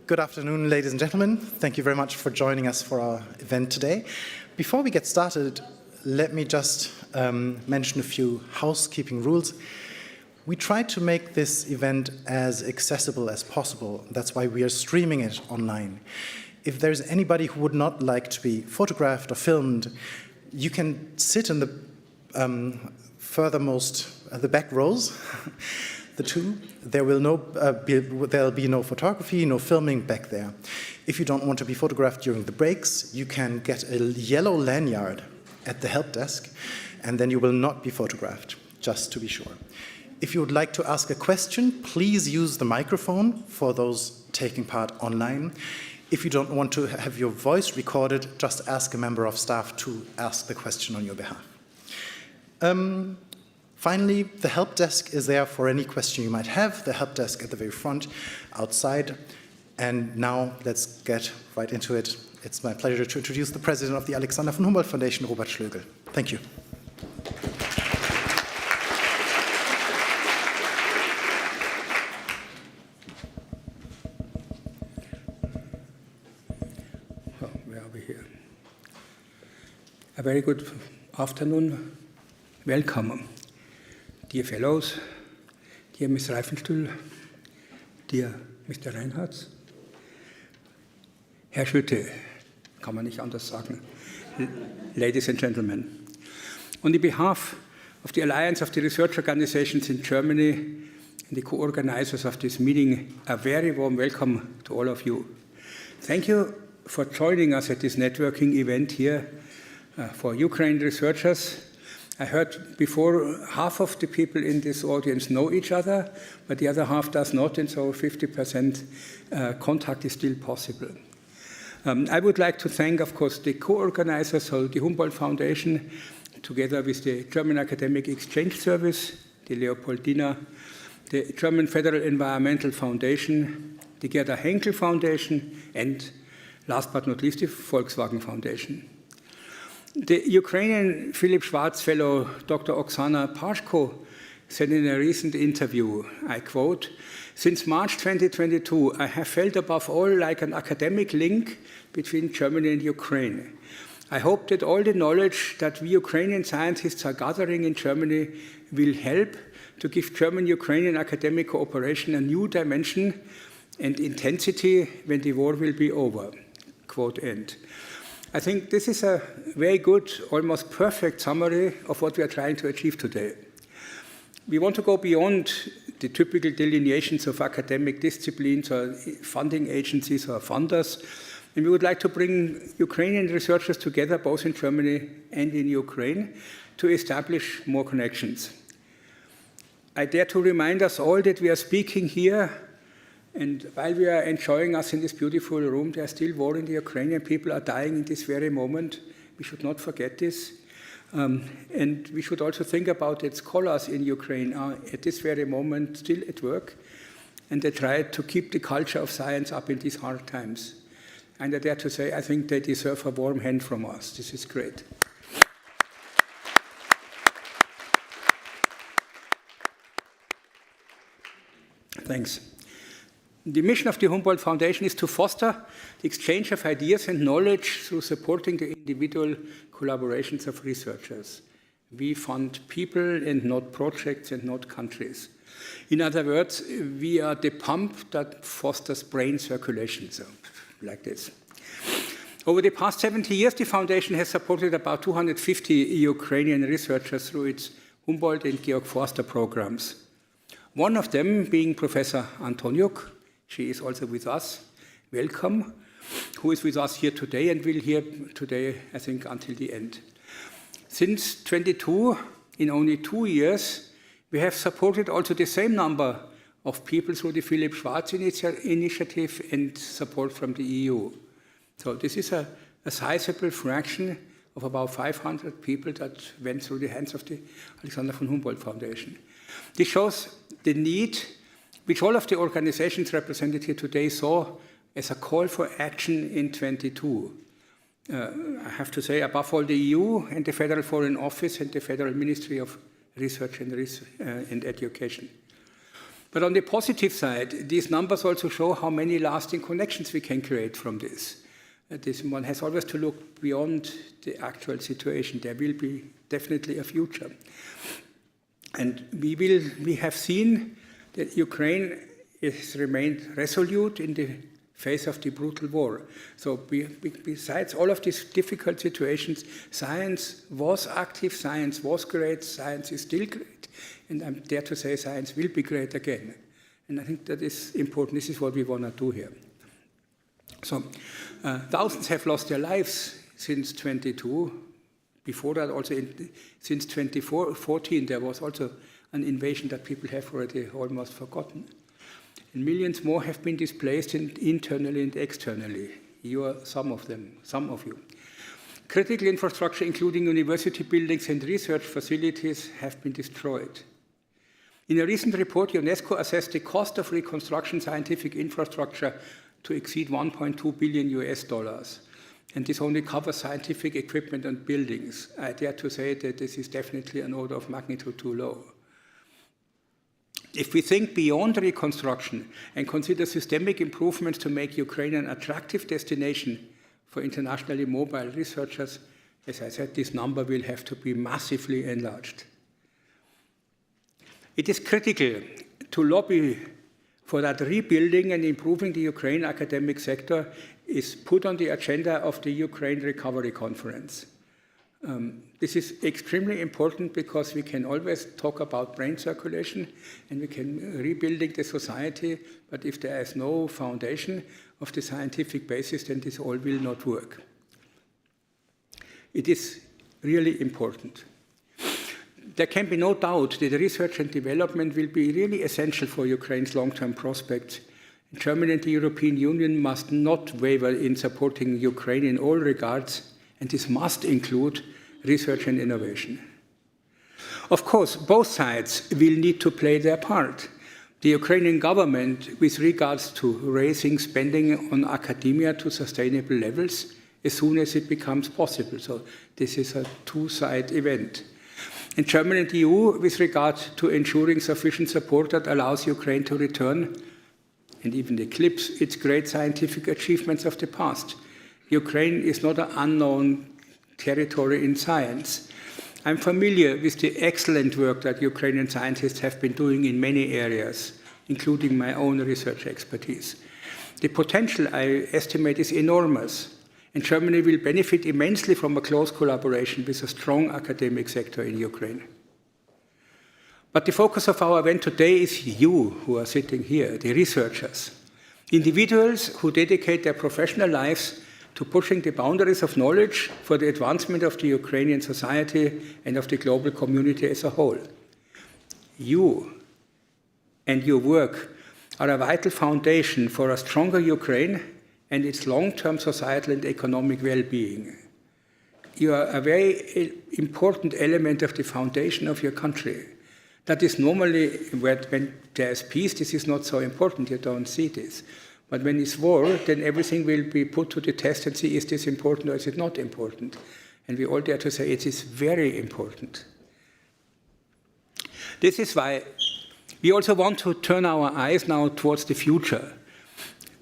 Good afternoon, ladies and gentlemen. Thank you very much for joining us for our event today. Before we get started, let me just mention a few housekeeping rules. We try to make this event as accessible as possible. That's why we are streaming it online. If there's anybody who would not like to be photographed or filmed, you can sit in the the back rows, the two. There will there'll be no photography, no filming back there. If you don't want to be photographed during the breaks, you can get a yellow lanyard at the help desk, and then you will not be photographed, just to be sure. If you would like to ask a question, please use the microphone for those taking part online. If you don't want to have your voice recorded, just ask a member of staff to ask the question on your behalf. Finally, the help desk is there for any question you might have. The help desk at the very front, outside. And now let's get right into it. It's my pleasure to introduce the president of the Alexander von Humboldt Foundation, Robert Schlögl. Thank you. Where are we here? A very good afternoon. Welcome. Dear fellows, dear Ms. Reifenstuhl, dear Mr. Reinhardt, Herr Schütte, kann man nicht anders sagen, ladies and gentlemen. On the behalf of the Alliance of the Research Organizations in Germany and the co-organizers of this meeting, a very warm welcome to all of you. Thank you for joining us at this networking event here for Ukraine researchers. I heard before half of the people in this audience know each other, but the other half does not, and so 50% contact is still possible. I would like to thank, of course, the co-organizers, so the Humboldt Foundation, together with the German Academic Exchange Service, the Leopoldina, the German Federal Environmental Foundation, the Gerda Henkel Foundation, and last but not least, the Volkswagen Foundation. The Ukrainian Philip Schwartz fellow, Dr. Oksana Pashko, said in a recent interview, I quote, "Since March 2022, I have felt above all like an academic link between Germany and Ukraine. I hope that all the knowledge that we Ukrainian scientists are gathering in Germany will help to give German-Ukrainian academic cooperation a new dimension and intensity when the war will be over." Quote end. I think this is a very good, almost perfect summary of what we are trying to achieve today. We want to go beyond the typical delineations of academic disciplines or funding agencies or funders, and we would like to bring Ukrainian researchers together, both in Germany and in Ukraine, to establish more connections. I dare to remind us all that we are speaking here, and while we are enjoying us in this beautiful room, there is still war in the Ukraine, and people are dying in this very moment. We should not forget this. And we should also think about that scholars in Ukraine are at this very moment still at work, and they try to keep the culture of science up in these hard times. And I dare to say, I think they deserve a warm hand from us. This is great. Thanks. The mission of the Humboldt Foundation is to foster the exchange of ideas and knowledge through supporting the individual collaborations of researchers. We fund people and not projects and not countries. In other words, we are the pump that fosters brain circulation, so like this. Over the past 70 years, the Foundation has supported about 250 Ukrainian researchers through its Humboldt and Georg Forster programs. One of them being Professor Antoniuk. She is also with us. Welcome. Who is with us here today and will here today, I think, until the end. Since 22, in only 2 years, we have supported also the same number of people through the Philip Schwartz initiative and support from the EU. So this is a sizable fraction of about 500 people that went through the hands of the Alexander von Humboldt Foundation. This shows the need which all of the organizations represented here today saw as a call for action in 22. I have to say, above all, the EU and the Federal Foreign Office and the Federal Ministry of Research and Education. But on the positive side, these numbers also show how many lasting connections we can create from this. One has always to look beyond the actual situation. There will be definitely a future. And we have seen that Ukraine has remained resolute in the face of the brutal war. So besides all of these difficult situations, science was active, science was great, science is still great, and I dare to say science will be great again. And I think that is important. This is what we want to do here. So thousands have lost their lives since 22. Before that, also since 2014, there was also an invasion that people have already almost forgotten. And millions more have been displaced internally and externally. You are some of them, some of you. Critical infrastructure, including university buildings and research facilities, have been destroyed. In a recent report, UNESCO assessed the cost of reconstruction scientific infrastructure to exceed $1.2 billion. And this only covers scientific equipment and buildings. I dare to say that this is definitely an order of magnitude too low. If we think beyond reconstruction and consider systemic improvements to make Ukraine an attractive destination for internationally mobile researchers, as I said, this number will have to be massively enlarged. It is critical to lobby for that rebuilding and improving the Ukraine academic sector is put on the agenda of the Ukraine Recovery Conference. This is extremely important because we can always talk about brain circulation and we can rebuilding the society, but if there is no foundation of the scientific basis, then this all will not work. It is really important. There can be no doubt that research and development will be really essential for Ukraine's long-term prospects. Germany and the European Union must not waver in supporting Ukraine in all regards, and this must include research and innovation. Of course, both sides will need to play their part. The Ukrainian government, with regards to raising spending on academia to sustainable levels, as soon as it becomes possible. So this is a two-side event. And Germany and the EU, with regard to ensuring sufficient support that allows Ukraine to return and even eclipse its great scientific achievements of the past. Ukraine is not an unknown territory in science. I'm familiar with the excellent work that Ukrainian scientists have been doing in many areas, including my own research expertise. The potential, I estimate, is enormous, and Germany will benefit immensely from a close collaboration with a strong academic sector in Ukraine. But the focus of our event today is you who are sitting here, the researchers, individuals who dedicate their professional lives to pushing the boundaries of knowledge for the advancement of the Ukrainian society and of the global community as a whole. You and your work are a vital foundation for a stronger Ukraine and its long-term societal and economic well-being. You are a very important element of the foundation of your country. That is normally, when there is peace, this is not so important, you don't see this. But when it's war, then everything will be put to the test and see, is this important or is it not important? And we all dare to say it is very important. This is why we also want to turn our eyes now towards the future.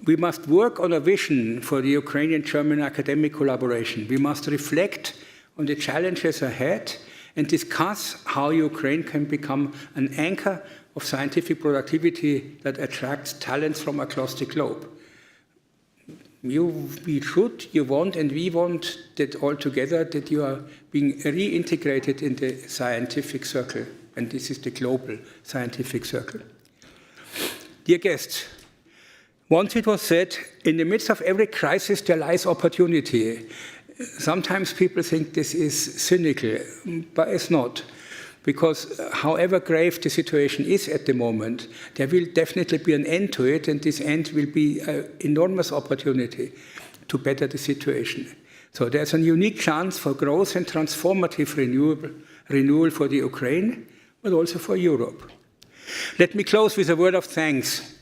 We must work on a vision for the Ukrainian-German academic collaboration. We must reflect on the challenges ahead and discuss how Ukraine can become an anchor of scientific productivity that attracts talents from across the globe. We should, you want, and we want that all together, that you are being reintegrated in the scientific circle, and this is the global scientific circle. Dear guests, once it was said, in the midst of every crisis there lies opportunity. Sometimes people think this is cynical, but it's not. Because however grave the situation is at the moment, there will definitely be an end to it, and this end will be an enormous opportunity to better the situation. So there's a unique chance for growth and transformative renewal for the Ukraine, but also for Europe. Let me close with a word of thanks.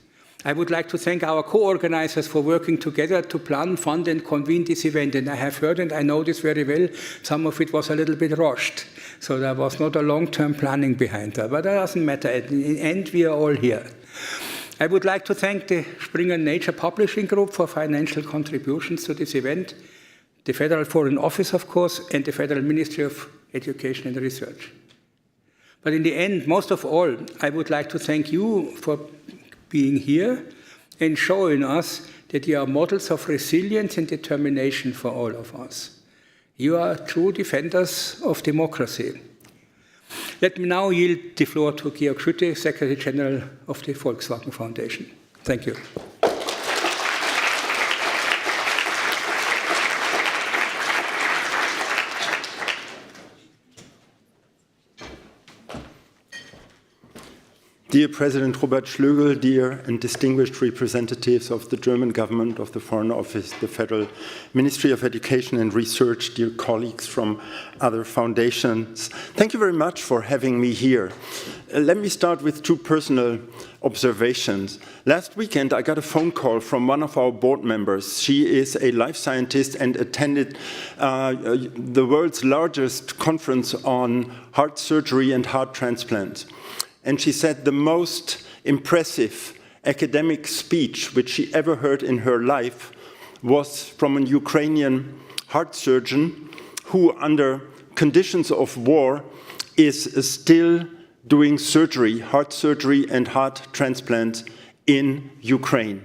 I would like to thank our co-organizers for working together to plan, fund, and convene this event. And I have heard, and I know this very well, some of it was a little bit rushed. So there was not a long-term planning behind that. But that doesn't matter. In the end, we are all here. I would like to thank the Springer Nature Publishing Group for financial contributions to this event, the Federal Foreign Office, of course, and the Federal Ministry of Education and Research. But in the end, most of all, I would like to thank you for being here and showing us that you are models of resilience and determination for all of us. You are true defenders of democracy. Let me now yield the floor to Georg Schütte, Secretary General of the Volkswagen Foundation. Thank you. Dear President Robert Schlögl, dear and distinguished representatives of the German government, of the Foreign Office, the Federal Ministry of Education and Research, dear colleagues from other foundations, thank you very much for having me here. Let me start with two personal observations. Last weekend, I got a phone call from one of our board members. She is a life scientist and attended the world's largest conference on heart surgery and heart transplants. And she said the most impressive academic speech which she ever heard in her life was from a Ukrainian heart surgeon who, under conditions of war, is still doing surgery, heart surgery and heart transplants in Ukraine.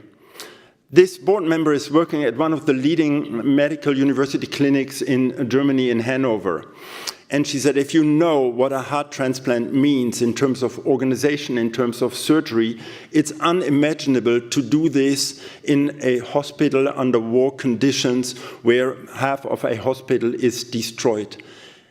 This board member is working at one of the leading medical university clinics in Germany, in Hanover. And she said, if you know what a heart transplant means in terms of organization, in terms of surgery, it's unimaginable to do this in a hospital under war conditions where half of a hospital is destroyed.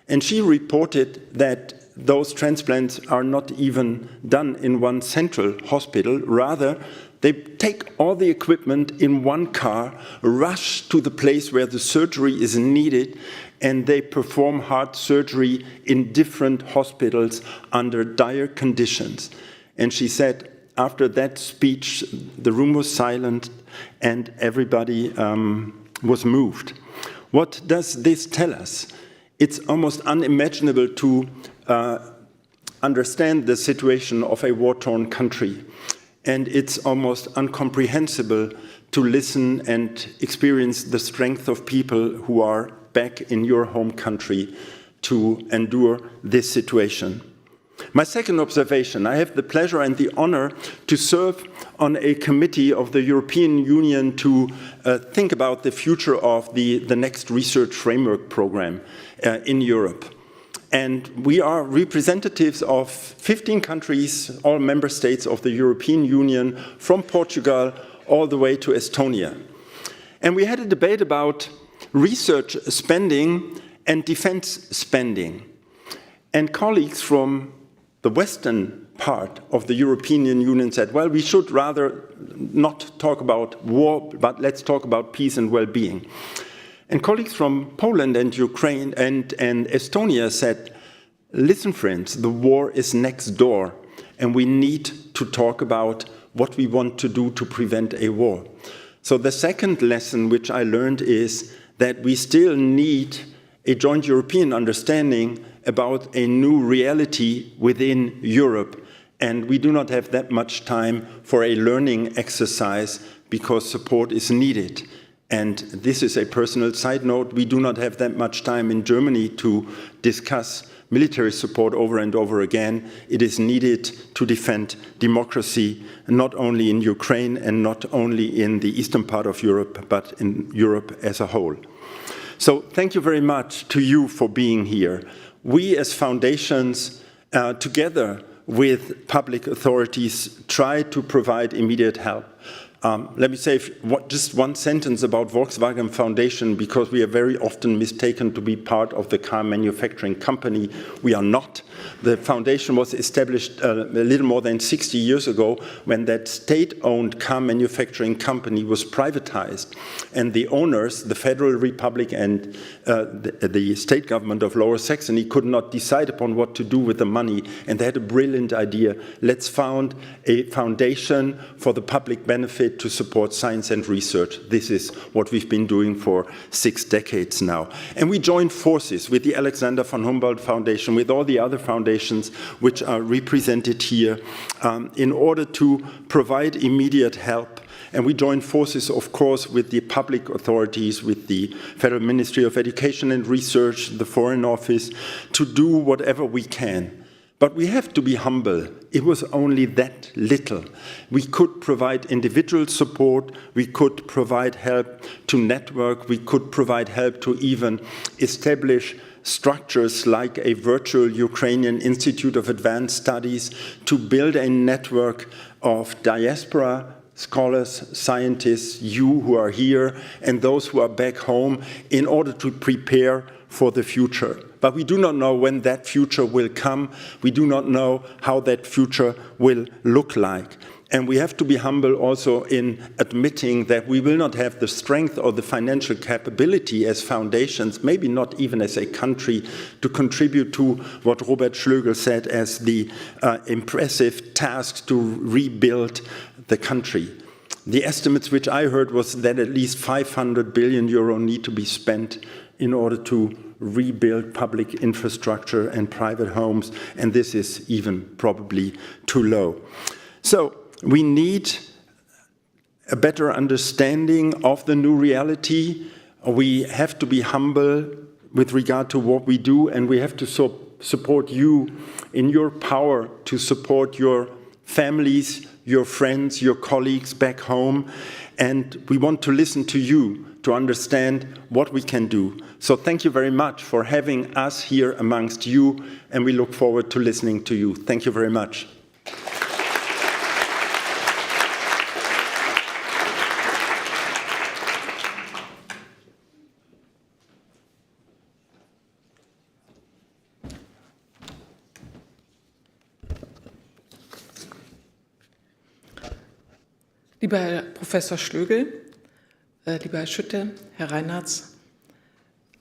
And she reported that those transplants are not even done in one central hospital. Rather, they take all the equipment in one car, rush to the place where the surgery is needed, and they perform heart surgery in different hospitals under dire conditions. And she said, after that speech, the room was silent and everybody was moved. What does this tell us? It's almost unimaginable to understand the situation of a war-torn country. And it's almost incomprehensible to listen and experience the strength of people who are back in your home country to endure this situation. My second observation, I have the pleasure and the honor to serve on a committee of the European Union to think about the future of the next research framework program in Europe. And we are representatives of 15 countries, all member states of the European Union, from Portugal all the way to Estonia. And we had a debate about research spending and defense spending. And colleagues from the western part of the European Union said, well, we should rather not talk about war, but let's talk about peace and well-being. And colleagues from Poland and Ukraine and Estonia said, listen, friends, the war is next door, and we need to talk about what we want to do to prevent a war. So the second lesson which I learned is that we still need a joint European understanding about a new reality within Europe. And we do not have that much time for a learning exercise because support is needed. And this is a personal side note. We do not have that much time in Germany to discuss military support over and over again. It is needed to defend democracy, not only in Ukraine and not only in the eastern part of Europe, but in Europe as a whole. So thank you very much to you for being here. We as foundations, together with public authorities, try to provide immediate help. Let me say just one sentence about Volkswagen Foundation, because we are very often mistaken to be part of the car manufacturing company. We are not. The foundation was established a little more than 60 years ago when that state-owned car manufacturing company was privatized. And the owners, the Federal Republic and the state government of Lower Saxony, could not decide upon what to do with the money. And they had a brilliant idea. Let's found a foundation for the public benefit benefit to support science and research. This is what we've been doing for 6 decades now. And we joined forces with the Alexander von Humboldt Foundation, with all the other foundations which are represented here, in order to provide immediate help. And we joined forces, of course, with the public authorities, with the Federal Ministry of Education and Research, the Foreign Office, to do whatever we can. But we have to be humble. It was only that little. We could provide individual support, we could provide help to network, we could provide help to even establish structures like a virtual Ukrainian Institute of Advanced Studies, to build a network of diaspora scholars, scientists, you who are here, and those who are back home, in order to prepare for the future. But we do not know when that future will come. We do not know how that future will look like. And we have to be humble also in admitting that we will not have the strength or the financial capability as foundations, maybe not even as a country, to contribute to what Robert Schlögl said as the impressive task to rebuild the country. The estimates which I heard was that at least 500 billion euro need to be spent in order to rebuild public infrastructure and private homes, and this is even probably too low. So we need a better understanding of the new reality. We have to be humble with regard to what we do, and we have to support you in your power to support your families, your friends, your colleagues back home, and we want to listen to you to understand what we can do. So thank you very much for having us here amongst you, and we look forward to listening to you. Thank you very much. Lieber Herr Professor Schlögl, lieber Herr Schütte, Herr Reinhardt,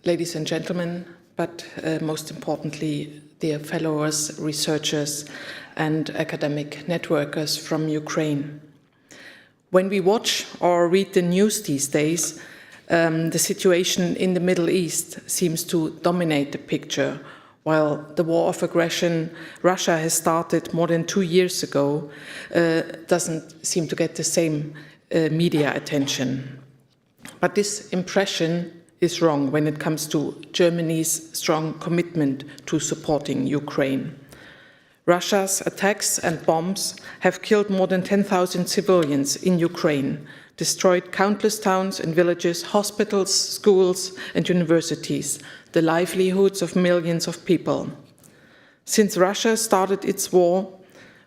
ladies and gentlemen, but most importantly, dear fellows, researchers, and academic networkers from Ukraine. When we watch or read the news these days, the situation in the Middle East seems to dominate the picture. While the war of aggression Russia has started more than 2 years ago, doesn't seem to get the same media attention. But this impression is wrong when it comes to Germany's strong commitment to supporting Ukraine. Russia's attacks and bombs have killed more than 10,000 civilians in Ukraine, destroyed countless towns and villages, hospitals, schools, and universities, the livelihoods of millions of people. Since Russia started its war,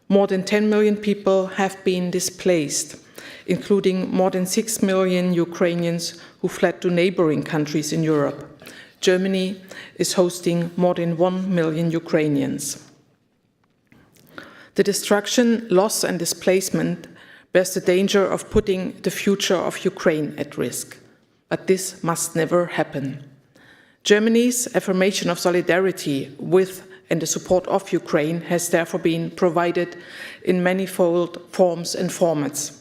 more than 10 million people have been displaced, including more than 6 million Ukrainians who fled to neighboring countries in Europe. Germany is hosting more than 1 million Ukrainians. The destruction, loss, and displacement bears the danger of putting the future of Ukraine at risk. But this must never happen. Germany's affirmation of solidarity with and the support of Ukraine has therefore been provided in manifold forms and formats.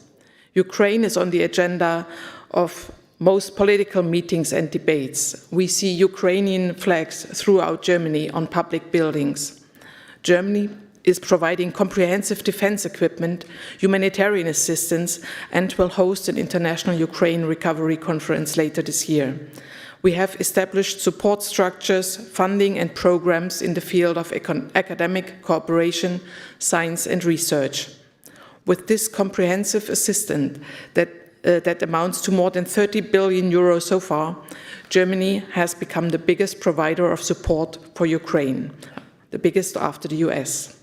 Ukraine is on the agenda of most political meetings and debates. We see Ukrainian flags throughout Germany on public buildings. Germany is providing comprehensive defense equipment, humanitarian assistance, and will host an international Ukraine recovery conference later this year. We have established support structures, funding, and programs in the field of academic cooperation, science, and research. With this comprehensive assistance that amounts to more than 30 billion euros so far, Germany has become the biggest provider of support for Ukraine, the biggest after the US.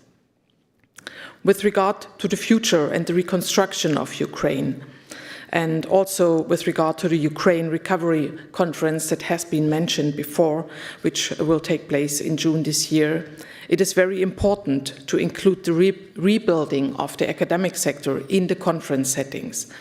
With regard to the future and the reconstruction of Ukraine, and also with regard to the Ukraine Recovery Conference that has been mentioned before, which will take place in June this year, it is very important to include the rebuilding of the academic sector in the conference settings.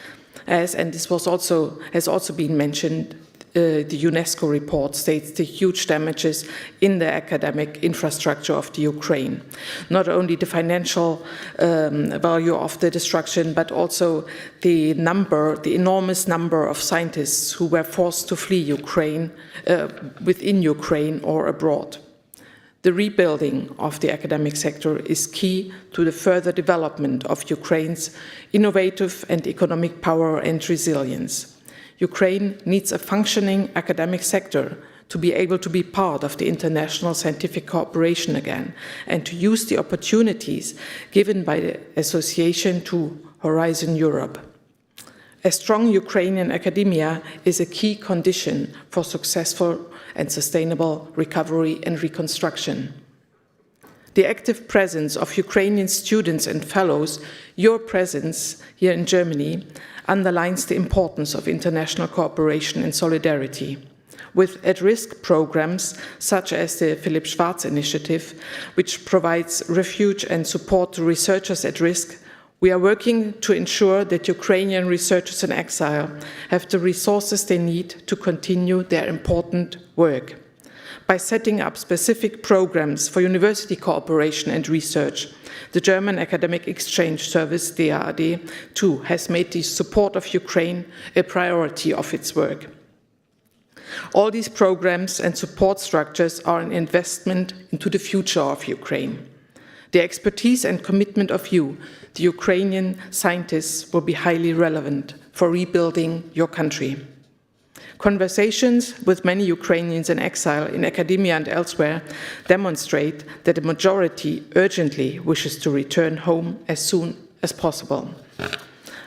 And this has also been mentioned the UNESCO report states the huge damages in the academic infrastructure of the Ukraine. Not only the financial value of the destruction, but also the enormous number of scientists who were forced to flee Ukraine, within Ukraine or abroad. The rebuilding of the academic sector is key to the further development of Ukraine's innovative and economic power and resilience. Ukraine needs a functioning academic sector to be able to be part of the international scientific cooperation again and to use the opportunities given by the association to Horizon Europe. A strong Ukrainian academia is a key condition for successful and sustainable recovery and reconstruction. The active presence of Ukrainian students and fellows, your presence here in Germany, underlines the importance of international cooperation and solidarity. With at-risk programs such as the Philipp Schwarz initiative, which provides refuge and support to researchers at risk, we are working to ensure that Ukrainian researchers in exile have the resources they need to continue their important work. By setting up specific programs for university cooperation and research, the German Academic Exchange Service, DAAD, too, has made the support of Ukraine a priority of its work. All these programs and support structures are an investment into the future of Ukraine. The expertise and commitment of you, the Ukrainian scientists, will be highly relevant for rebuilding your country. Conversations with many Ukrainians in exile in academia and elsewhere demonstrate that the majority urgently wishes to return home as soon as possible.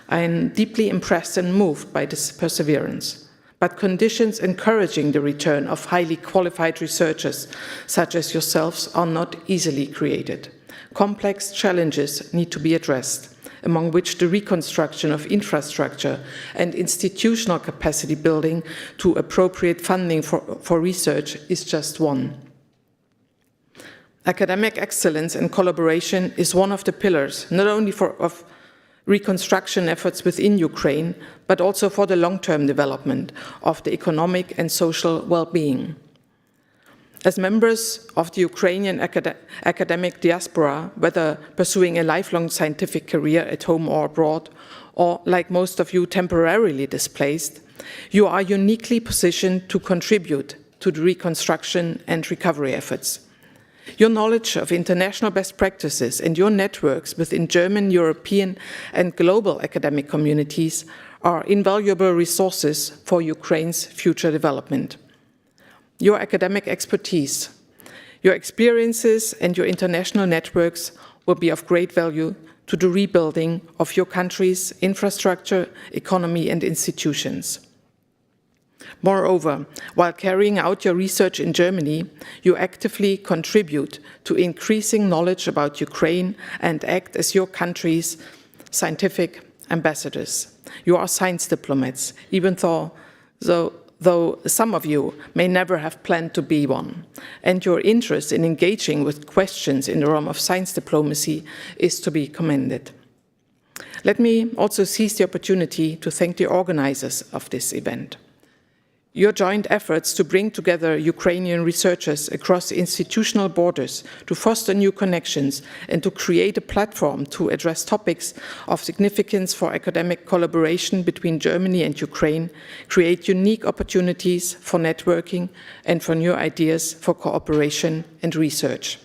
I am deeply impressed and moved by this perseverance, but conditions encouraging the return of highly qualified researchers such as yourselves are not easily created. Complex challenges need to be addressed, among which the reconstruction of infrastructure and institutional capacity building to appropriate funding for research is just one. Academic excellence and collaboration is one of the pillars, not only of reconstruction efforts within Ukraine, but also for the long-term development of the economic and social well-being. As members of the Ukrainian academic diaspora, whether pursuing a lifelong scientific career at home or abroad, or like most of you, temporarily displaced, you are uniquely positioned to contribute to the reconstruction and recovery efforts. Your knowledge of international best practices and your networks within German, European, and global academic communities are invaluable resources for Ukraine's future development. Your academic expertise, your experiences, and your international networks will be of great value to the rebuilding of your country's infrastructure, economy, and institutions. Moreover, while carrying out your research in Germany, you actively contribute to increasing knowledge about Ukraine and act as your country's scientific ambassadors. You are science diplomats, even though some of you may never have planned to be one, and your interest in engaging with questions in the realm of science diplomacy is to be commended. Let me also seize the opportunity to thank the organizers of this event. Your joint efforts to bring together Ukrainian researchers across institutional borders to foster new connections and to create a platform to address topics of significance for academic collaboration between Germany and Ukraine create unique opportunities for networking and for new ideas for cooperation and research.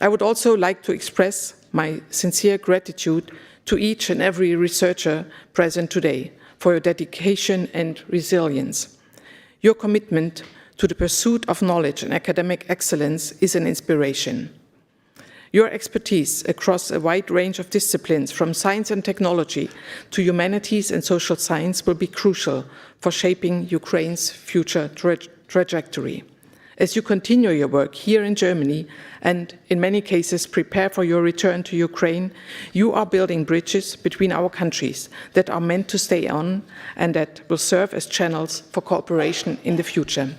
I would also like to express my sincere gratitude to each and every researcher present today for your dedication and resilience. Your commitment to the pursuit of knowledge and academic excellence is an inspiration. Your expertise across a wide range of disciplines, from science and technology to humanities and social science, will be crucial for shaping Ukraine's future trajectory. As you continue your work here in Germany and in many cases prepare for your return to Ukraine, you are building bridges between our countries that are meant to stay on and that will serve as channels for cooperation in the future.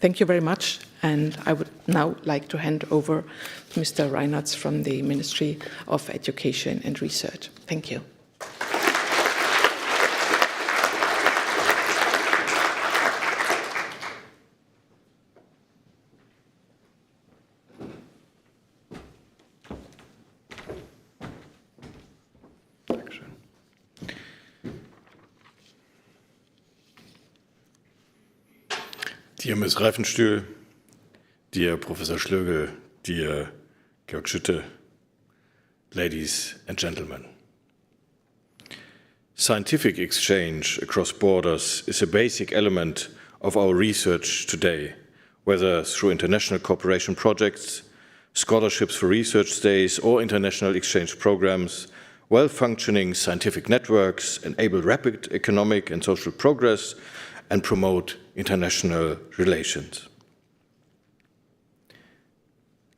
Thank you very much, and I would now like to hand over to Mr. Reinhardt from the Ministry of Education and Research. Thank you. Dear Ms. Reifenstühl, dear Professor Schlögel, dear Georg Schütte, ladies and gentlemen. Scientific exchange across borders is a basic element of our research today, whether through international cooperation projects, scholarships for research days, or international exchange programs. Well-functioning scientific networks enable rapid economic and social progress and promote international relations.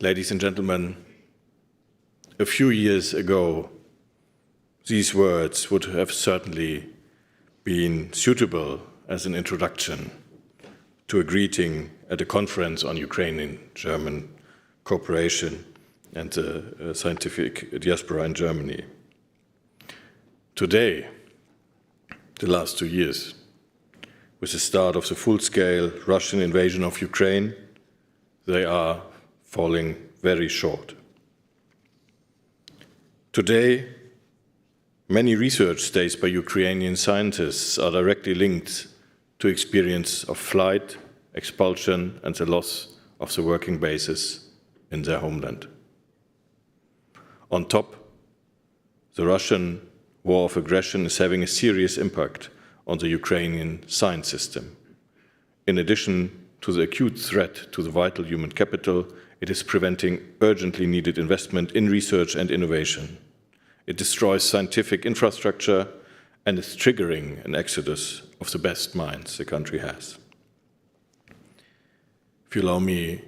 Ladies and gentlemen, a few years ago, these words would have certainly been suitable as an introduction to a greeting at a conference on Ukrainian-German cooperation and the scientific diaspora in Germany. Today, the last 2 years, with the start of the full-scale Russian invasion of Ukraine, they are falling very short. Today, many research days by Ukrainian scientists are directly linked to experience of flight, expulsion, and the loss of the working basis in their homeland. On top, the Russian war of aggression is having a serious impact on the Ukrainian science system. In addition to the acute threat to the vital human capital, it is preventing urgently needed investment in research and innovation. It destroys scientific infrastructure and is triggering an exodus of the best minds the country has. If you allow me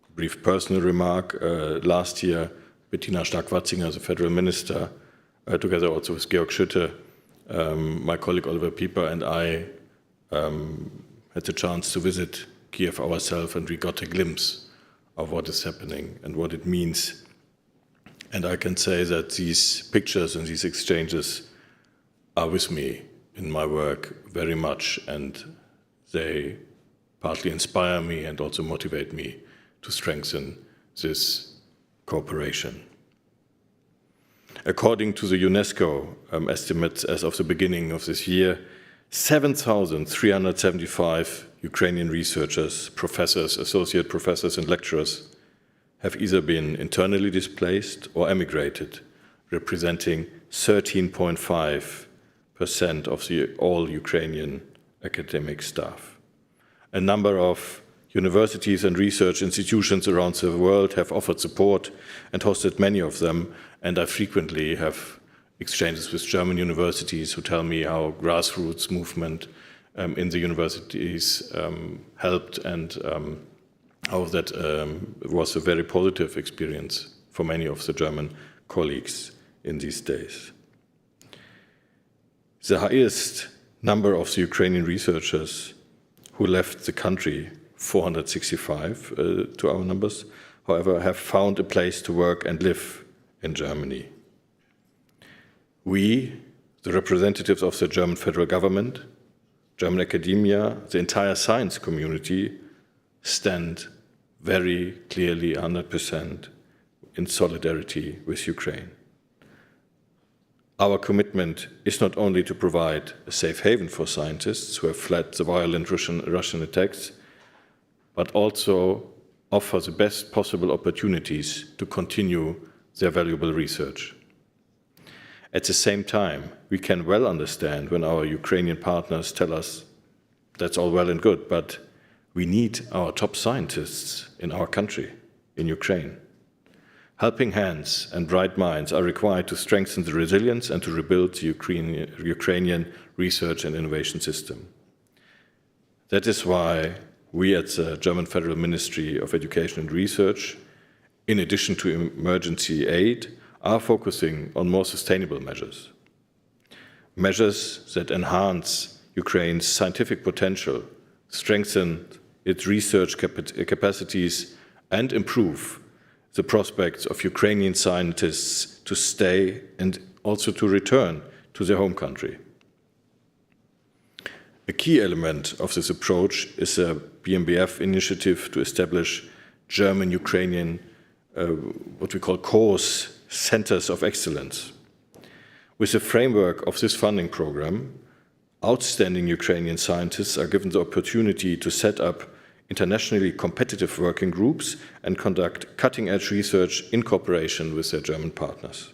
a brief personal remark, last year, Bettina Stark-Watzinger, the federal minister, together also with Georg Schütte, my colleague Oliver Pieper and I had the chance to visit Kiev ourselves, and we got a glimpse of what is happening and what it means. And I can say that these pictures and these exchanges are with me in my work very much, and they partly inspire me and also motivate me to strengthen this cooperation. According to the UNESCO estimates as of the beginning of this year, 7,375 Ukrainian researchers, professors, associate professors, and lecturers have either been internally displaced or emigrated, representing 13.5% of all Ukrainian academic staff. A number of universities and research institutions around the world have offered support and hosted many of them, and I frequently have exchanges with German universities who tell me how grassroots movement in the universities helped, and how that was a very positive experience for many of the German colleagues in these days. The highest number of the Ukrainian researchers who left the country, 465 to our numbers, however, have found a place to work and live in Germany. We, the representatives of the German federal government, German academia, the entire science community, stand very clearly 100% in solidarity with Ukraine. Our commitment is not only to provide a safe haven for scientists who have fled the violent Russian attacks, but also offer the best possible opportunities to continue their valuable research. At the same time, we can well understand when our Ukrainian partners tell us that's all well and good, but we need our top scientists in our country, in Ukraine. Helping hands and bright minds are required to strengthen the resilience and to rebuild the Ukrainian research and innovation system. That is why we at the German Federal Ministry of Education and Research, in addition to emergency aid, are focusing on more sustainable measures. Measures that enhance Ukraine's scientific potential, strengthen its research capacities, and improve the prospects of Ukrainian scientists to stay and also to return to their home country. A key element of this approach is a BMBF initiative to establish German-Ukrainian, what we call course centers of excellence. With the framework of this funding program, Outstanding Ukrainian scientists are given the opportunity to set up internationally competitive working groups and conduct cutting-edge research in cooperation with their German partners.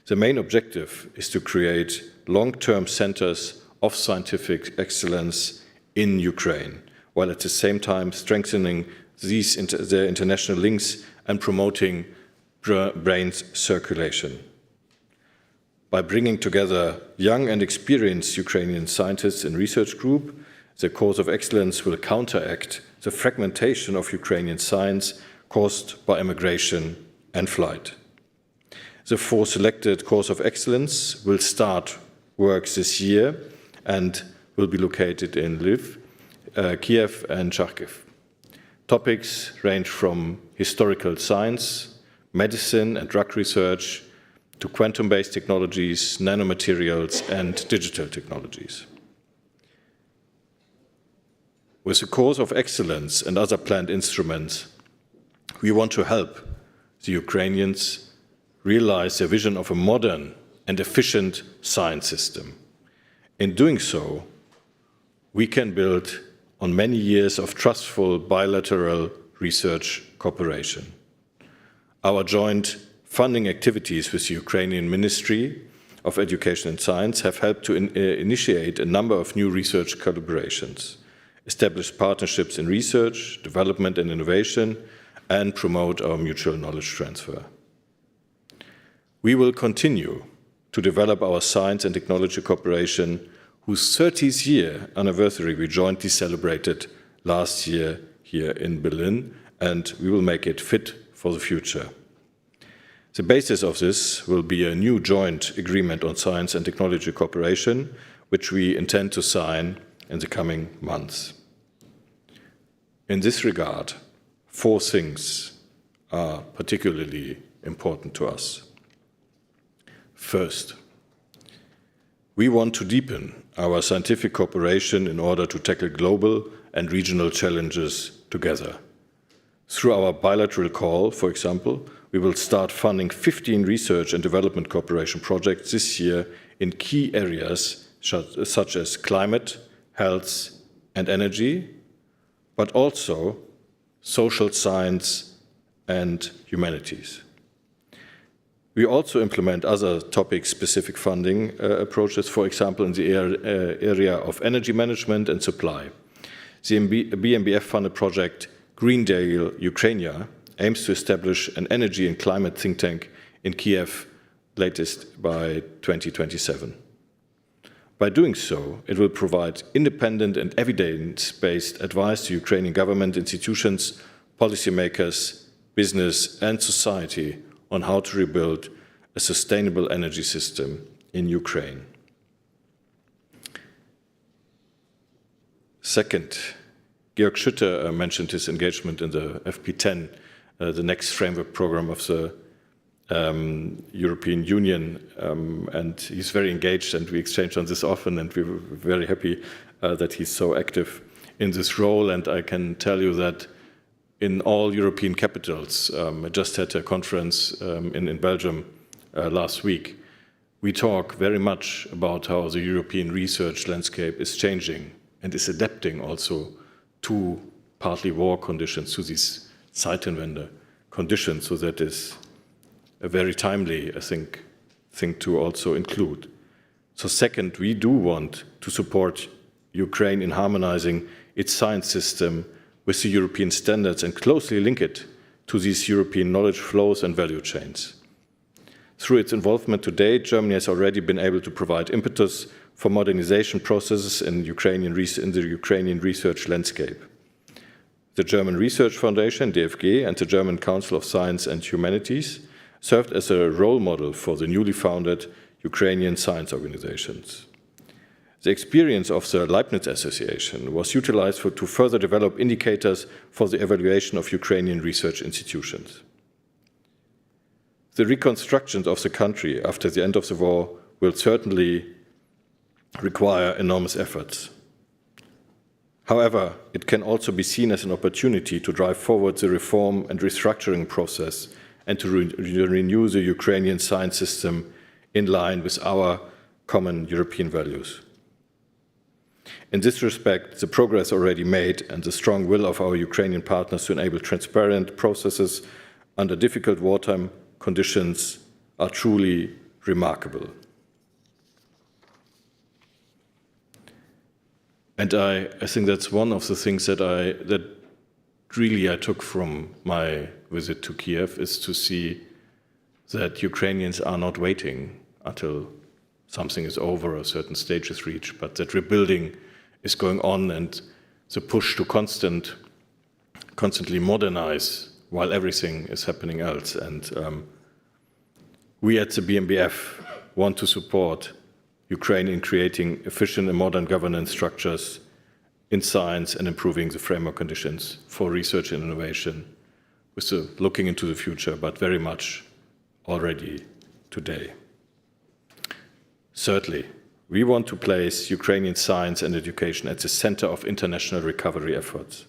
The main objective is to create long-term centers of scientific excellence in Ukraine, while at the same time strengthening their international links and promoting brains circulation. By bringing together young and experienced Ukrainian scientists in research group, the course of excellence will counteract the fragmentation of Ukrainian science caused by immigration and flight. The 4 selected course of excellence will start work this year and will be located in Lviv, Kiev and Kharkiv. Topics range from historical science, medicine and drug research, to quantum-based technologies, nanomaterials, and digital technologies. With the course of excellence and other planned instruments, we want to help the Ukrainians realize their vision of a modern and efficient science system. In doing so, we can build on many years of trustful bilateral research cooperation. Our joint funding activities with the Ukrainian Ministry of Education and Science have helped to initiate a number of new research collaborations, establish partnerships in research, development and innovation, and promote our mutual knowledge transfer. We will continue to develop our science and technology cooperation, whose 30th year anniversary we jointly celebrated last year here in Berlin, and we will make it fit for the future. The basis of this will be a new joint agreement on science and technology cooperation, which we intend to sign in the coming months. In this regard, 4 things are particularly important to us. First, we want to deepen our scientific cooperation in order to tackle global and regional challenges together. Through our bilateral call, for example, we will start funding 15 research and development cooperation projects this year in key areas such as climate, health, and energy, but also social science and humanities. We also implement other topic-specific funding approaches, for example, in the area of energy management and supply. The BMBF-funded project Green Deal Ukraine aims to establish an energy and climate think tank in Kiev, latest by 2027. By doing so, it will provide independent and evidence-based advice to Ukrainian government institutions, policymakers, business, and society on how to rebuild a sustainable energy system in Ukraine. Second, Georg Schütte mentioned his engagement in the FP10, the next framework program of the European Union, and he's very engaged, and we exchange on this often, and we're very happy that he's so active in this role. And I can tell you that in all European capitals, I just had a conference in Belgium last week. We talk very much about how the European research landscape is changing and is adapting also to partly war conditions, to these Zeitenwende conditions, so that is a very timely, I think, thing to also include. So second, we do want to support Ukraine in harmonizing its science system with the European standards and closely link it to these European knowledge flows and value chains. Through its involvement to date, Germany has already been able to provide impetus for modernization processes in the Ukrainian research landscape. The German Research Foundation, DFG, and the German Council of Science and Humanities served as a role model for the newly founded Ukrainian science organizations. The experience of the Leibniz Association was utilized to further develop indicators for the evaluation of Ukrainian research institutions. The reconstruction of the country after the end of the war will certainly require enormous efforts. However, it can also be seen as an opportunity to drive forward the reform and restructuring process and to renew the Ukrainian science system in line with our common European values. In this respect, the progress already made and the strong will of our Ukrainian partners to enable transparent processes under difficult wartime conditions are truly remarkable. And I think that's one of the things that I took from my visit to Kiev, is to see that Ukrainians are not waiting until something is over, a certain stage is reached, but that rebuilding is going on, and the push to constantly modernize while everything is happening else. And we at the BMBF want to support Ukraine in creating efficient and modern governance structures in science and improving the framework conditions for research and innovation, with looking into the future, but very much already today. Thirdly, we want to place Ukrainian science and education at the center of international recovery efforts.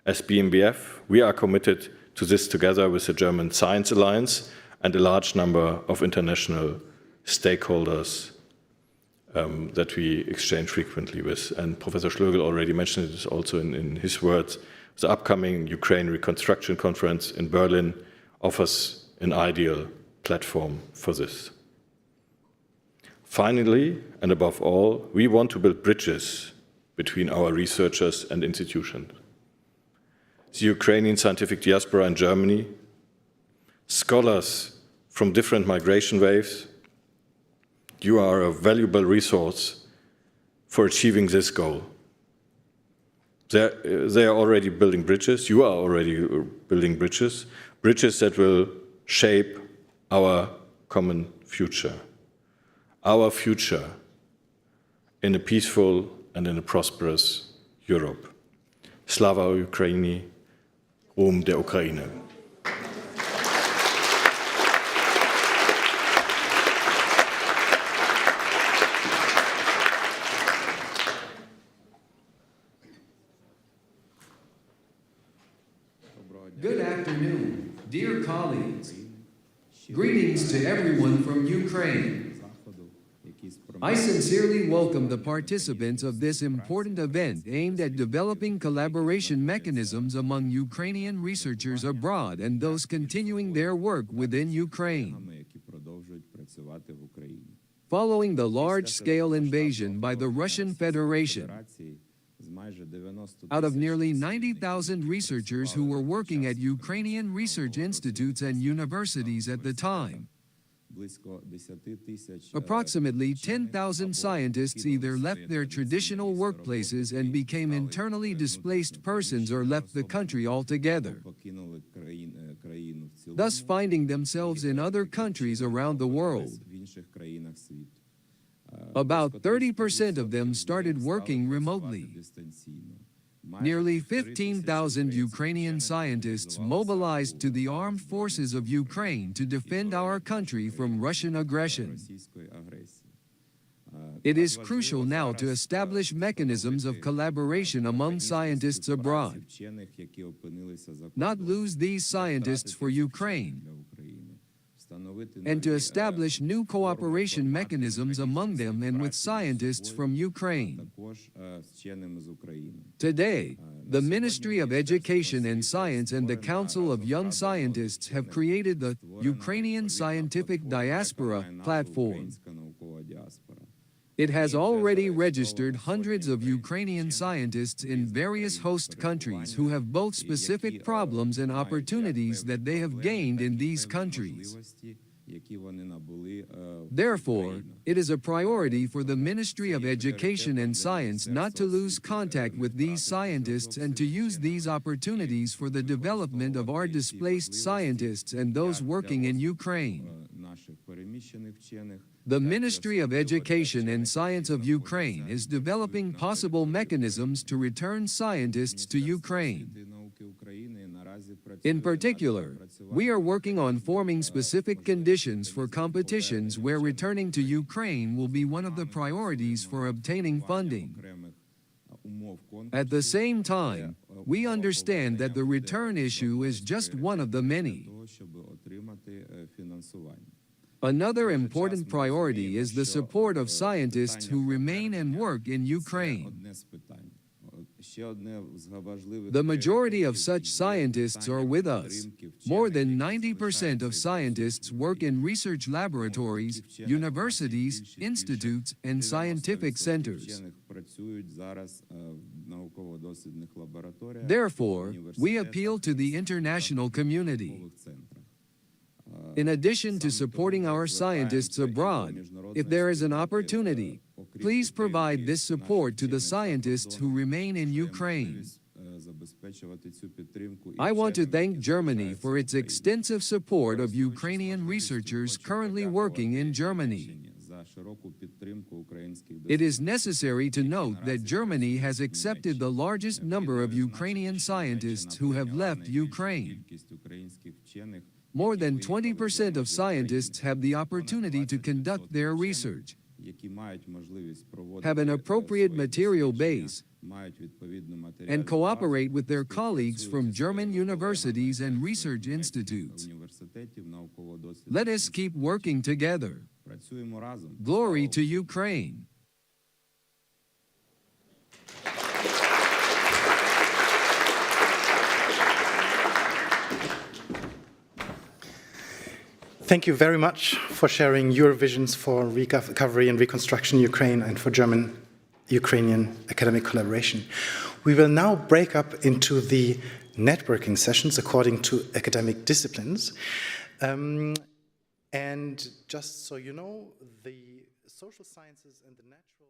As BMBF, we are committed to this together with the German Science Alliance and a large number of international stakeholders that we exchange frequently with. And Professor Schlögl already mentioned it also in his words. The upcoming Ukraine Reconstruction Conference in Berlin offers an ideal platform for this. Finally, and above all, we want to build bridges between our researchers and institutions. The Ukrainian scientific diaspora in Germany, scholars from different migration waves, you are a valuable resource for achieving this goal. They are already building bridges, you are already building bridges that will shape our common future. Our future in a peaceful and in a prosperous Europe. Slava Ukraini, Ruhm der Ukraine. Good afternoon, dear colleagues. Greetings to everyone from Ukraine. I sincerely welcome the participants of this important event aimed at developing collaboration mechanisms among Ukrainian researchers abroad and those continuing their work within Ukraine. Following the large-scale invasion by the Russian Federation, out of nearly 90,000 researchers who were working at Ukrainian research institutes and universities at the time, approximately 10,000 scientists either left their traditional workplaces and became internally displaced persons or left the country altogether, thus finding themselves in other countries around the world. About 30% of them started working remotely. Nearly 15,000 Ukrainian scientists mobilized to the armed forces of Ukraine to defend our country from Russian aggression. It is crucial now to establish mechanisms of collaboration among scientists abroad, not lose these scientists for Ukraine, and to establish new cooperation mechanisms among them and with scientists from Ukraine. Today, the Ministry of Education and Science and the Council of Young Scientists have created the Ukrainian Scientific Diaspora platform. It has already registered hundreds of Ukrainian scientists in various host countries who have both specific problems and opportunities that they have gained in these countries. Therefore, it is a priority for the Ministry of Education and Science not to lose contact with these scientists and to use these opportunities for the development of our displaced scientists and those working in Ukraine. The Ministry of Education and Science of Ukraine is developing possible mechanisms to return scientists to Ukraine. In particular, we are working on forming specific conditions for competitions where returning to Ukraine will be one of the priorities for obtaining funding. At the same time, we understand that the return issue is just one of the many. Another important priority is the support of scientists who remain and work in Ukraine. The majority of such scientists are with us. More than 90% of scientists work in research laboratories, universities, institutes, and scientific centers. Therefore, we appeal to the international community. In addition to supporting our scientists abroad, if there is an opportunity, please provide this support to the scientists who remain in Ukraine. I want to thank Germany for its extensive support of Ukrainian researchers currently working in Germany. It is necessary to note that Germany has accepted the largest number of Ukrainian scientists who have left Ukraine. More than 20% of scientists have the opportunity to conduct their research, have an appropriate material base, and cooperate with their colleagues from German universities and research institutes. Let us keep working together. Glory to Ukraine! Thank you very much for sharing your visions for recovery and reconstruction in Ukraine and for German-Ukrainian academic collaboration. We will now break up into the networking sessions according to academic disciplines. And just so you know, the social sciences and the natural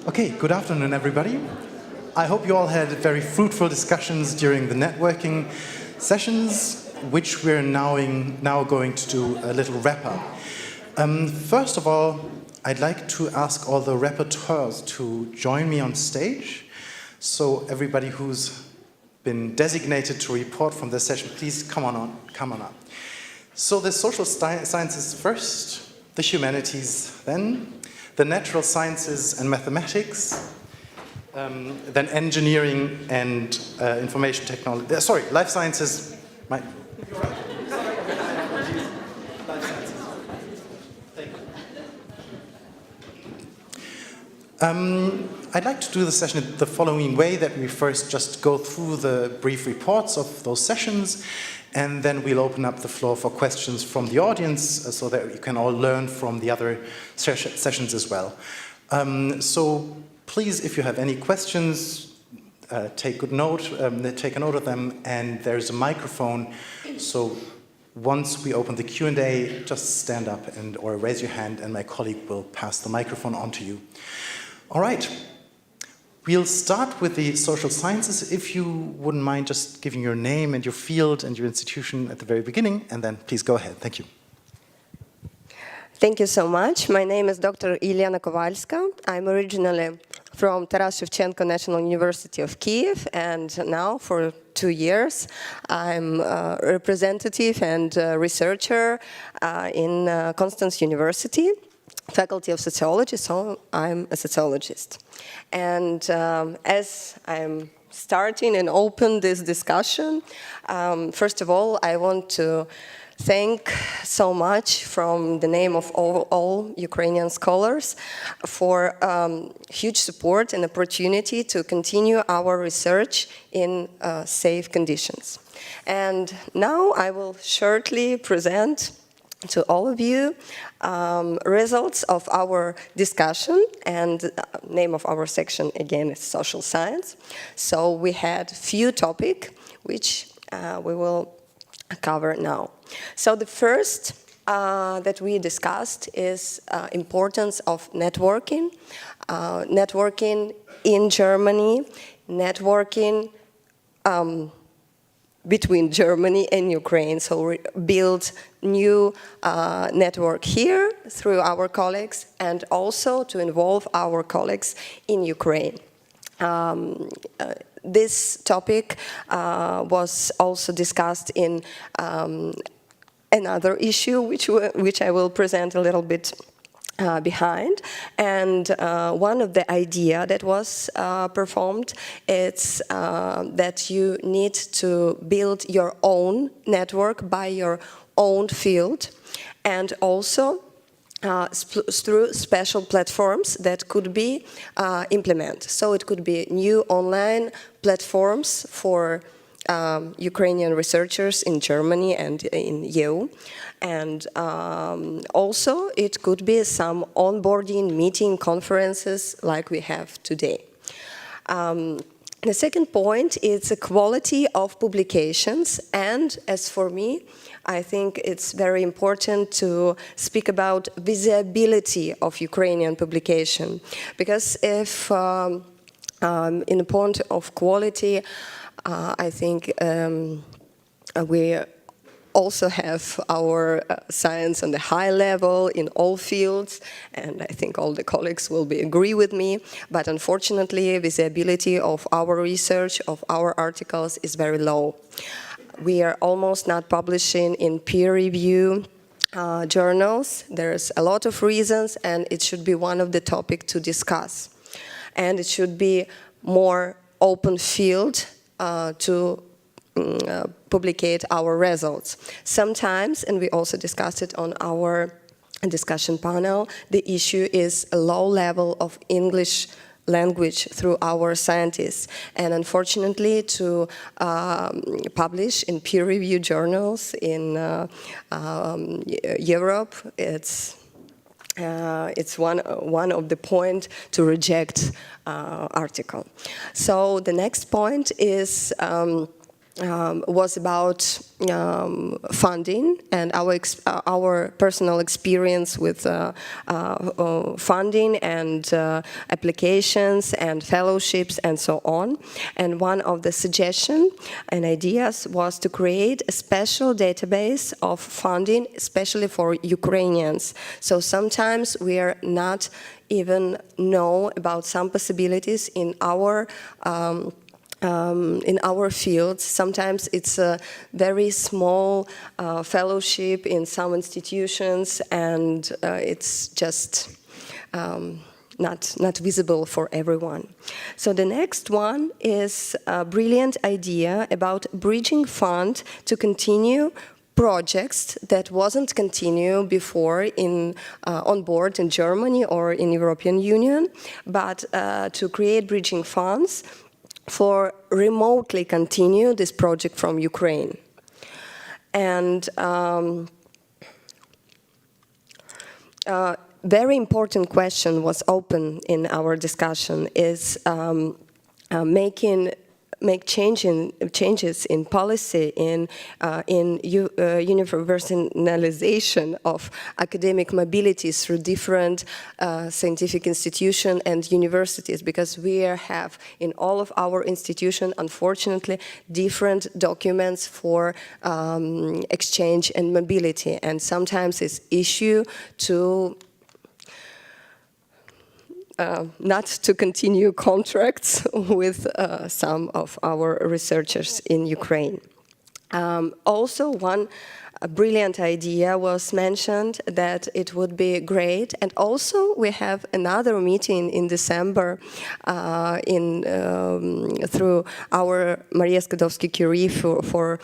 Okay, good afternoon, everybody. I hope you all had very fruitful discussions during the networking sessions, which we're now going to do a little wrap-up. First of all, I'd like to ask all the rapporteurs to join me on stage. So everybody who's been designated to report from this session, please come on up. So the social sciences first, the humanities then, the natural sciences and mathematics, then engineering and information technology, life sciences. Life sciences. Thank you. I'd like to do the session the following way, that we first just go through the brief reports of those sessions, and then we'll open up the floor for questions from the audience so that you can all learn from the other sessions as well. So please, if you have any questions, take a note of them, and there's a microphone. So once we open the Q&A, just stand up or raise your hand, and my colleague will pass the microphone on to you. All right. We'll start with the social sciences, if you wouldn't mind just giving your name and your field and your institution at the very beginning, and then please go ahead. Thank you. Thank you so much. My name is Dr. Elena Kowalska. I'm originally from Taras Shevchenko National University of Kiev, and now for 2 years I'm a representative and researcher in Constance University, Faculty of Sociology, so I'm a sociologist. And as I'm starting and open this discussion, first of all, I want to thank so much from the name of all Ukrainian scholars for huge support and opportunity to continue our research in safe conditions. And now I will shortly present to all of you results of our discussion, and name of our section again is social science. So we had few topics which we will cover now. So the first that we discussed is importance of networking, networking in Germany, networking between Germany and Ukraine, so we build new network here through our colleagues, and also to involve our colleagues in Ukraine. This topic was also discussed in another issue, which I will present a little bit behind, and one of the idea that was performed, it's that you need to build your own network by your own field, and also through special platforms that could be implemented. So it could be new online platforms for Ukrainian researchers in Germany and in EU. And also it could be some onboarding, meeting, conferences like we have today. The second point is the quality of publications, and as for me, I think it's very important to speak about visibility of Ukrainian publication, because if in the point of quality, I think we also have our science on the high level in all fields, and I think all the colleagues will agree with me, but unfortunately visibility of our research, of our articles is very low. We are almost not publishing in peer review journals. There's a lot of reasons, and it should be one of the topics to discuss. And it should be more open field to publicate our results. Sometimes, and we also discussed it on our discussion panel, the issue is a low level of English language through our scientists. And unfortunately, to publish in peer-reviewed journals in Europe, it's one of the points to reject article. So the next point is was about funding and our personal experience with funding and applications and fellowships and so on. And one of the suggestions and ideas was to create a special database of funding, especially for Ukrainians. So sometimes we are not even know about some possibilities in our fields. Sometimes it's a very small fellowship in some institutions, and it's just not visible for everyone. So the next one is a brilliant idea about bridging fund to continue projects that wasn't continued before on board in Germany or in European Union, but to create bridging funds for remotely continue this project from Ukraine. And very important question was open in our discussion is make changes in policy, in universalization of academic mobility through different scientific institutions and universities, because we have in all of our institutions, unfortunately, different documents for exchange and mobility, and sometimes it's issue to not to continue contracts with some of our researchers in Ukraine. Also, one brilliant idea was mentioned that it would be great, and also we have another meeting in December through our Maria Skłodowska-Curie for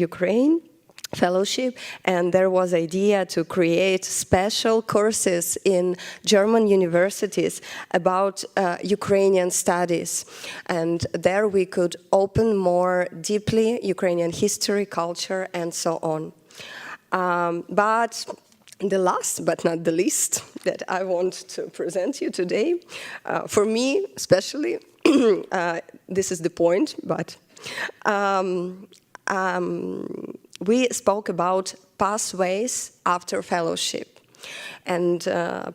Ukraine fellowship, and there was idea to create special courses in German universities about Ukrainian studies, and there we could open more deeply Ukrainian history, culture, and so on. But the last but not the least that I want to present you today, for me especially, this is the point, but we spoke about pathways after fellowship, and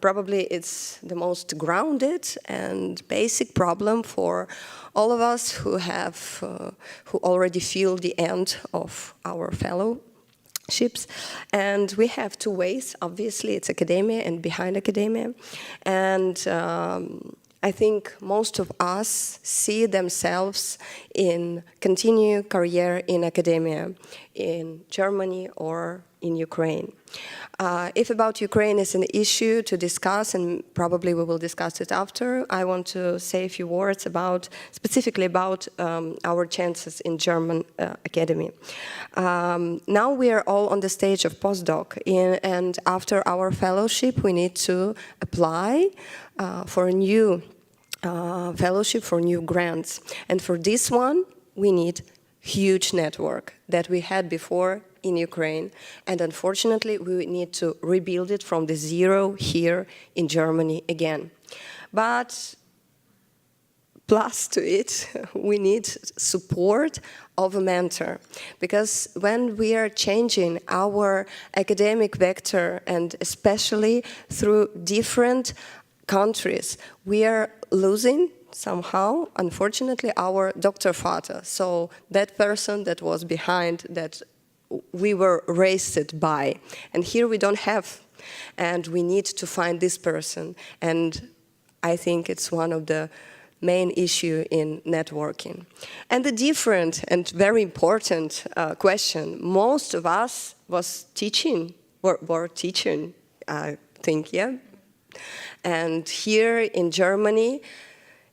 probably it's the most grounded and basic problem for all of us who already feel the end of our fellowships. And we have two ways. Obviously, it's academia and behind academia, and I think most of us see themselves in continue career in academia in Germany or in Ukraine. If about Ukraine is an issue to discuss, and probably we will discuss it after, I want to say a few words about, specifically about our chances in German academy. Now we are all on the stage of postdoc, and after our fellowship we need to apply for a new fellowship, for new grants. And for this one, we need huge network that we had before in Ukraine. And unfortunately, we need to rebuild it from the zero here in Germany again. But plus to it, we need support of a mentor. Because when we are changing our academic vector, and especially through different countries, we are losing somehow, unfortunately, our Dr. Vater. So that person that was behind, that we were raised by. And here we don't have, and we need to find this person. And I think it's one of the main issue in networking. And the different and very important question, most of us were teaching, I think, yeah? And here in Germany,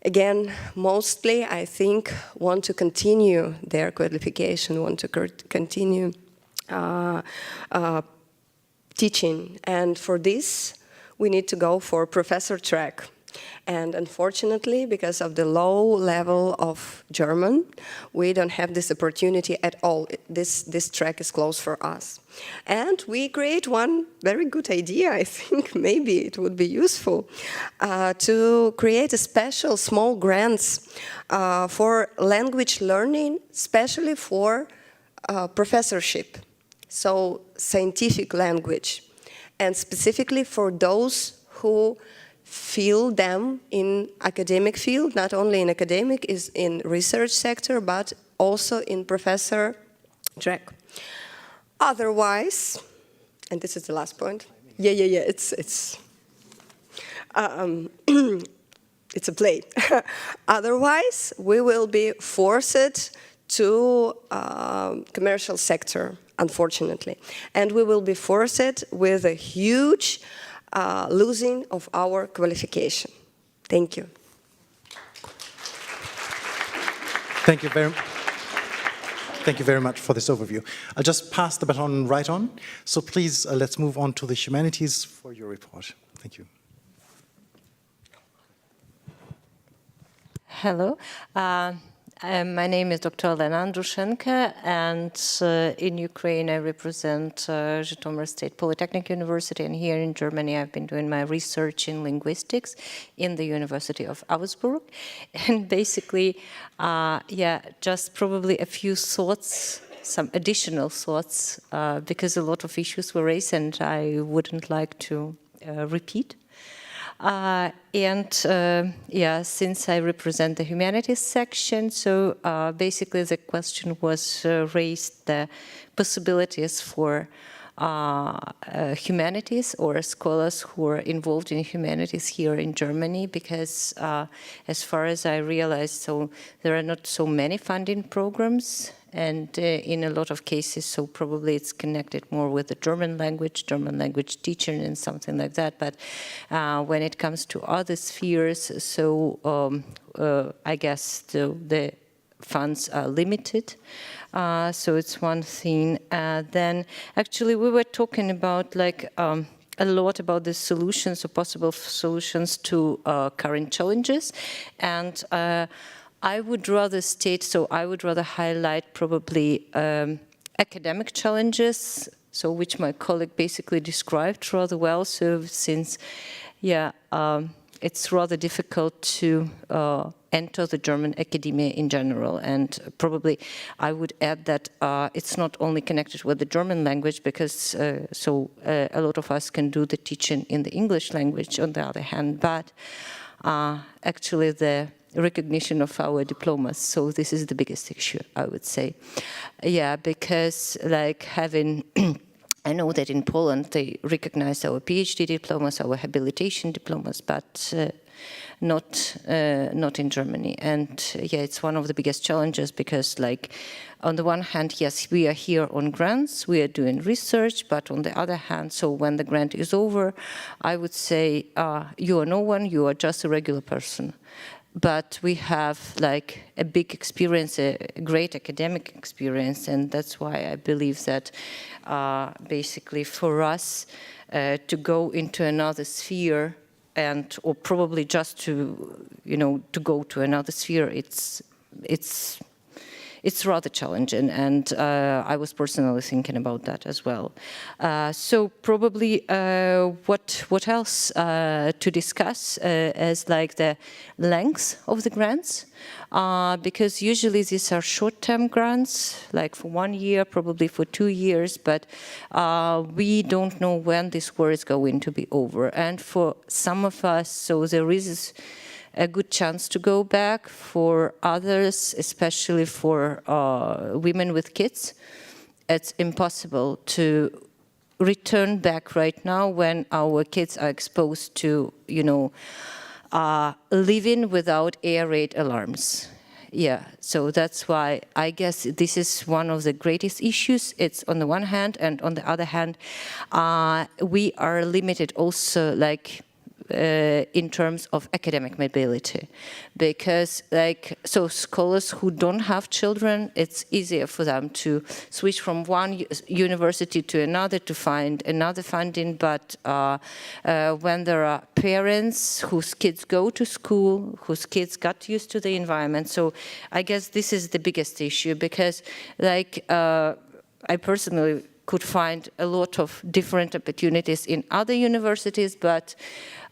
again, mostly, I think, want to continue their qualification, want to continue teaching. And for this, we need to go for professor track. And unfortunately, because of the low level of German, we don't have this opportunity at all. This track is closed for us. And we create one very good idea, I think maybe it would be useful, to create a special small grants for language learning, especially for professorship, so scientific language, and specifically for those who feel them in academic field, not only in academic, is in research sector, but also in professor track. Otherwise, and this is the last point. Yeah, it's it's a play. Otherwise, we will be forced to commercial sector, unfortunately, and we will be forced with a huge losing of our qualification. Thank you. Thank you very much for this overview. I'll just pass the baton right on. So please, let's move on to the humanities for your report. Thank you. Hello. My name is Dr. Lena Andrushenko, and in Ukraine I represent Zhytomyr State Polytechnic University, and here in Germany I've been doing my research in linguistics in the University of Augsburg. And basically, just probably a few thoughts, some additional thoughts, because a lot of issues were raised and I wouldn't like to repeat. Since I represent the humanities section, so basically the question was raised, the possibilities for humanities or scholars who are involved in humanities here in Germany, because as far as I realized, so there are not so many funding programs, and in a lot of cases, so probably it's connected more with the German language teaching and something like that. But when it comes to other spheres, so I guess the funds are limited. So it's one thing. Then actually we were talking about like a lot about the solutions or possible solutions to current challenges. And I would rather state, so I would rather highlight probably academic challenges, so which my colleague basically described rather well. So since, it's rather difficult to enter the German academia in general. And probably I would add that it's not only connected with the German language, because a lot of us can do the teaching in the English language on the other hand, but actually the recognition of our diplomas. So this is the biggest issue, I would say. Yeah, because like having, I know that in Poland they recognize our PhD diplomas, our habilitation diplomas, but not in Germany. And yeah, it's one of the biggest challenges because, like, on the one hand, yes, we are here on grants, we are doing research, but on the other hand, so when the grant is over, I would say you are no one, you are just a regular person. But we have like a big experience, a great academic experience, and that's why I believe that basically for us to go into another sphere or probably just to, to go to another sphere, it's rather challenging, and I was personally thinking about that as well. So probably what else to discuss as like the length of the grants, because usually these are short-term grants, like for 1 year, probably for 2 years, but we don't know when this war is going to be over. And for some of us, so there is a good chance to go back. For others, especially for women with kids, it's impossible to return back right now when our kids are exposed to, living without air raid alarms. Yeah, so that's why I guess this is one of the greatest issues. It's on the one hand, and on the other hand, we are limited also, like, in terms of academic mobility, because so scholars who don't have children, it's easier for them to switch from one university to another to find another funding, but when there are parents whose kids go to school, whose kids got used to the environment, so I guess this is the biggest issue, because I personally could find a lot of different opportunities in other universities, but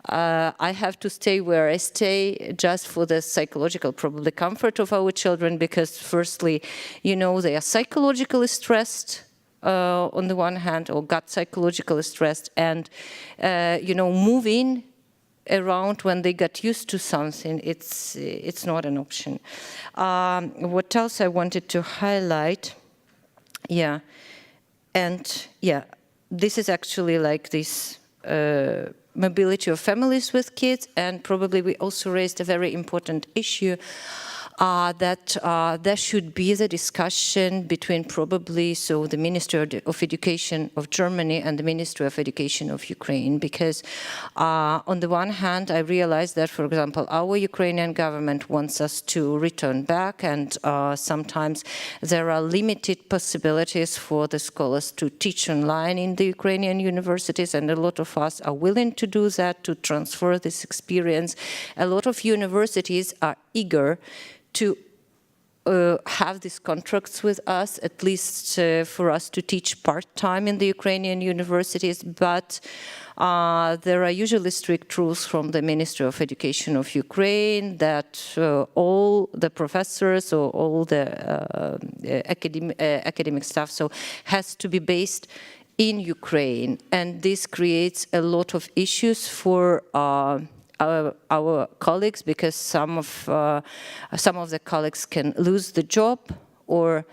I have to stay where I stay just for the psychological, probably, comfort of our children, because firstly, they are psychologically stressed on the one hand, or got psychologically stressed, and, moving around when they got used to something, it's not an option. What else I wanted to highlight? Yeah. And yeah, this is actually like this mobility of families with kids, and probably we also raised a very important issue that there should be the discussion between probably the Ministry of Education of Germany and the Ministry of Education of Ukraine, because on the one hand I realized that, for example, our Ukrainian government wants us to return back, and sometimes there are limited possibilities for the scholars to teach online in the Ukrainian universities, and a lot of us are willing to do that, to transfer this experience. A lot of universities are eager to have these contracts with us, at least for us to teach part-time in the Ukrainian universities, but there are usually strict rules from the Ministry of Education of Ukraine that all the professors or all the academic staff has to be based in Ukraine, and this creates a lot of issues for our colleagues, because some of the colleagues can lose the job, or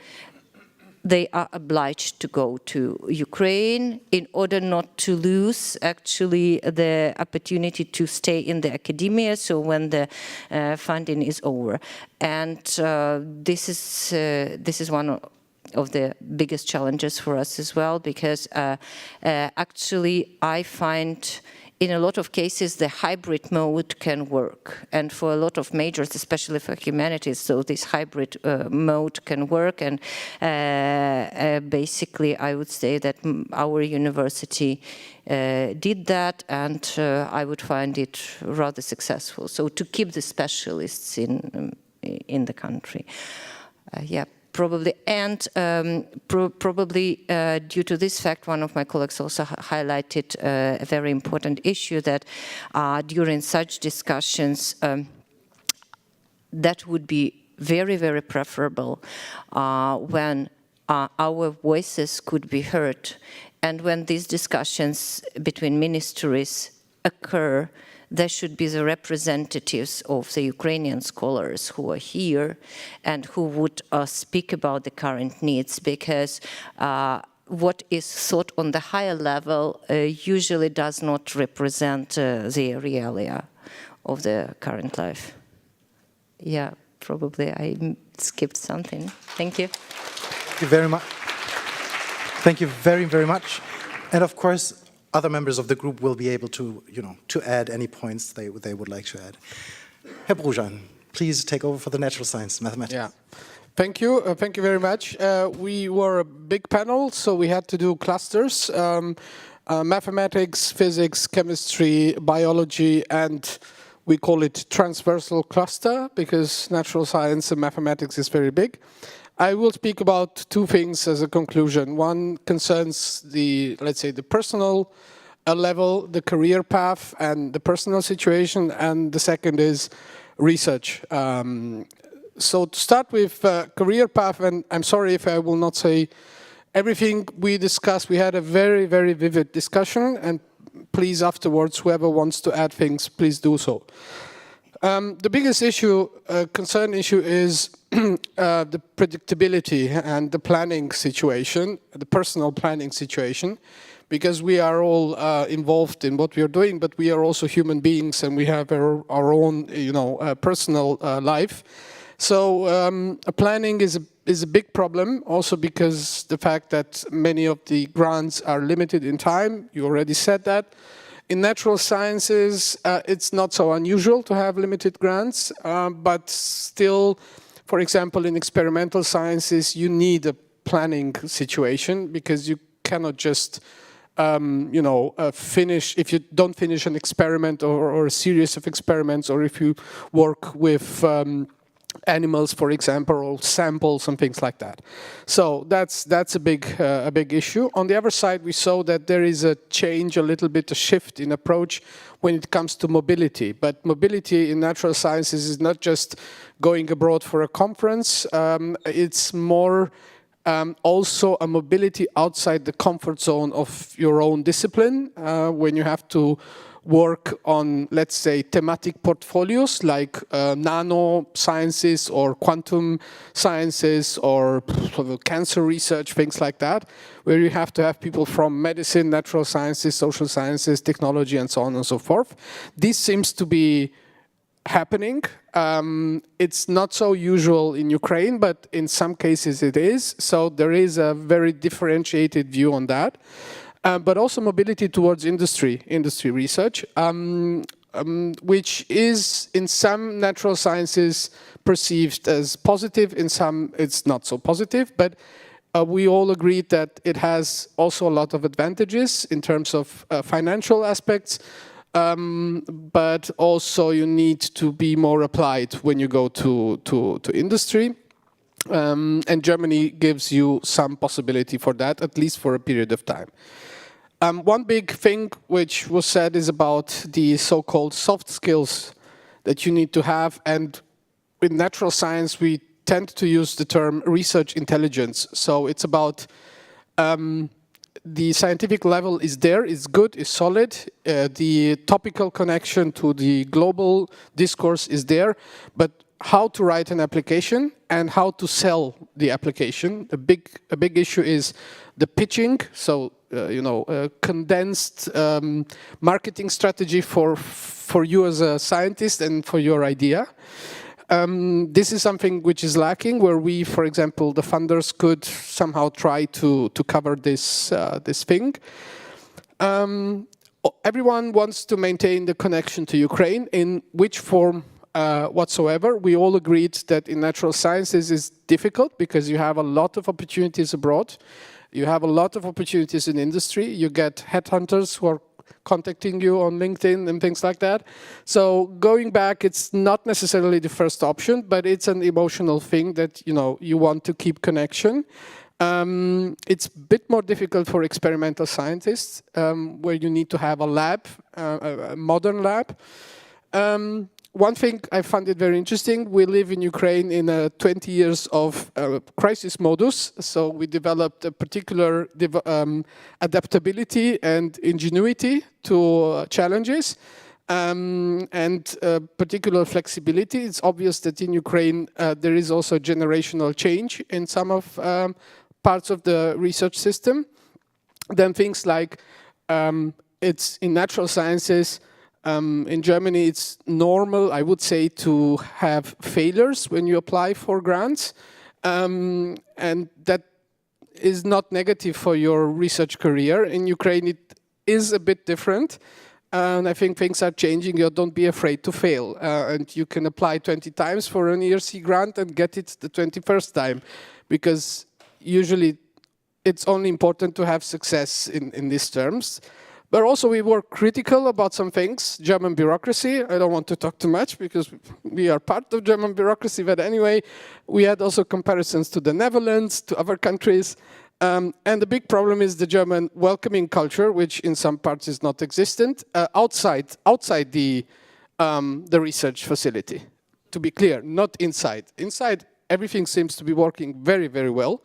they are obliged to go to Ukraine in order not to lose actually the opportunity to stay in the academia, so when the funding is over. And this is one of the biggest challenges for us as well, because actually I find in a lot of cases the hybrid mode can work, and for a lot of majors, especially for humanities, so this hybrid mode can work, and basically I would say that our university did that, and I would find it rather successful. So to keep the specialists in the country, yeah. Probably, and probably due to this fact, one of my colleagues also highlighted a very important issue, that during such discussions, that would be very, very preferable when our voices could be heard, and when these discussions between ministries occur, there should be the representatives of the Ukrainian scholars who are here and who would speak about the current needs, because what is thought on the higher level usually does not represent the realia of the current life. Yeah, probably I skipped something. Thank you. Thank you very much. Thank you very, very much. And of course, other members of the group will be able to, to add any points they would like to add. Herr Brujan, please take over for the natural science, mathematics. Yeah. Thank you very much. We were a big panel, so we had to do clusters. Mathematics, physics, chemistry, biology, and we call it transversal cluster because natural science and mathematics is very big. I will speak about two things as a conclusion. One concerns the, let's say, the personal level, the career path and the personal situation, and the second is research. So to start with career path, and I'm sorry if I will not say everything we discussed, we had a very, very vivid discussion, and please afterwards, whoever wants to add things, please do so. The biggest issue, concern issue is the predictability and the planning situation, the personal planning situation, because we are all involved in what we are doing, but we are also human beings and we have our own, personal life. So planning is a big problem, also because the fact that many of the grants are limited in time. You already said that. In natural sciences, it's not so unusual to have limited grants, but still, for example, in experimental sciences, you need a planning situation because you cannot just, finish, if you don't finish an experiment or a series of experiments, or if you work with animals, for example, or samples and things like that. So that's a big issue. On the other side, we saw that there is a change, a little bit, a shift in approach when it comes to mobility. But mobility in natural sciences is not just going abroad for a conference. It's more also a mobility outside the comfort zone of your own discipline, when you have to work on, let's say, thematic portfolios like nano sciences or quantum sciences or cancer research, things like that, where you have to have people from medicine, natural sciences, social sciences, technology, and so on and so forth. This seems to be happening. It's not so usual in Ukraine, but in some cases it is. So there is a very differentiated view on that. But also mobility towards industry research, which is in some natural sciences perceived as positive, in some it's not so positive, but we all agreed that it has also a lot of advantages in terms of financial aspects, but also you need to be more applied when you go to industry. And Germany gives you some possibility for that, at least for a period of time. One big thing which was said is about the so-called soft skills that you need to have. And in natural science, we tend to use the term research intelligence. So it's about the scientific level is there, is good, is solid. The topical connection to the global discourse is there. But how to write an application and how to sell the application. A big issue is the pitching. So condensed marketing strategy for you as a scientist and for your idea. This is something which is lacking, where we, for example, the funders could somehow try to cover this thing. Everyone wants to maintain the connection to Ukraine in which form whatsoever. We all agreed that in natural sciences is difficult because you have a lot of opportunities abroad. You have a lot of opportunities in industry. You get headhunters who are contacting you on LinkedIn and things like that. So going back, it's not necessarily the first option, but it's an emotional thing that, you want to keep connection. It's a bit more difficult for experimental scientists, where you need to have a lab, a modern lab. One thing I found it very interesting, we live in Ukraine in 20 years of crisis modus, so we developed a particular adaptability and ingenuity to challenges, and particular flexibility. It's obvious that in Ukraine there is also generational change in some of parts of the research system. Then things like, it's in natural sciences, In Germany, it's normal, I would say, to have failures when you apply for grants. And that is not negative for your research career. In Ukraine, it is a bit different. And I think things are changing. You don't be afraid to fail. And you can apply 20 times for an ERC grant and get it the 21st time. Because usually it's only important to have success in these terms. But also we were critical about some things. German bureaucracy, I don't want to talk too much because we are part of German bureaucracy, but anyway, we had also comparisons to the Netherlands, to other countries. And the big problem is the German welcoming culture, which in some parts is not existent, outside the research facility. To be clear, not inside. Inside, everything seems to be working very, very well.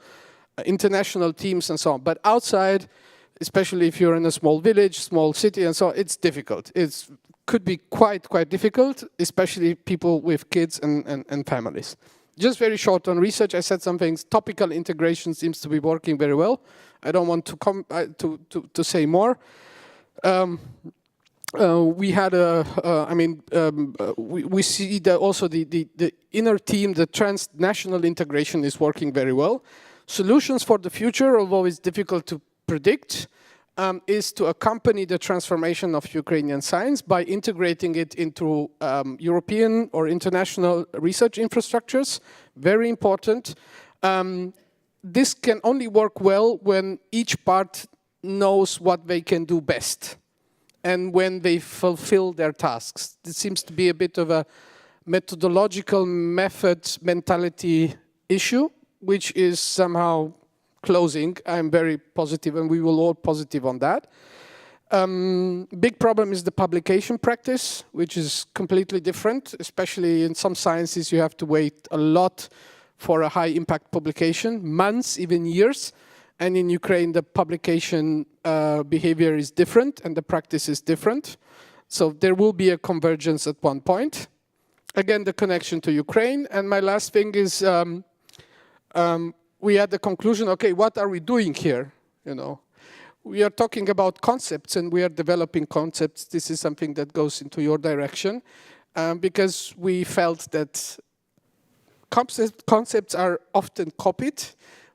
International teams and so on, but outside, especially if you're in a small village, small city and so on, it's difficult. It could be quite difficult, especially people with kids and families. Just very short on research, I said some things. Topical integration seems to be working very well. I don't want to say more. We had we see that also the inner team, the transnational integration is working very well. Solutions for the future, although it's difficult to predict, is to accompany the transformation of Ukrainian science by integrating it into European or international research infrastructures. Very important. This can only work well when each part knows what they can do best and when they fulfill their tasks. It seems to be a bit of a methodological mentality issue, which is somehow closing. I'm very positive, and we will all positive on that. Big problem is the publication practice, which is completely different. Especially in some sciences, you have to wait a lot for a high impact publication, months, even years. And in Ukraine, the publication behavior is different and the practice is different. So there will be a convergence at one point. Again, the connection to Ukraine. And my last thing is, we had the conclusion, okay, what are we doing here? You know, we are talking about concepts and we are developing concepts. This is something that goes into your direction because we felt that concepts are often copied,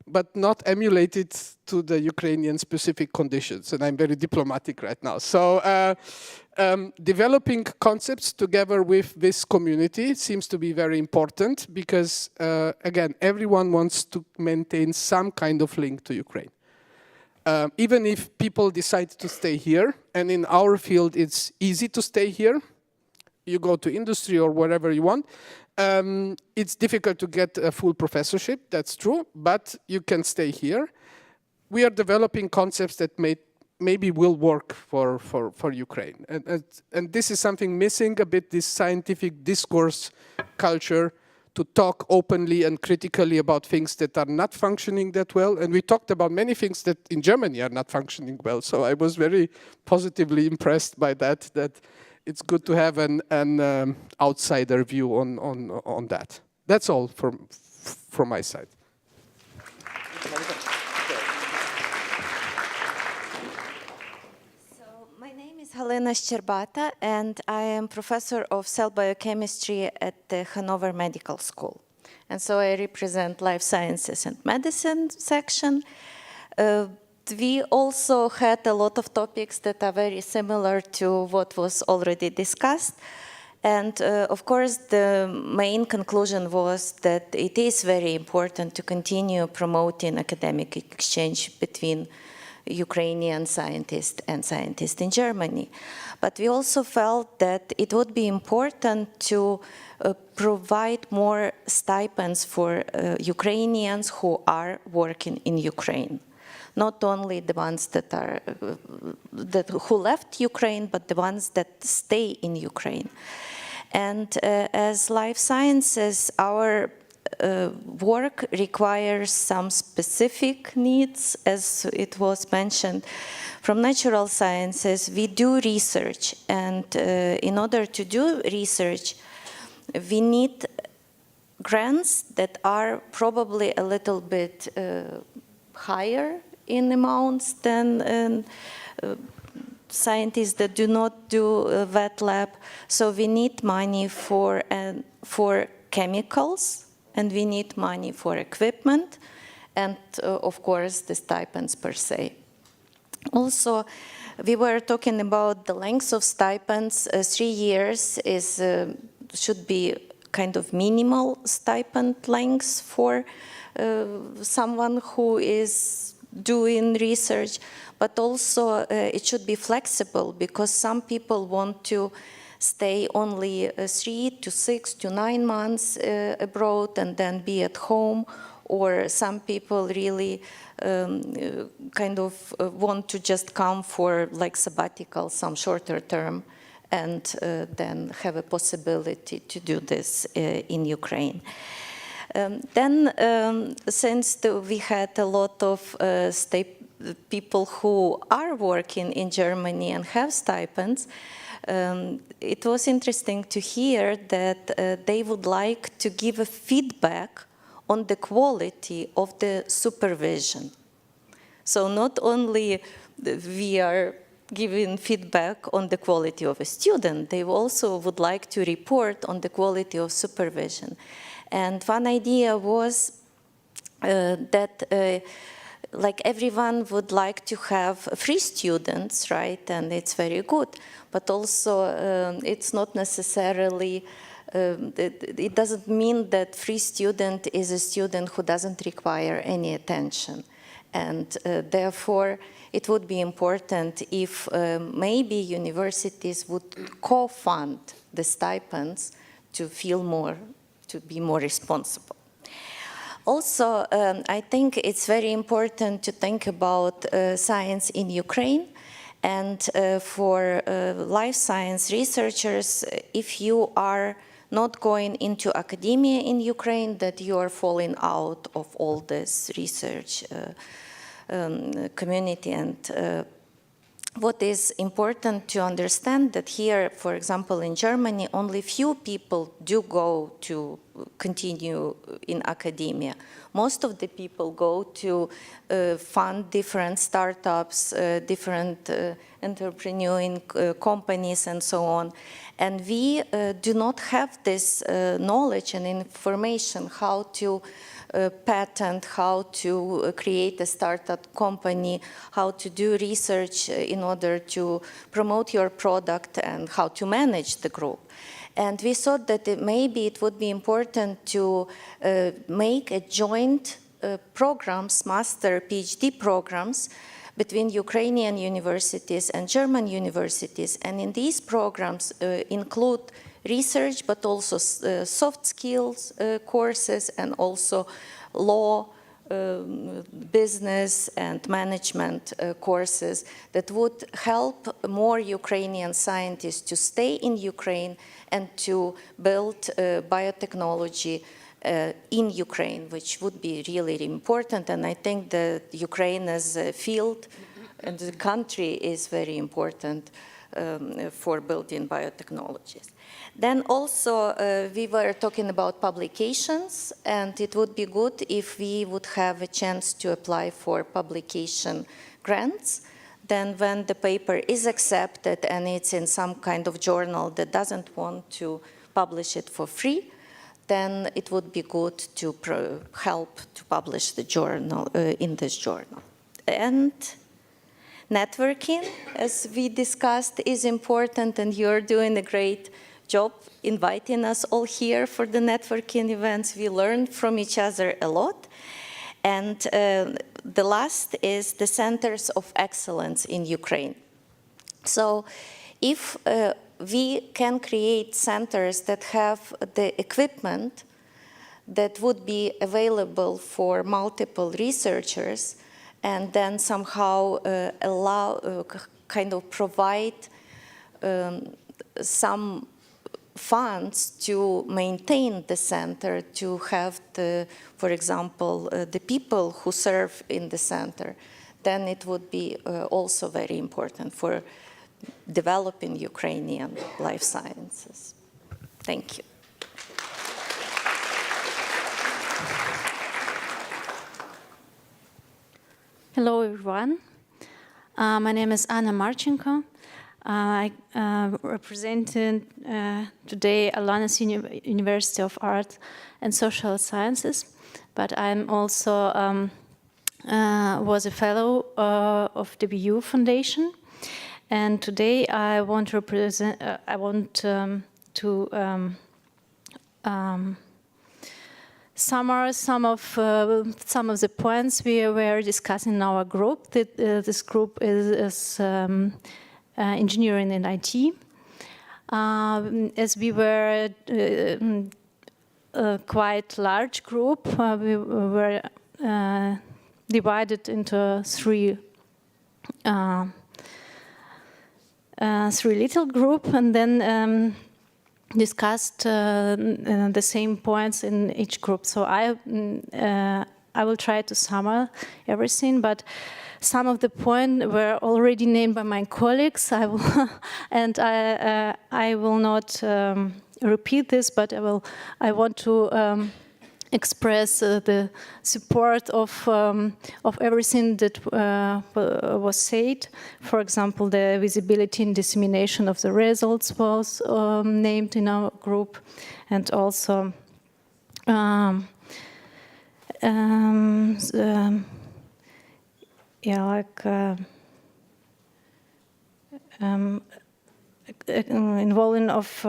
but not emulated to the Ukrainian specific conditions. And I'm very diplomatic right now. So developing concepts together with this community seems to be very important because, again, everyone wants to maintain some kind of link to Ukraine. Even if people decide to stay here, and in our field it's easy to stay here, you go to industry or wherever you want, it's difficult to get a full professorship, that's true, but you can stay here. We are developing concepts that maybe will work for Ukraine. And this is something missing a bit, this scientific discourse culture to talk openly and critically about things that are not functioning that well. And we talked about many things that in Germany are not functioning well. So I was very positively impressed by that it's good to have an outsider view on that. That's all from my side. Helena Szczerbata, and I am professor of cell biochemistry at the Hanover Medical School. And so I represent life sciences and medicine section. We also had a lot of topics that are very similar to what was already discussed. And of course, the main conclusion was that it is very important to continue promoting academic exchange between Ukrainian scientists and scientists in Germany. But we also felt that it would be important to provide more stipends for Ukrainians who are working in Ukraine. Not only the ones who left Ukraine, but the ones that stay in Ukraine. And as life sciences, our work requires some specific needs, as it was mentioned. From natural sciences, we do research, and in order to do research, we need grants that are probably a little bit higher in amounts than scientists that do not do a wet lab, so we need money for chemicals, and we need money for equipment, and of course the stipends per se. Also, we were talking about the length of stipends. 3 years should be kind of minimal stipend length for someone who is doing research, but also it should be flexible, because some people want to stay only 3 to 6 to 9 months abroad and then be at home, or some people really kind of want to just come for like sabbatical, some shorter term, and then have a possibility to do this in Ukraine. Since we had a lot of people who are working in Germany and have stipends, it was interesting to hear that they would like to give a feedback on the quality of the supervision. So not only we are giving feedback on the quality of a student, they also would like to report on the quality of supervision. And one idea was that like everyone would like to have free students, right? And it's very good, but also it's not necessarily it doesn't mean that free student is a student who doesn't require any attention. And therefore, it would be important if maybe universities would co-fund the stipends to be more responsible. Also, I think it's very important to think about science in Ukraine. And for life science researchers, if you are not going into academia in Ukraine, that you are falling out of all this research community. And what is important to understand that here, for example, in Germany, only few people do go to continue in academia. Most of the people go to fund different startups, different entrepreneuring companies, and so on. And we do not have this knowledge and information how to patent, how to create a startup company, how to do research in order to promote your product, and how to manage the group. And we thought that maybe it would be important to make a joint programs, master PhD programs, between Ukrainian universities and German universities. And in these programs include research, but also soft skills courses, and also law, business and management courses that would help more Ukrainian scientists to stay in Ukraine and to build biotechnology in Ukraine, which would be really important. And I think that Ukraine as a field and the country is very important for building biotechnologies. Then also we were talking about publications, and it would be good if we would have a chance to apply for publication grants. Then when the paper is accepted and it's in some kind of journal that doesn't want to publish it for free, then it would be good to help to publish the journal in this journal. And networking, as we discussed, is important, and you're doing a great job inviting us all here for the networking events. We learn from each other a lot. And the last is the centers of excellence in Ukraine. So if we can create centers that have the equipment that would be available for multiple researchers, and then somehow kind of provide some funds to maintain the center, to have for example, the people who serve in the center, then it would be also very important for developing Ukrainian life sciences. Thank you. Hello, everyone. My name is Anna Marchenko. I represented today Alanis University of Art and Social Sciences, but I'm also was a fellow of the BU Foundation, and today I want to represent. I want to summarize some of the points we were discussing in our group. This group is engineering and IT. As we were a quite large group, we were divided into three little groups, and then discussed the same points in each group. So I will try to summarize everything, but some of the points were already named by my colleagues. I will not repeat this, but I want to express the support of everything that was said. For example, the visibility and dissemination of the results was named in our group, and also involving of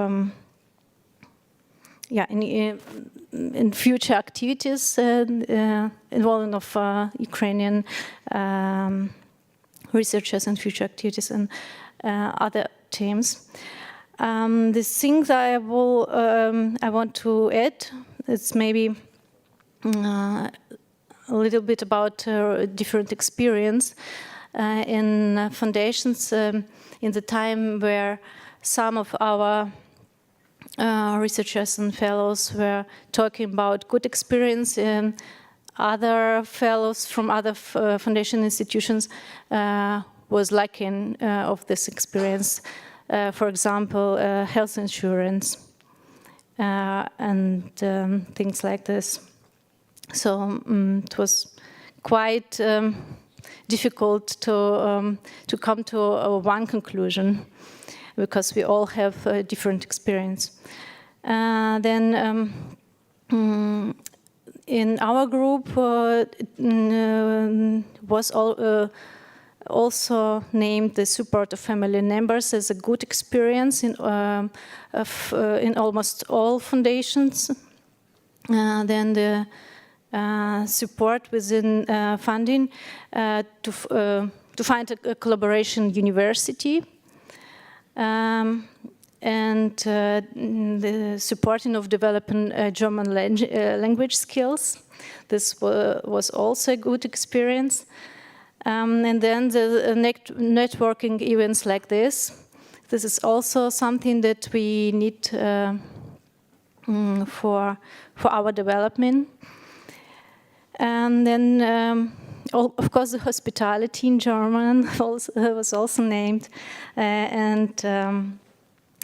in future activities involving of Ukrainian researchers and future activities and other teams. The things I want to add, it's maybe a little bit about different experience in foundations in the time where some of our researchers and fellows were talking about good experience, and other fellows from other foundation institutions was lacking of this experience. For example, health insurance and things like this. So it was quite difficult to come to one conclusion, because we all have a different experience. Then in our group was also named the support of family members as a good experience in almost all foundations. Then the support within funding to find a collaboration university. And the supporting of developing German language skills. This was also a good experience. And then the networking events like this. This is also something that we need for our development. And then, of course, the hospitality in German was also named, and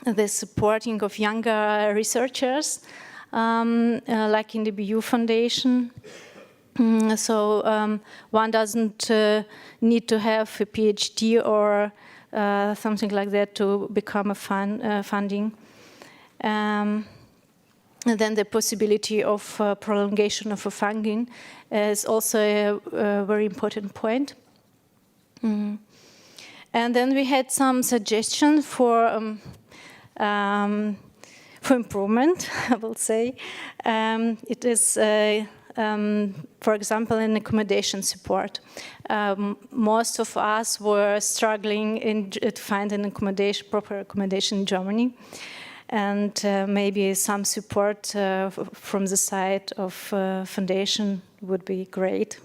the supporting of younger researchers, like in the BU Foundation. So one doesn't need to have a PhD or something like that to become a funding. And then the possibility of prolongation of a funding is also a very important point. And then we had some suggestions for improvement, I will say. It is, for example, in accommodation support. Most of us were struggling to find an accommodation, proper accommodation in Germany. And maybe some support from the side of foundation would be great.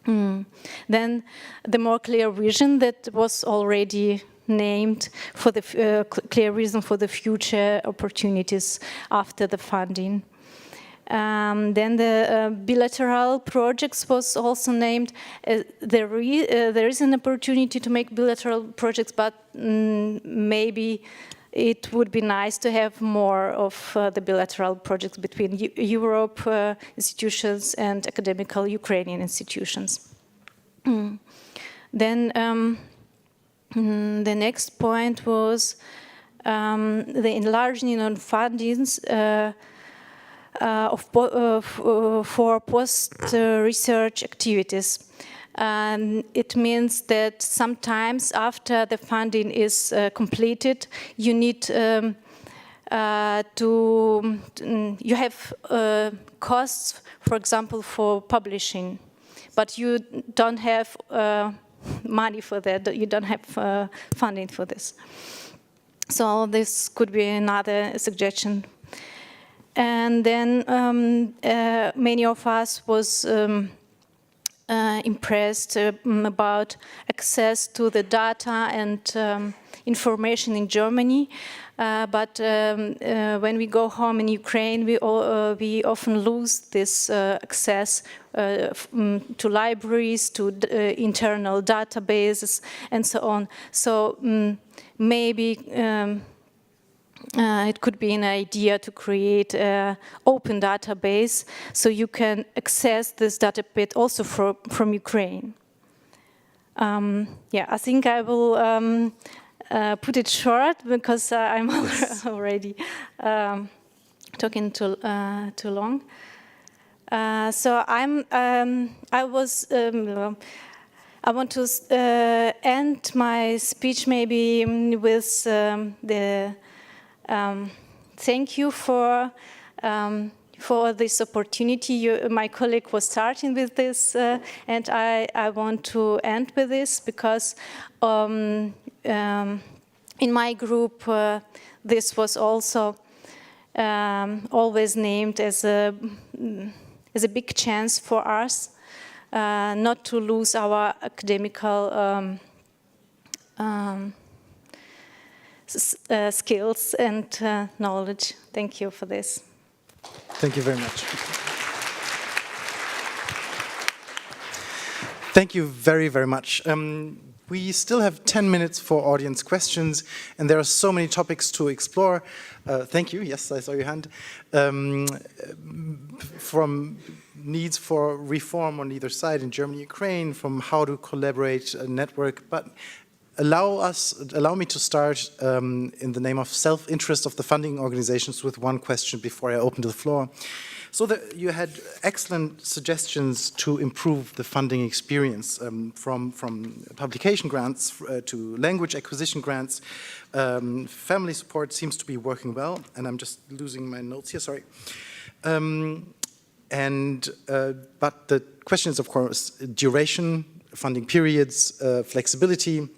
Then the more clear vision that was already named for the clear reason for the future opportunities after the funding. Then the bilateral projects was also named. There is an opportunity to make bilateral projects, but maybe it would be nice to have more of the bilateral projects between Europe institutions and academical Ukrainian institutions. Then the next point was the enlarging on fundings for post-research activities. It means that sometimes after the funding is completed, you need you have costs, for example, for publishing, but you don't have money for that, you don't have funding for this. So this could be another suggestion. And then many of us was impressed about access to the data and information in Germany. But when we go home in Ukraine, we often lose this access to libraries, to internal databases, and so on. So maybe it could be an idea to create an open database so you can access this database also from Ukraine. Yeah, I think I will put it short because I'm already talking too long. So I want to end my speech maybe with the thank you for this opportunity. My colleague was starting with this, and I want to end with this because in my group this was also always named as a big chance for us not to lose our academical skills and knowledge. Thank you for this. Thank you very much. Thank you very, very much. We still have 10 minutes for audience questions, and there are so many topics to explore. Thank you. Yes, I saw your hand. From needs for reform on either side in Germany, Ukraine, from how to collaborate, network, but allow me to start in the name of self-interest of the funding organizations with one question before I open to the floor. So you had excellent suggestions to improve the funding experience from publication grants to language acquisition grants. Family support seems to be working well, and I'm just losing my notes here, sorry. But the question is, of course, duration, funding periods, flexibility,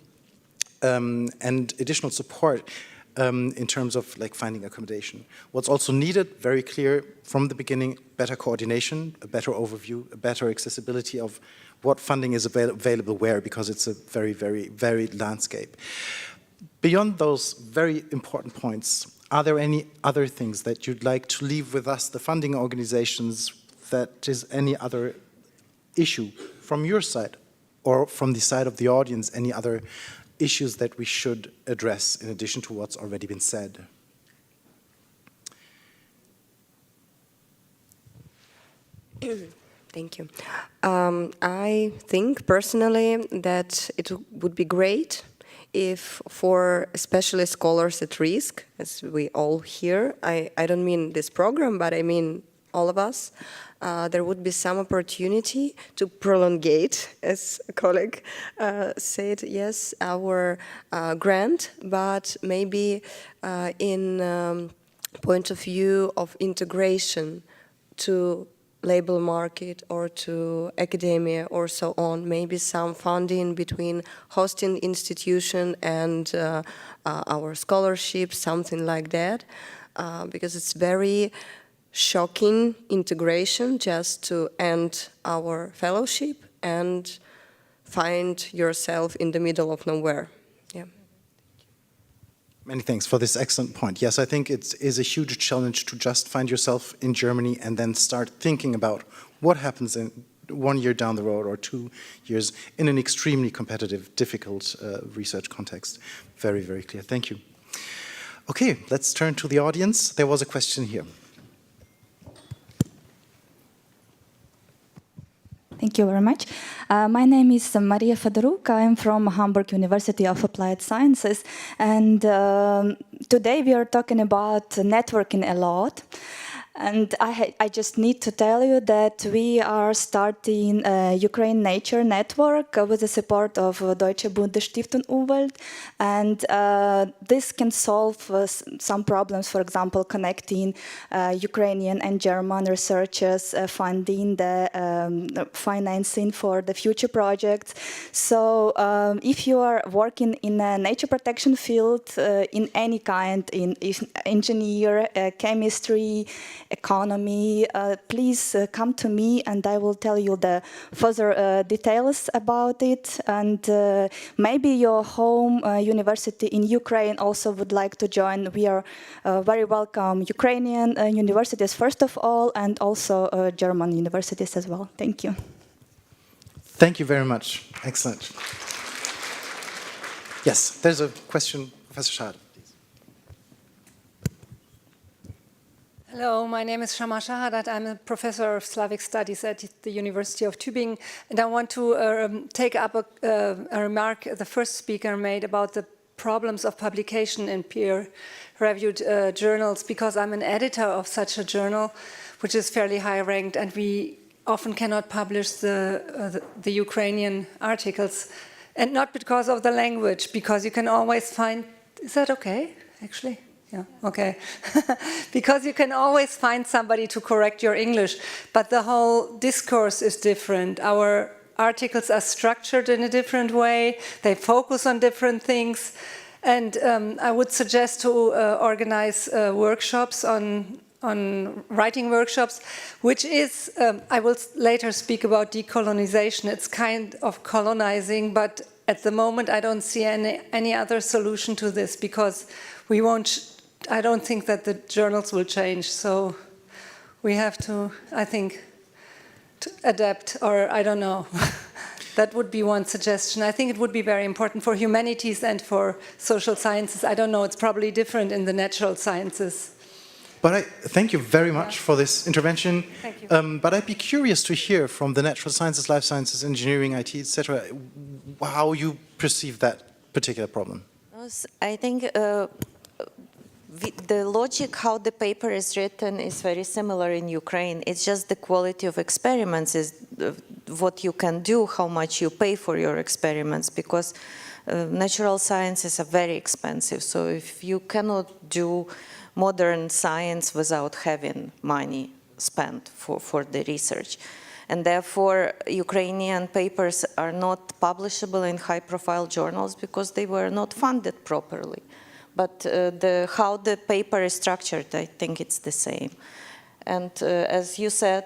and additional support in terms of like finding accommodation. What's also needed, very clear from the beginning, better coordination, a better overview, a better accessibility of what funding is available where, because it's a very, very varied landscape. Beyond those very important points, are there any other things that you'd like to leave with us, the funding organizations, that is any other issue from your side or from the side of the audience, any other issues that we should address in addition to what's already been said? Thank you. I think personally that it would be great if for especially scholars at risk, as we all hear, I don't mean this program, but I mean all of us, there would be some opportunity to prolongate, as a colleague said, yes, our grant, but maybe in point of view of integration to labor market or to academia or so on, maybe some funding between hosting institution and our scholarship, something like that, because it's very shocking integration just to end our fellowship and find yourself in the middle of nowhere. Yeah. Many thanks for this excellent point. Yes, I think it is a huge challenge to just find yourself in Germany and then start thinking about what happens in 1 year down the road or 2 years in an extremely competitive, difficult research context. Very, very clear. Thank you. Okay, let's turn to the audience. There was a question here. Thank you very much. My name is Maria Fedoruk. I'm from Hamburg University of Applied Sciences. And today we are talking about networking a lot. And I just need to tell you that we are starting a Ukraine Nature Network with the support of Deutsche Bundesstiftung Umwelt. And this can solve some problems, for example, connecting Ukrainian and German researchers, funding the financing for the future projects. So if you are working in a nature protection field in any kind, in engineer, chemistry, economy, please come to me and I will tell you the further details about it. And maybe your home university in Ukraine also would like to join. We are very welcome Ukrainian universities first of all, and also German universities as well. Thank you. Thank you very much. Excellent. Yes, there's a question, Professor Schade. Hello, my name is Shama Shahadat. I'm a professor of Slavic Studies at the University of Tübingen, and I want to take up a remark the first speaker made about the problems of publication in peer-reviewed journals, because I'm an editor of such a journal, which is fairly high-ranked, and we often cannot publish the Ukrainian articles, and not because of the language, because you can always find, is that okay, actually? Yeah, okay. Because you can always find somebody to correct your English, but the whole discourse is different. Our articles are structured in a different way, they focus on different things, and I would suggest to organize workshops on writing workshops, which is, I will later speak about decolonization. It's kind of colonizing, but at the moment I don't see any other solution to this, because we won't, I don't think that the journals will change, so we have to, I think, to adapt, or I don't know. That would be one suggestion. I think it would be very important for humanities and for social sciences. I don't know, it's probably different in the natural sciences. But I thank you very much for this intervention. Thank you. But I'd be curious to hear from the natural sciences, life sciences, engineering, IT, etc., how you perceive that particular problem. I think the logic how the paper is written is very similar in Ukraine. It's just the quality of experiments is what you can do, how much you pay for your experiments, because natural sciences are very expensive. So if you cannot do modern science without having money spent for the research. And therefore, Ukrainian papers are not publishable in high-profile journals because they were not funded properly. But how the paper is structured, I think it's the same. And as you said,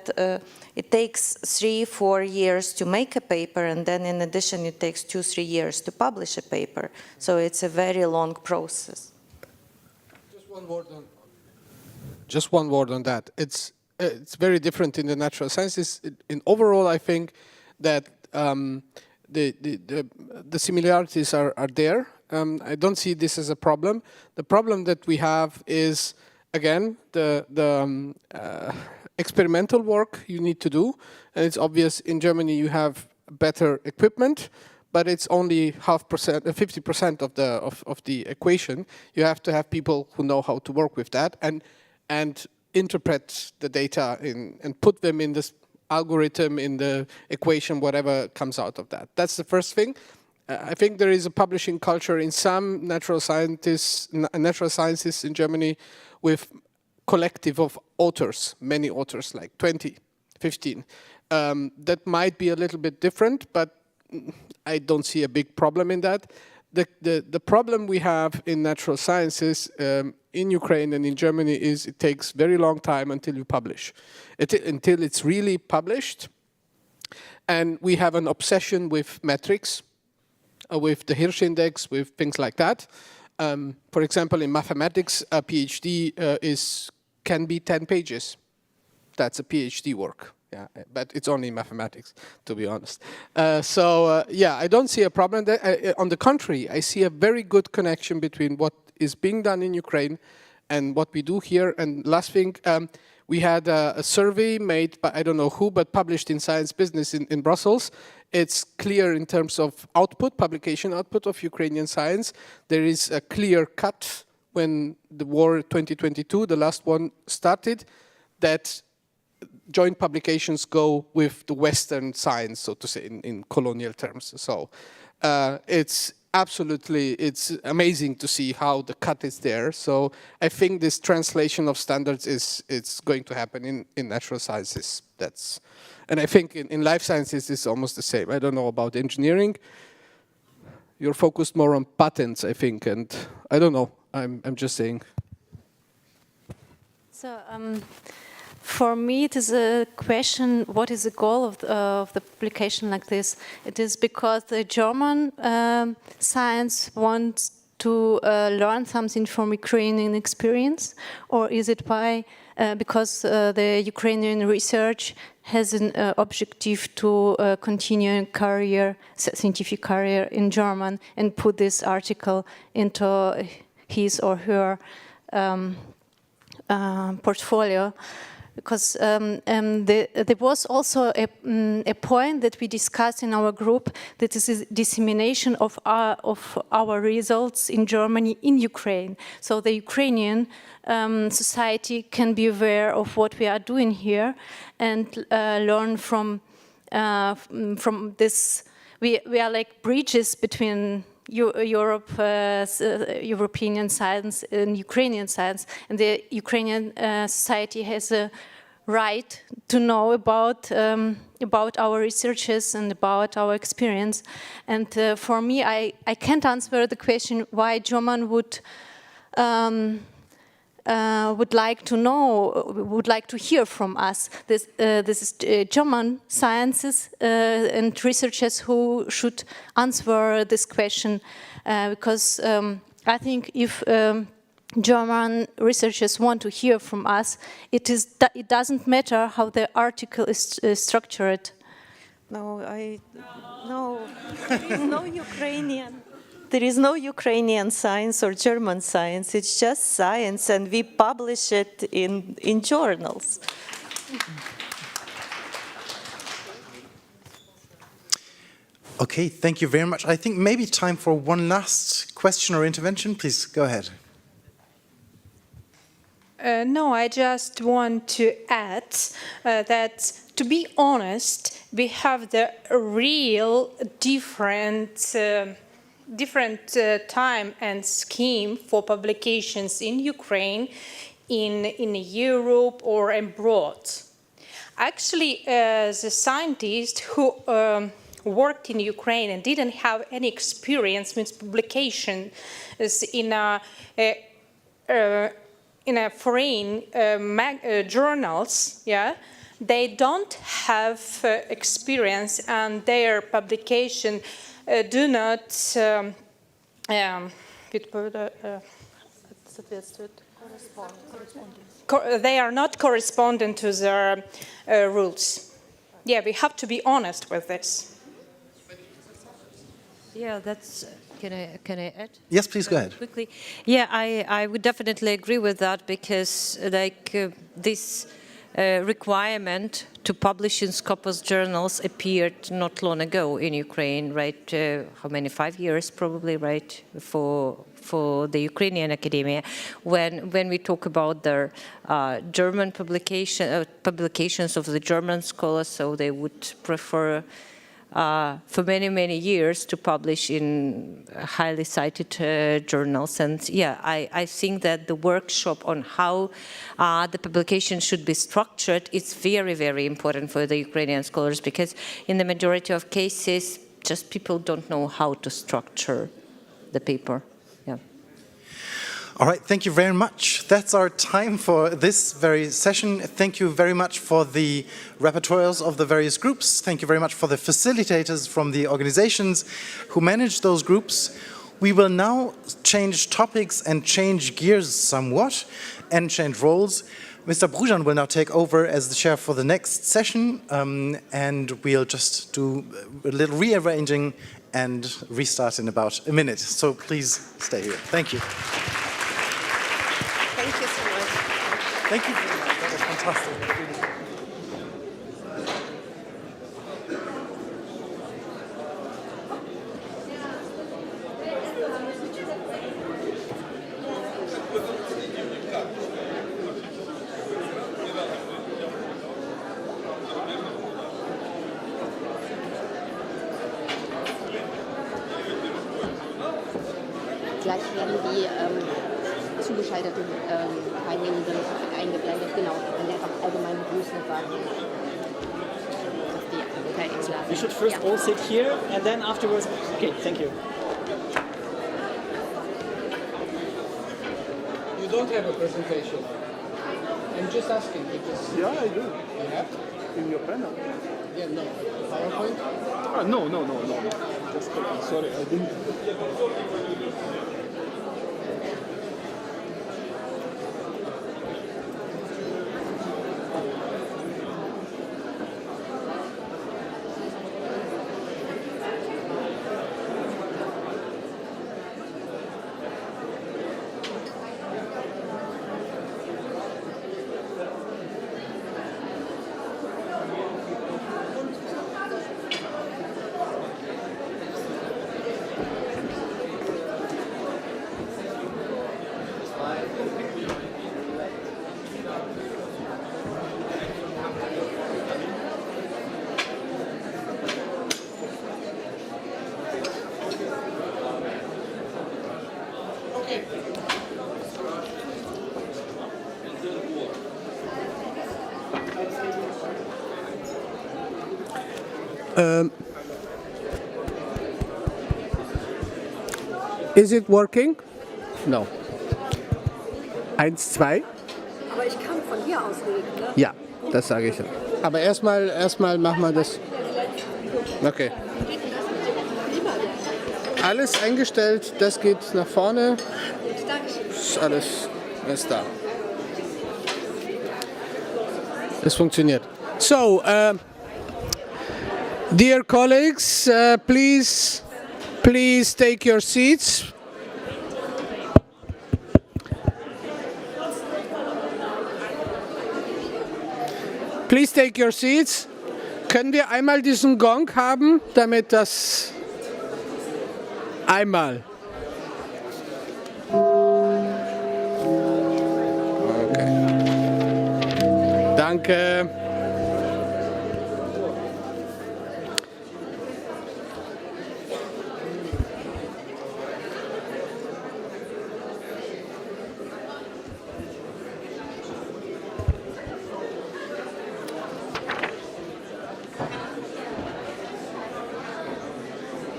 it takes 3-4 years to make a paper, and then in addition, it takes 2-3 years to publish a paper. So it's a very long process. Just one word on that. It's very different in the natural sciences. In overall, I think that the similarities are there. I don't see this as a problem. The problem that we have is, again, the experimental work you need to do, and it's obvious in Germany you have better equipment, but it's only 50% of the equation. You have to have people who know how to work with that and interpret the data and put them in this algorithm, in the equation, whatever comes out of that. That's the first thing. I think there is a publishing culture in some natural sciences in Germany with collective of authors, many authors, like 20, 15. That might be a little bit different, but I don't see a big problem in that. The problem we have in natural sciences in Ukraine and in Germany is it takes very long time until you publish, until it's really published. And we have an obsession with metrics, with the Hirsch index, with things like that. For example, in mathematics, a PhD can be 10 pages. That's a PhD work. Yeah, but it's only mathematics, to be honest. Yeah, I don't see a problem there. On the contrary, I see a very good connection between what is being done in Ukraine and what we do here. And last thing, We had a survey made by, I don't know who, but published in Science Business in Brussels. It's clear in terms of output, publication output of Ukrainian science. There is a clear cut when the war 2022, the last one, started, that joint publications go with the Western science, so to say, in colonial terms. So it's amazing to see how the cut is there. So I think this translation of standards is going to happen in natural sciences. And I think in life sciences it's almost the same. I don't know about engineering. You're focused more on patents, I think, and I don't know. I'm just saying. So for me, it is a question: what is the goal of the publication like this? It is because the German science wants to learn something from Ukrainian experience, or is it because the Ukrainian research has an objective to continue scientific career in German and put this article into his or her portfolio? Because there was also a point that we discussed in our group, that is the dissemination of our results in Germany in Ukraine. So the Ukrainian society can be aware of what we are doing here and learn from this. We are like bridges between European science and Ukrainian science, and the Ukrainian society has a right to know about our researches and about our experience. And for me, I can't answer the question why German would like to know, would like to hear from us. This is German sciences and researchers who should answer this question, because I think if German researchers want to hear from us, it doesn't matter how the article is structured. No, there is no Ukrainian. There is no Ukrainian science or German science. It's just science, and we publish it in journals. Okay, thank you very much. I think maybe time for one last question or intervention. Please go ahead. No, I just want to add that, to be honest, we have the real different time and scheme for publications in Ukraine, in Europe or abroad. Actually, the scientists who worked in Ukraine and didn't have any experience with publication in a foreign journals, they don't have experience, and their publication do not they are not correspondent to the rules. Yeah, we have to be honest with this. Yeah, that's. Can I add? Yes, please go ahead. Quickly. Yeah, I would definitely agree with that, because this requirement to publish in Scopus journals appeared not long ago in Ukraine, right? How many? 5 years probably, right? For the Ukrainian academia, when we talk about the German publications of the German scholars, so they would prefer for many years to publish in highly cited journals. And yeah, I think that the workshop on how the publication should be structured is very important for the Ukrainian scholars, because in the majority of cases, just people don't know how to structure the paper. Yeah. All right, thank you very much. That's our time for this very session. Thank you very much for the rapporteurs of the various groups. Thank you very much for the facilitators from the organizations who manage those groups. We will now change topics and change gears somewhat and change roles. Mr. Brujan will now take over as the chair for the next session, and we'll just do a little rearranging and restart in about a minute. So please stay here. Thank you. Thank you so much. Thank you very much. That was fantastic. Gleich werden die zugeschalteten Teilnehmenden eingeblendet, genau. Dann einfach allgemein begrüßen und sagen, dass die Teilnehmer. We should first all sit here and then afterwards. Okay, thank you. You don't have a presentation. I'm just asking because. Yeah, I do. You have? In your panel. Yeah, no. PowerPoint? No. Just sorry, I didn't. Is it working? No. 1, 2. Aber ich kann von hier aus reden, ne? Ja, das sage ich. Aber erstmal machen wir das. Okay. Alles eingestellt, das geht nach vorne. Ist alles ist da. Es funktioniert. So, dear colleagues, please take your seats. Please take your seats. Können wir einmal diesen Gong haben, damit das einmal. Okay. Danke.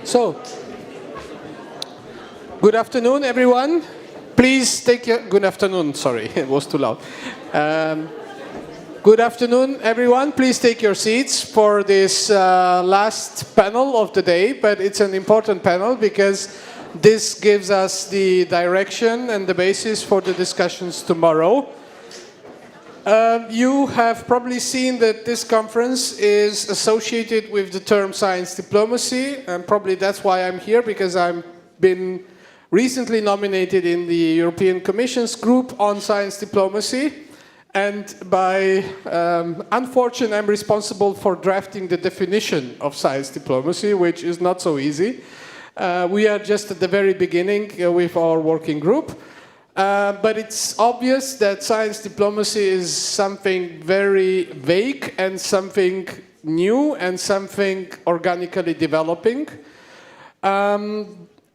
So, good afternoon, everyone. Please take your, good afternoon, sorry, it was too loud. Good afternoon, everyone. Please take your seats for this last panel of the day, but it's an important panel because this gives us the direction and the basis for the discussions tomorrow. You have probably seen that this conference is associated with the term science diplomacy, and probably that's why I'm here, because I've been recently nominated in the European Commission's group on science diplomacy, and by unfortune I'm responsible for drafting the definition of science diplomacy, which is not so easy. We are just at the very beginning with our working group. But it's obvious that science diplomacy is something very vague and something new and something organically developing.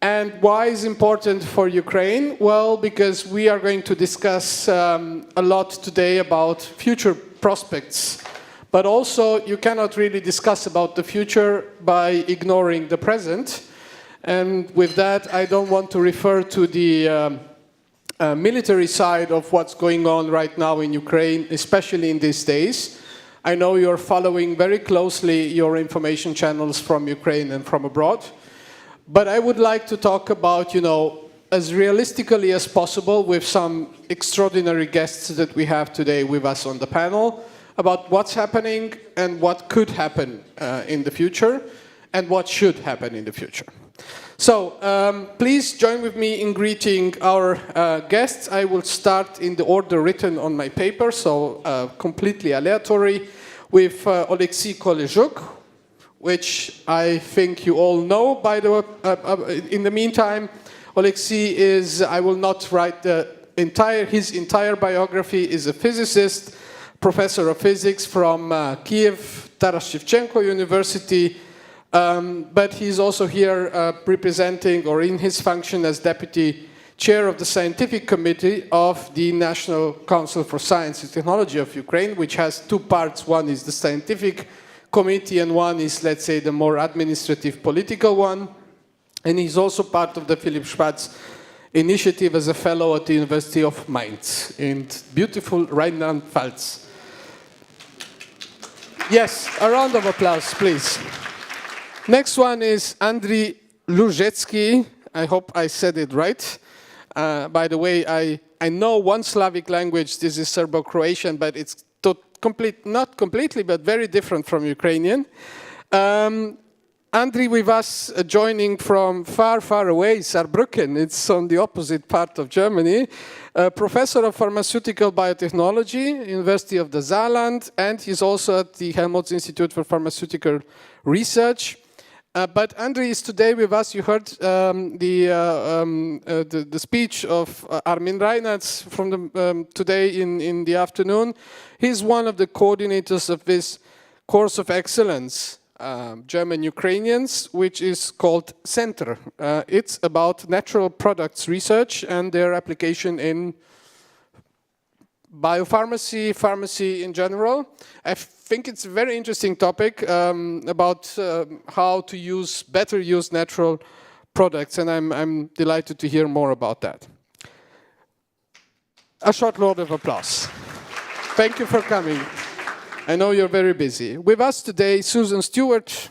And why is important for Ukraine? Well, because we are going to discuss a lot today about future prospects. But also, you cannot really discuss about the future by ignoring the present. And with that, I don't want to refer to the military side of what's going on right now in Ukraine, especially in these days. I know you're following very closely your information channels from Ukraine and from abroad. But I would like to talk about, as realistically as possible with some extraordinary guests that we have today with us on the panel, about what's happening and what could happen in the future and what should happen in the future. So, please join with me in greeting our guests. I will start in the order written on my paper, so completely aleatory, with Oleksiy Kolezhuk, which I think you all know. By the way, in the meantime, Oleksiy is, I will not write his entire biography, is a physicist, professor of physics from Kiev, Taras Shevchenko University, but he's also here representing, or in his function as deputy chair of the scientific committee of the National Council for Science and Technology of Ukraine, which has two parts. One is the scientific committee and one is, let's say, the more administrative political one. And he's also part of the Philipp Schwarz initiative as a fellow at the University of Mainz in beautiful Rheinland-Pfalz. Yes, a round of applause, please. Next one is Andriy Luzhetsky. I hope I said it right. By the way, I know one Slavic language. This is Serbo-Croatian, but it's not completely, but very different from Ukrainian. Andriy with us, joining from far, far away, Saarbrücken. It's on the opposite part of Germany. Professor of Pharmaceutical Biotechnology, University of the Saarland, and he's also at the Helmholtz Institute for Pharmaceutical Research. But Andriy is today with us. You heard the speech of Armin Reinhardt from today in the afternoon. He's one of the coordinators of this course of excellence, German Ukrainians, which is called Center. It's about natural products research and their application in biopharmacy, pharmacy in general. I think it's a very interesting topic about how to better use natural products, and I'm delighted to hear more about that. A short round of applause. Thank you for coming. I know you're very busy. With us today, Susan Stewart.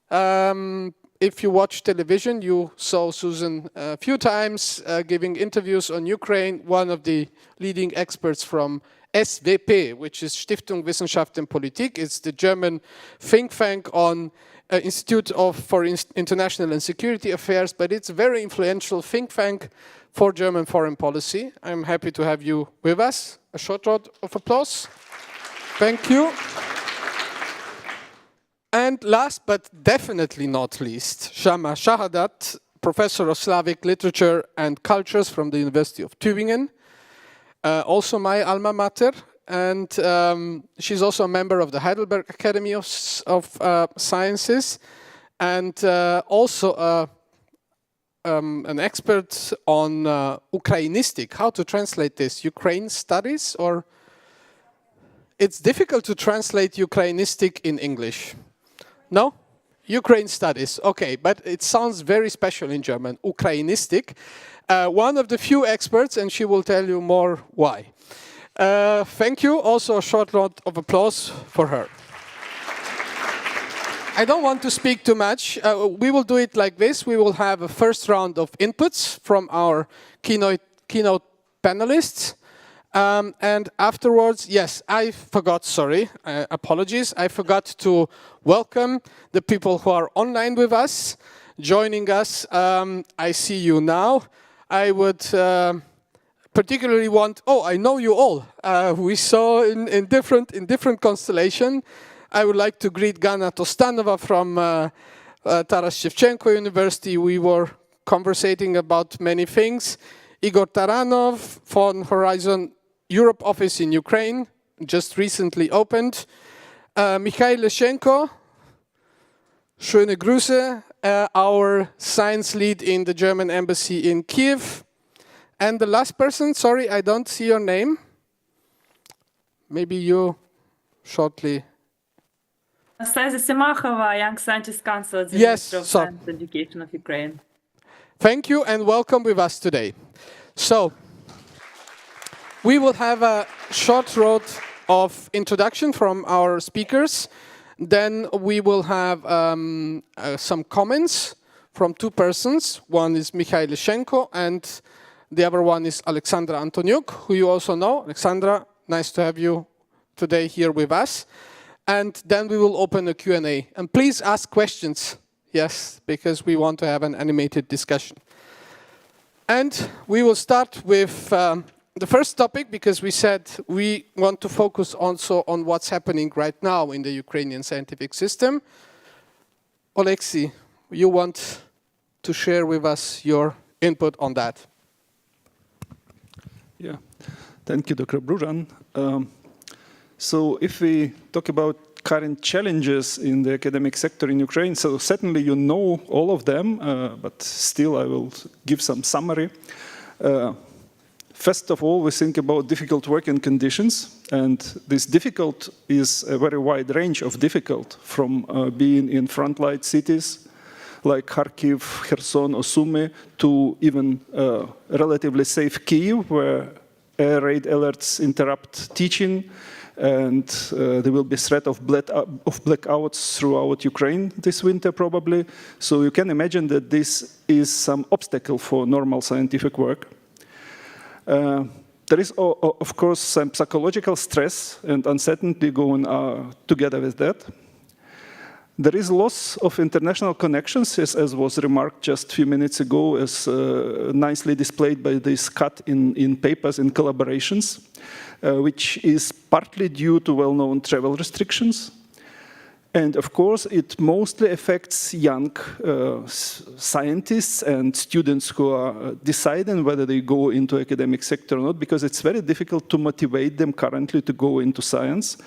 If you watch television, you saw Susan a few times giving interviews on Ukraine, one of the leading experts from SWP, which is Stiftung Wissenschaft und Politik. It's the German think tank on Institute for International and Security Affairs, but it's a very influential think tank for German foreign policy. I'm happy to have you with us. A short round of applause. Thank you. And last but definitely not least, Shama Shahadat, professor of Slavic literature and cultures from the University of Tübingen, also my alma mater, and she's also a member of the Heidelberg Academy of Sciences, and also an expert on Ukrainistic. How to translate this? Ukraine studies, or it's difficult to translate Ukrainistic in English. No? Ukraine studies. Okay, but it sounds very special in German. Ukrainistic. One of the few experts, and she will tell you more why. Thank you. Also a short round of applause for her. I don't want to speak too much. We will do it like this. We will have a first round of inputs from our keynote panelists. And afterwards, yes, I forgot, sorry, apologies. I forgot to welcome the people who are online with us, joining us. I see you now. I would particularly want, I know you all. We saw in different constellation. I would like to greet Gana Tostanova from Taras Shevchenko University. We were conversating about many things. Igor Taranov from Horizon Europe office in Ukraine, just recently opened. Mikhail Leshenko, schöne Grüße, our science lead in the German embassy in Kiev. And the last person, sorry, I don't see your name. Maybe you shortly. Anastasia Semachova, Young Scientist Council at the Yes, Ministry of Science and Education of Ukraine. Thank you and welcome with us today. So, we will have a short round of introduction from our speakers. Then we will have some comments from two persons. One is Mikhail Leshenko and the other one is Alexandra Antoniuk, who you also know. Alexandra, nice to have you today here with us. And then we will open a Q&A. And please ask questions. Yes, because we want to have an animated discussion. And we will start with the first topic, because we said we want to focus also on what's happening right now in the Ukrainian scientific system. Oleksiy, you want to share with us your input on that? Yeah, thank you, Dr. Brujan. So if we talk about current challenges in the academic sector in Ukraine, so certainly you know all of them, but still I will give some summary. First of all, we think about difficult working conditions, and this difficult is a very wide range of difficult, from being in frontline cities like Kharkiv, Kherson, or Sumy, to even relatively safe Kyiv, where air raid alerts interrupt teaching, and there will be threat of blackouts throughout Ukraine this winter, probably. So you can imagine that this is some obstacle for normal scientific work. There is, of course, some psychological stress and uncertainty going together with that. There is loss of international connections, as was remarked just a few minutes ago, as nicely displayed by this cut in papers and collaborations, which is partly due to well-known travel restrictions. And of course, it mostly affects young scientists and students who are deciding whether they go into academic sector or not, because it's very difficult to motivate them currently to go into science,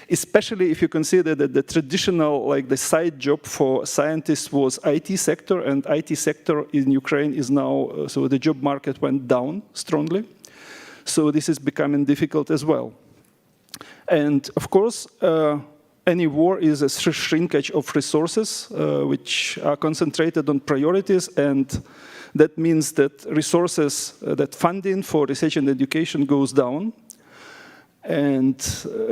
especially if you consider that the traditional, like the side job for scientists was IT sector, and IT sector in Ukraine is now, so the job market went down strongly. So this is becoming difficult as well. And of course, any war is a shrinkage of resources, which are concentrated on priorities, and that means that resources, that funding for research and education goes down. And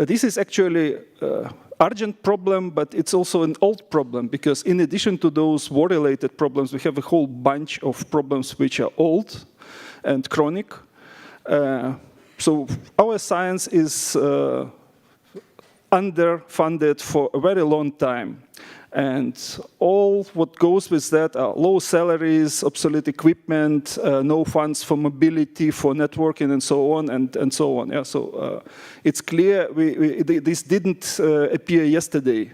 this is actually an urgent problem, but it's also an old problem, because in addition to those war-related problems, we have a whole bunch of problems which are old and chronic. So our science is underfunded for a very long time. And all what goes with that are low salaries, obsolete equipment, no funds for mobility, for networking, and so on, and so on. Yeah, so it's clear this didn't appear yesterday.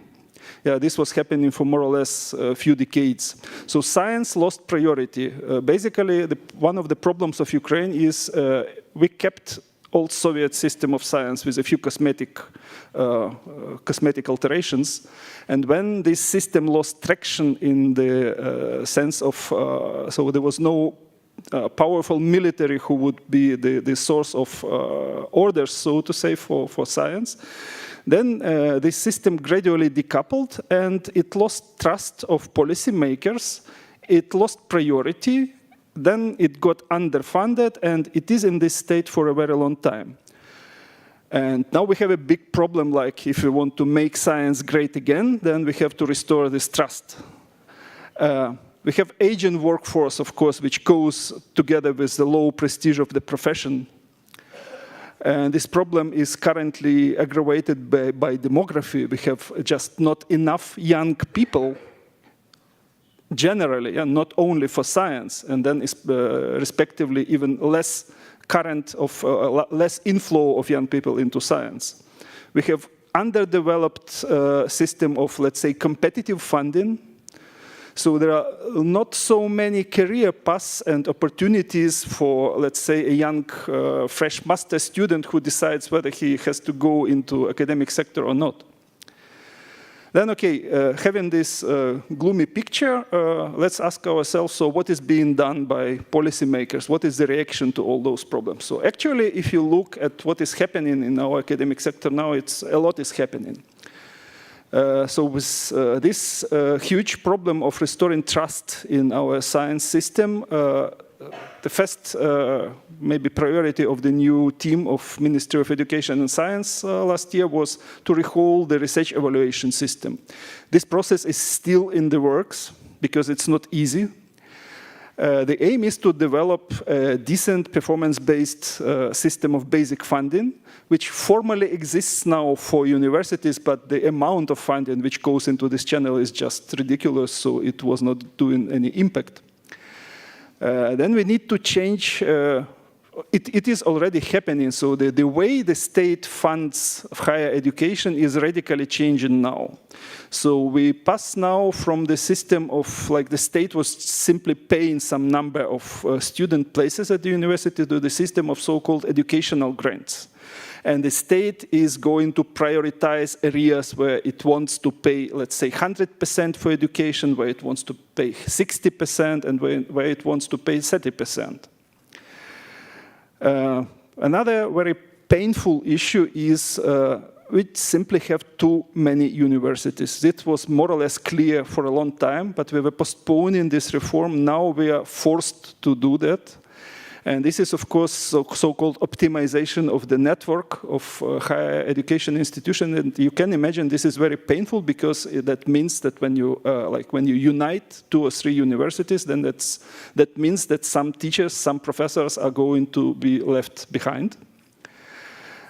Yeah, this was happening for more or less a few decades. So science lost priority. Basically, one of the problems of Ukraine is we kept old Soviet system of science with a few cosmetic alterations. And when this system lost traction in the sense of, so there was no powerful military who would be the source of orders, so to say, for science, then this system gradually decoupled, and it lost trust of policymakers, it lost priority, then it got underfunded, and it is in this state for a very long time. And now we have a big problem, like if we want to make science great again, then we have to restore this trust. We have aging workforce, of course, which goes together with the low prestige of the profession. And this problem is currently aggravated by demography. We have just not enough young people generally, and not only for science, and then respectively even less less inflow of young people into science. We have underdeveloped system of, let's say, competitive funding. So there are not so many career paths and opportunities for, let's say, a young fresh master student who decides whether he has to go into academic sector or not. Then, okay, having this gloomy picture, let's ask ourselves, so what is being done by policymakers? What is the reaction to all those problems? So actually, if you look at what is happening in our academic sector now, a lot is happening. So with this huge problem of restoring trust in our science system, the first maybe priority of the new team of Ministry of Education and Science last year was to rehaul the research evaluation system. This process is still in the works because it's not easy. The aim is to develop a decent performance-based system of basic funding, which formally exists now for universities, but the amount of funding which goes into this channel is just ridiculous, so it was not doing any impact. Then we need to change, it is already happening, so the way the state funds higher education is radically changing now. So we pass now from the system of, like, the state was simply paying some number of student places at the university to the system of so-called educational grants. And the state is going to prioritize areas where it wants to pay, let's say, 100% for education, where it wants to pay 60%, and where it wants to pay 30%. Another very painful issue is we simply have too many universities. It was more or less clear for a long time, but we were postponing this reform. Now we are forced to do that. And this is, of course, so-called optimization of the network of higher education institutions. And you can imagine this is very painful, because that means that when you, when you unite 2 or 3 universities, then that means that some teachers, some professors are going to be left behind.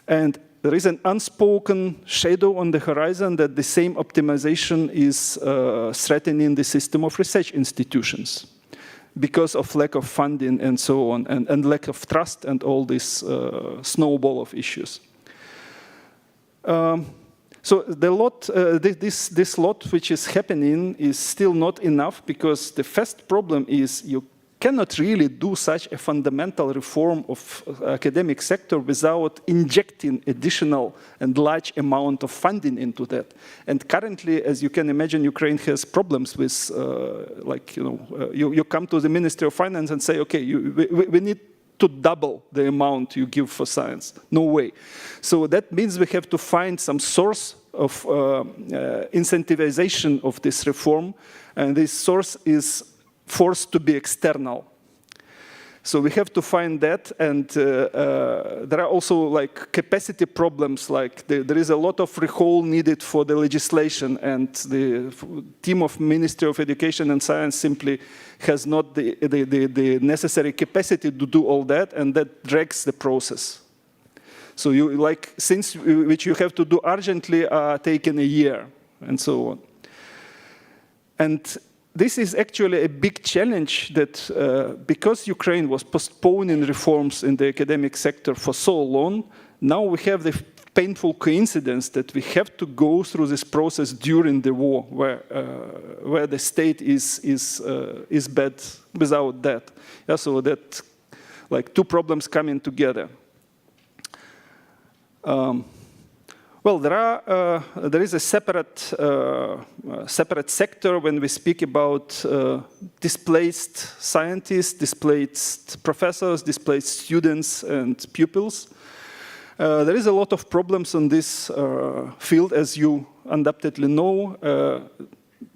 And there is an unspoken shadow on the horizon that the same optimization is threatening the system of research institutions, because of lack of funding and so on, and lack of trust and all this snowball of issues. So the lot, this lot which is happening is still not enough, because the first problem is you cannot really do such a fundamental reform of academic sector without injecting additional and large amount of funding into that. And currently, as you can imagine, Ukraine has problems with, you come to the Ministry of Finance and say, okay, we need to double the amount you give for science. No way. So that means we have to find some source of incentivization of this reform, and this source is forced to be external. So we have to find that, and there are also like capacity problems, like there is a lot of recall needed for the legislation, and the team of Ministry of Education and Science simply has not the necessary capacity to do all that, and that drags the process. So you, like, things which you have to do urgently are taking a year, and so on. And this is actually a big challenge that because Ukraine was postponing reforms in the academic sector for so long, now we have the painful coincidence that we have to go through this process during the war, where the state is bad without that. Yeah, so that, like, 2 problems coming together. Well, there is a separate sector when we speak about displaced scientists, displaced professors, displaced students and pupils. There is a lot of problems in this field, as you undoubtedly know.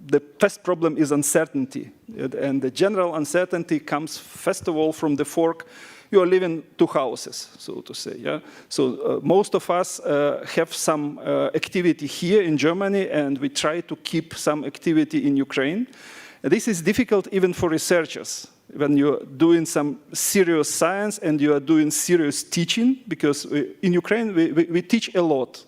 The first problem is uncertainty, and the general uncertainty comes first of all from the fork. You are living 2 houses, so to say. Yeah? So most of us have some activity here in Germany, and we try to keep some activity in Ukraine. This is difficult even for researchers when you're doing some serious science and you are doing serious teaching, because in Ukraine we teach a lot.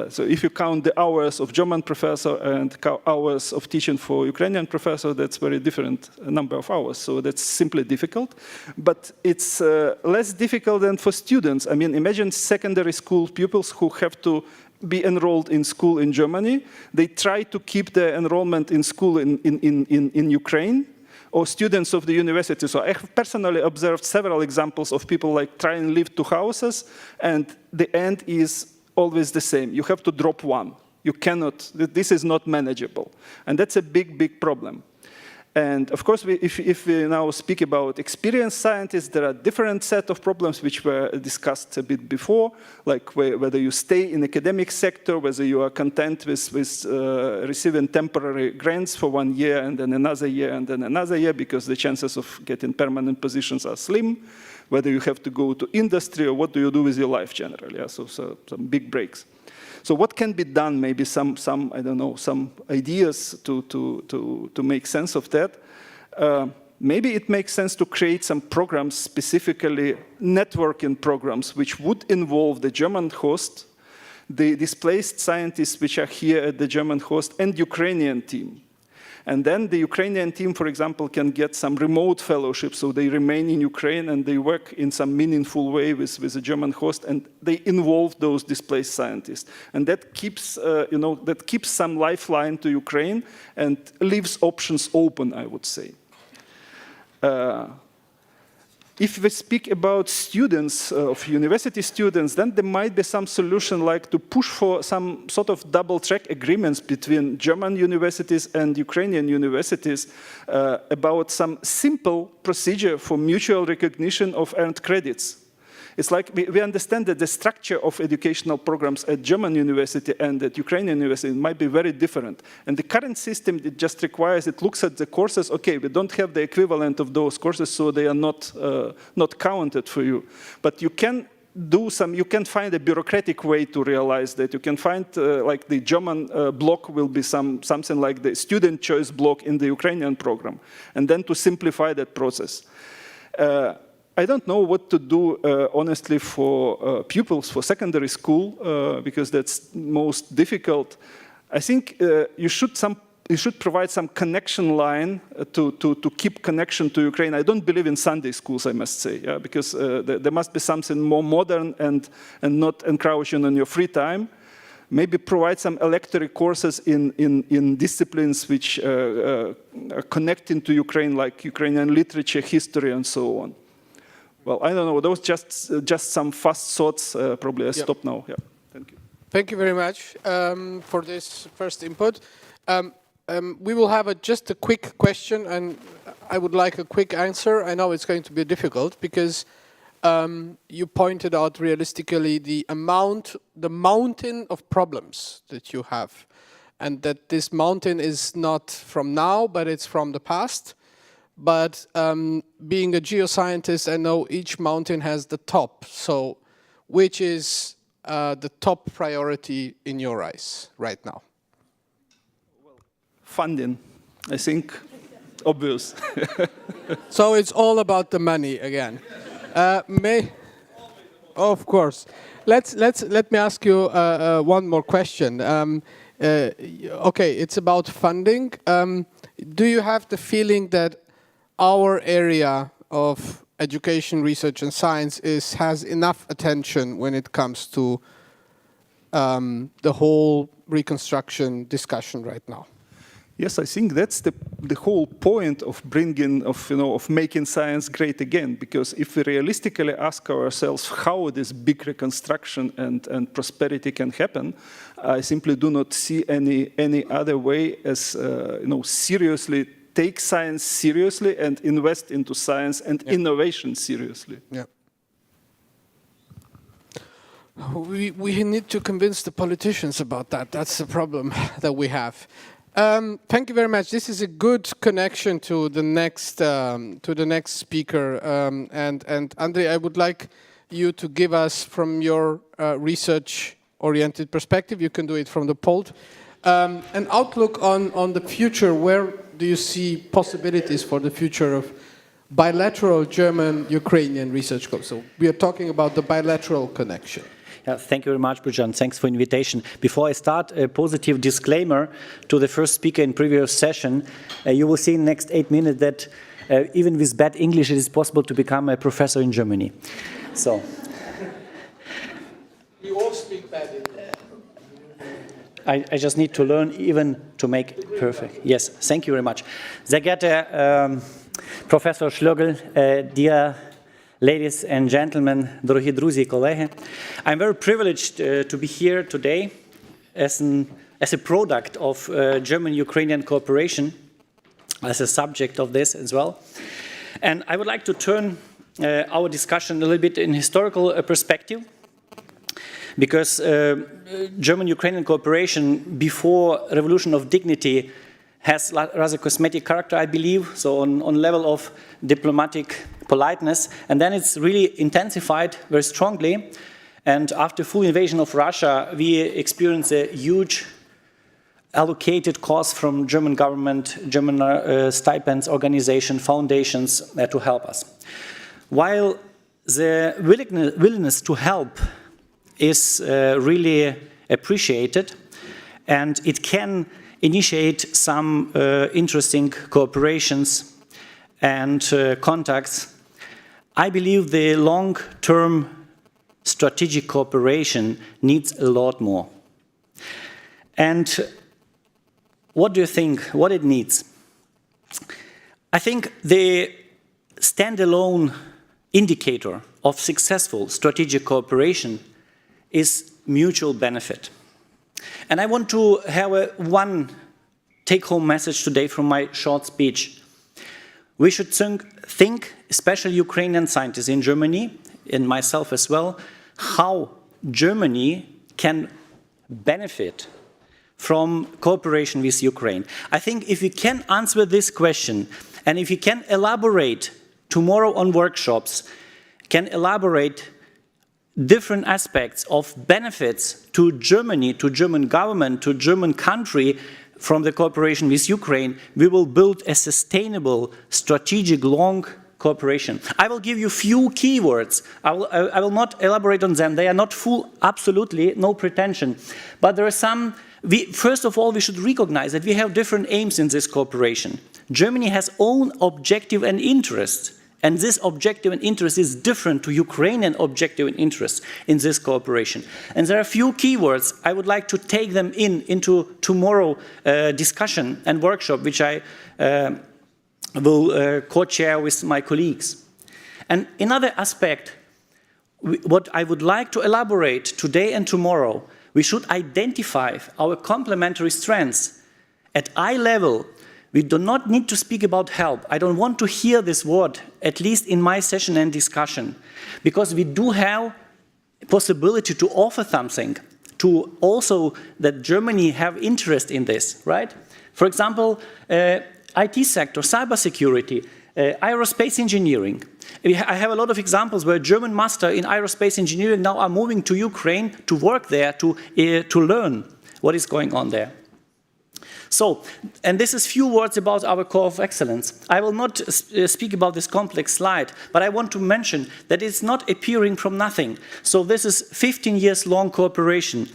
So if you count the hours of German professor and hours of teaching for Ukrainian professor, that's very different number of hours. So that's simply difficult. But it's less difficult than for students. I mean, imagine secondary school pupils who have to be enrolled in school in Germany. They try to keep their enrollment in school in Ukraine, or students of the university. So I have personally observed several examples of people like try and live 2 houses, and the end is always the same. You have to drop one. You cannot, this is not manageable. And that's a big, big problem. And of course, if we now speak about experienced scientists, there are different set of problems which were discussed a bit before, like whether you stay in academic sector, whether you are content with receiving temporary grants for 1 year and then another year and then another year, because the chances of getting permanent positions are slim, whether you have to go to industry or what do you do with your life generally. Yeah? So some big breaks. So what can be done? Maybe some I don't know, some ideas to make sense of that. maybe it makes sense to create some programs, specifically networking programs, which would involve the German host, the displaced scientists which are here at the German host, and Ukrainian team. And then the Ukrainian team, for example, can get some remote fellowship, so they remain in Ukraine and they work in some meaningful way with a German host, and they involve those displaced scientists. And that keeps, that keeps some lifeline to Ukraine and leaves options open, I would say. If we speak about students, of university students, then there might be some solution like to push for some sort of double-track agreements between German universities and Ukrainian universities about some simple procedure for mutual recognition of earned credits. It's like we understand that the structure of educational programs at German university and at Ukrainian university might be very different. And the current system, it just requires, it looks at the courses, okay, we don't have the equivalent of those courses, so they are not counted for you. But you can do some, you can find a bureaucratic way to realize that. You can find, like the German block will be something like the student choice block in the Ukrainian program. And then to simplify that process. I don't know what to do, honestly, for pupils for secondary school, because that's most difficult. I think you should provide some connection line to keep connection to Ukraine. I don't believe in Sunday schools, I must say, yeah, because there must be something more modern and not encroaching on your free time. Maybe provide some electoral courses in disciplines which are connecting to Ukraine, like Ukrainian literature, history, and so on. Well, I don't know. Those just some fast thoughts. Probably I stop now. Yeah. Thank you. Thank you very much for this first input. We will have just a quick question, and I would like a quick answer. I know it's going to be difficult because you pointed out realistically the mountain of problems that you have, and that this mountain is not from now, but it's from the past. But being a geoscientist, I know each mountain has the top. So which is the top priority in your eyes right now? Well, funding, I think, obvious. So it's all about the money again. Of course. Let me ask you one more question. Okay, it's about funding. Do you have the feeling that our area of education, research, and science has enough attention when it comes to the whole reconstruction discussion right now? Yes, I think that's the whole point of making science great again. Because if we realistically ask ourselves how this big reconstruction and prosperity can happen, I simply do not see any other way as seriously take science seriously and invest into science and innovation seriously. Yeah. We need to convince the politicians about that. That's the problem that we have. Thank you very much. This is a good connection to the next speaker. And Andrei, I would like you to give us, from your research-oriented perspective, you can do it from the pult, an outlook on the future. Where do you see possibilities for the future of bilateral German-Ukrainian research? So we are talking about the bilateral connection. Yeah, thank you very much, Bojan. Thanks for the invitation. Before I start, a positive disclaimer to the first speaker in previous session. You will see in the next 8 minutes that even with bad English, it is possible to become a professor in Germany. So. You all speak bad English. I just need to learn even to make it perfect. Yes, thank you very much. Sehr geehrter Professor Schlögl, dear ladies and gentlemen, дорогі друзі і колеги, I'm very privileged to be here today as a product of German-Ukrainian cooperation, as a subject of this as well. And I would like to turn our discussion a little bit in historical perspective, because German-Ukrainian cooperation before Revolution of Dignity has rather cosmetic character, I believe, so on level of diplomatic politeness, and then it's really intensified very strongly. And after full invasion of Russia, we experienced a huge allocated costs from German government, German stipends, organizations, foundations to help us. While the willingness to help is really appreciated, and it can initiate some interesting cooperations and contacts, I believe the long-term strategic cooperation needs a lot more. And what do you think, what it needs? I think the standalone indicator of successful strategic cooperation is mutual benefit. And I want to have one take-home message today from my short speech. We should think, especially Ukrainian scientists in Germany, and myself as well, how Germany can benefit from cooperation with Ukraine. I think if we can answer this question, and if we can elaborate tomorrow on workshops, can elaborate different aspects of benefits to Germany, to German government, to German country from the cooperation with Ukraine, we will build a sustainable, strategic, long cooperation. I will give you few keywords. I will not elaborate on them. They are not full, absolutely, no pretension. But there are some, first of all, we should recognize that we have different aims in this cooperation. Germany has own objective and interest. And this objective and interest is different to Ukrainian objective and interest in this cooperation. And there are a few keywords. I would like to take them into tomorrow discussion and workshop, which I will co-chair with my colleagues. And another aspect, what I would like to elaborate today and tomorrow, we should identify our complementary strengths. At eye level, we do not need to speak about help. I don't want to hear this word, at least in my session and discussion, because we do have a possibility to offer something, to also that Germany have interest in this, right? For example, IT sector, cybersecurity, aerospace engineering. I have a lot of examples where German master in aerospace engineering now are moving to Ukraine to work there, to learn what is going on there. So, and this is few words about our core of excellence. I will not speak about this complex slide, but I want to mention that it's not appearing from nothing. So this is 15 years long cooperation,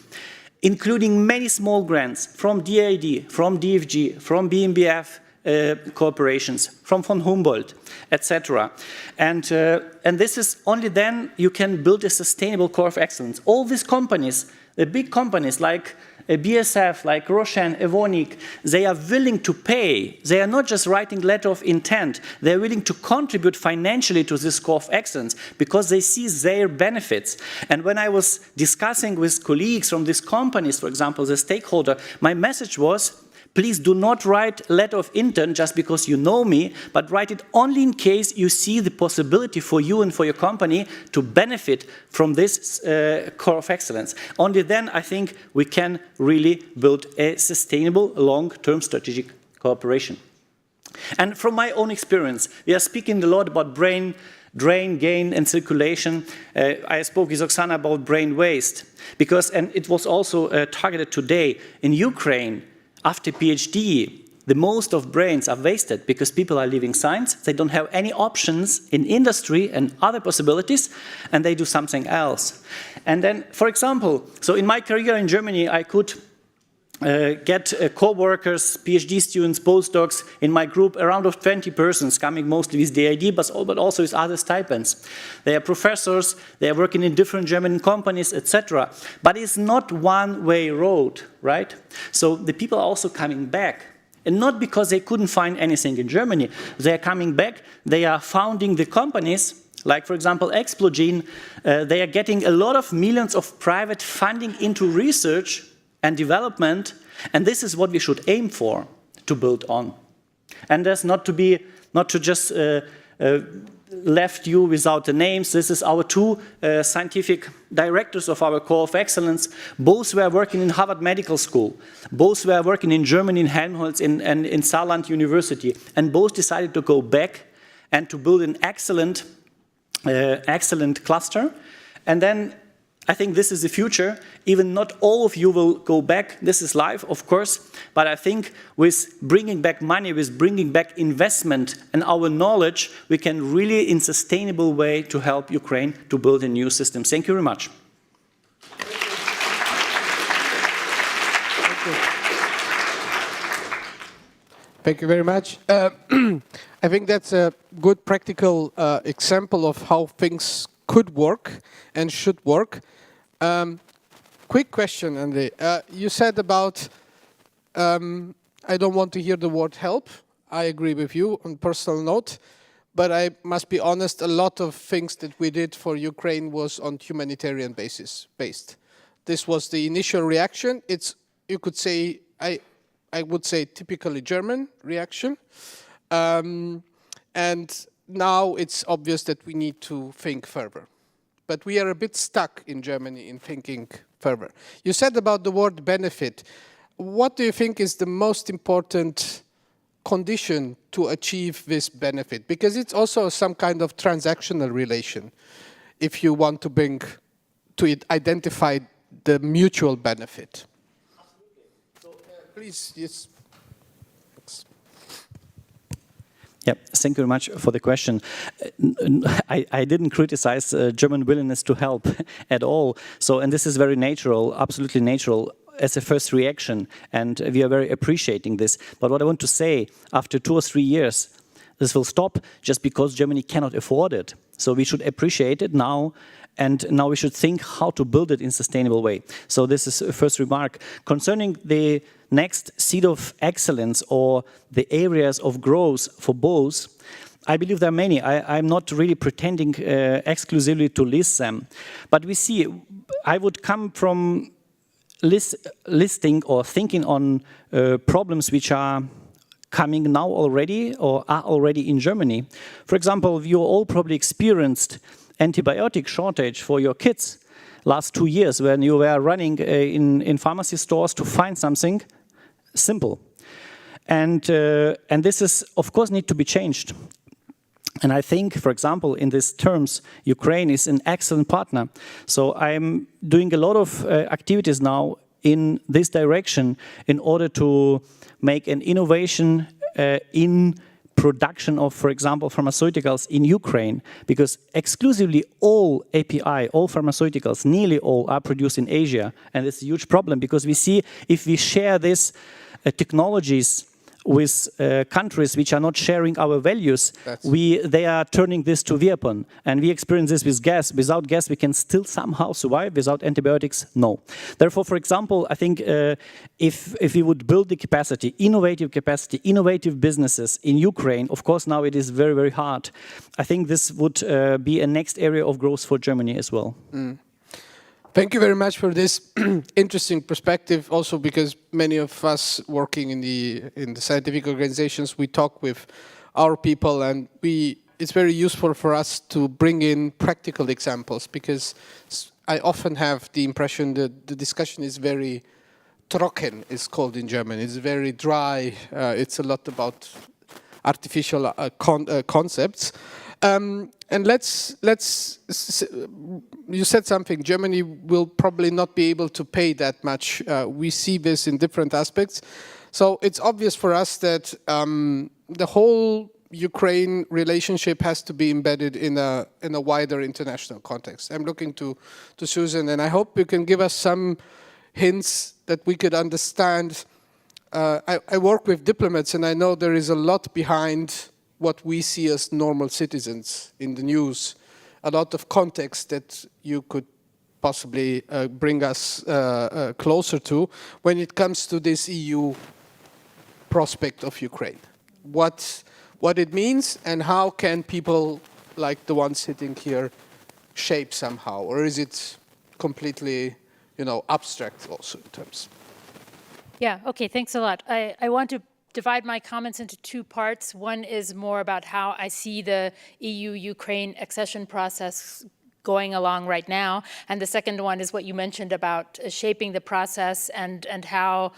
including many small grants from DAAD, from DFG, from BMBF corporations, from von Humboldt, etc. And this is only then you can build a sustainable core of excellence. All these companies, the big companies like BSF, like Roshan, Evonik, they are willing to pay. They are not just writing letter of intent. They are willing to contribute financially to this core of excellence because they see their benefits. And when I was discussing with colleagues from these companies, for example, the stakeholder, my message was, please do not write letter of intent just because you know me, but write it only in case you see the possibility for you and for your company to benefit from this core of excellence. Only then, I think, we can really build a sustainable, long-term strategic cooperation. And from my own experience, we are speaking a lot about brain drain, gain, and circulation. I spoke with Oksana about brain waste, because, and it was also targeted today, in Ukraine, after PhD, the most of brains are wasted because people are leaving science, they don't have any options in industry and other possibilities, and they do something else. And then, for example, so in my career in Germany, I could get co-workers, PhD students, postdocs in my group, around of 20 persons, coming mostly with DAAD, but also with other stipends. They are professors, they are working in different German companies, etc. But it's not one-way road, right? So the people are also coming back. And not because they couldn't find anything in Germany. They are coming back, they are founding the companies, like, for example, Explogene. They are getting a lot of millions of private funding into research and development, and this is what we should aim for, to build on. And there's not to just left you without the names. This is our two scientific directors of our core of excellence. Both were working in Harvard Medical School. Both were working in Germany, in Helmholtz, and in Saarland University. And both decided to go back and to build an excellent cluster. And then I think this is the future. Even not all of you will go back. This is life, of course. But I think with bringing back money, with bringing back investment and our knowledge, we can really, in a sustainable way, to help Ukraine to build a new system. Thank you very much. Thank you very much. I think that's a good practical example of how things could work and should work. Quick question, Andre. You said about, I don't want to hear the word help. I agree with you on personal note, but I must be honest, a lot of things that we did for Ukraine was on humanitarian based. This was the initial reaction. It's, you could say, I would say typically German reaction. And now it's obvious that we need to think further. But we are a bit stuck in Germany in thinking further. You said about the word benefit. What do you think is the most important condition to achieve this benefit? Because it's also some kind of transactional relation. If you want to bring to it, identify the mutual benefit. So, please, yes. Yeah, thank you very much for the question. I didn't criticize German willingness to help at all. So, and this is very natural, absolutely natural as a first reaction, and we are very appreciating this. But what I want to say, after 2 or 3 years, this will stop just because Germany cannot afford it. So we should appreciate it now, and now we should think how to build it in a sustainable way. So this is a first remark. Concerning the next seed of excellence or the areas of growth for both, I believe there are many. I'm not really pretending exclusively to list them. But we see, I would come from listing or thinking on problems which are coming now already or are already in Germany. For example, you all probably experienced antibiotic shortage for your kids last 2 years when you were running in pharmacy stores to find something simple. And this is, of course, need to be changed. And I think, for example, in these terms, Ukraine is an excellent partner. So I'm doing a lot of activities now in this direction in order to make an innovation in production of, for example, pharmaceuticals in Ukraine, because exclusively all API, all pharmaceuticals, nearly all are produced in Asia. And it's a huge problem because we see if we share these technologies with countries which are not sharing our values, they are turning this to weapon. And we experience this with gas. Without gas, we can still somehow survive. Without antibiotics, no. Therefore, for example, I think if we would build the capacity, innovative businesses in Ukraine, of course, now it is very, very hard. I think this would be a next area of growth for Germany as well. Mm. Thank you very much for this interesting perspective. Also, because many of us working in the scientific organizations, we talk with our people, and it's very useful for us to bring in practical examples. Because I often have the impression that the discussion is very trocken, it's called in German. It's very dry. It's a lot about artificial concepts. And you said something, Germany will probably not be able to pay that much. We see this in different aspects. So it's obvious for us that the whole Ukraine relationship has to be embedded in a wider international context. I'm looking to Susan, and I hope you can give us some hints that we could understand. I work with diplomats, and I know there is a lot behind what we see as normal citizens in the news, a lot of context that you could possibly bring us closer to when it comes to this EU prospect of Ukraine. What it means and how can people like the ones sitting here shape somehow, or is it completely, abstract also in terms? Yeah, okay, thanks a lot. I want to divide my comments into 2 parts. One is more about how I see the EU-Ukraine accession process going along right now. And the second one is what you mentioned about shaping the process and how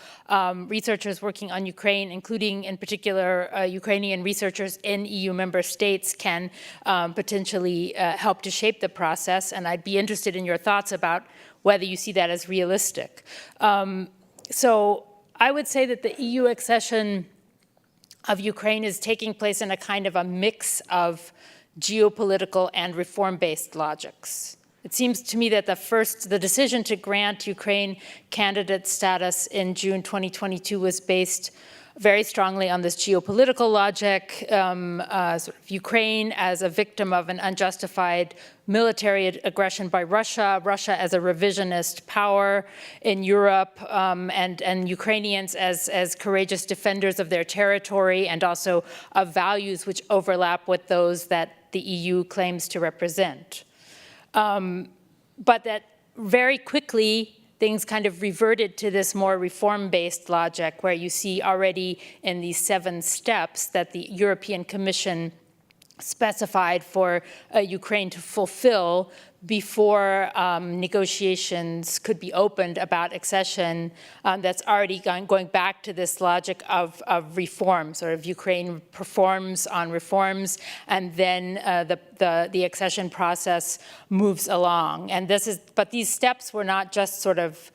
researchers working on Ukraine, including in particular Ukrainian researchers in EU member states, can potentially help to shape the process. And I'd be interested in your thoughts about whether you see that as realistic. So I would say that the EU accession of Ukraine is taking place in a kind of a mix of geopolitical and reform-based logics. It seems to me that the decision to grant Ukraine candidate status in June 2022 was based very strongly on this geopolitical logic, sort of Ukraine as a victim of an unjustified military aggression by Russia, Russia as a revisionist power in Europe, and Ukrainians as courageous defenders of their territory and also of values which overlap with those that the EU claims to represent. But that very quickly things kind of reverted to this more reform-based logic where you see already in these 7 steps that the European Commission specified for Ukraine to fulfill before negotiations could be opened about accession, that's already going back to this logic of reform, sort of Ukraine performs on reforms, and then the accession process moves along. And but these steps were not just sort of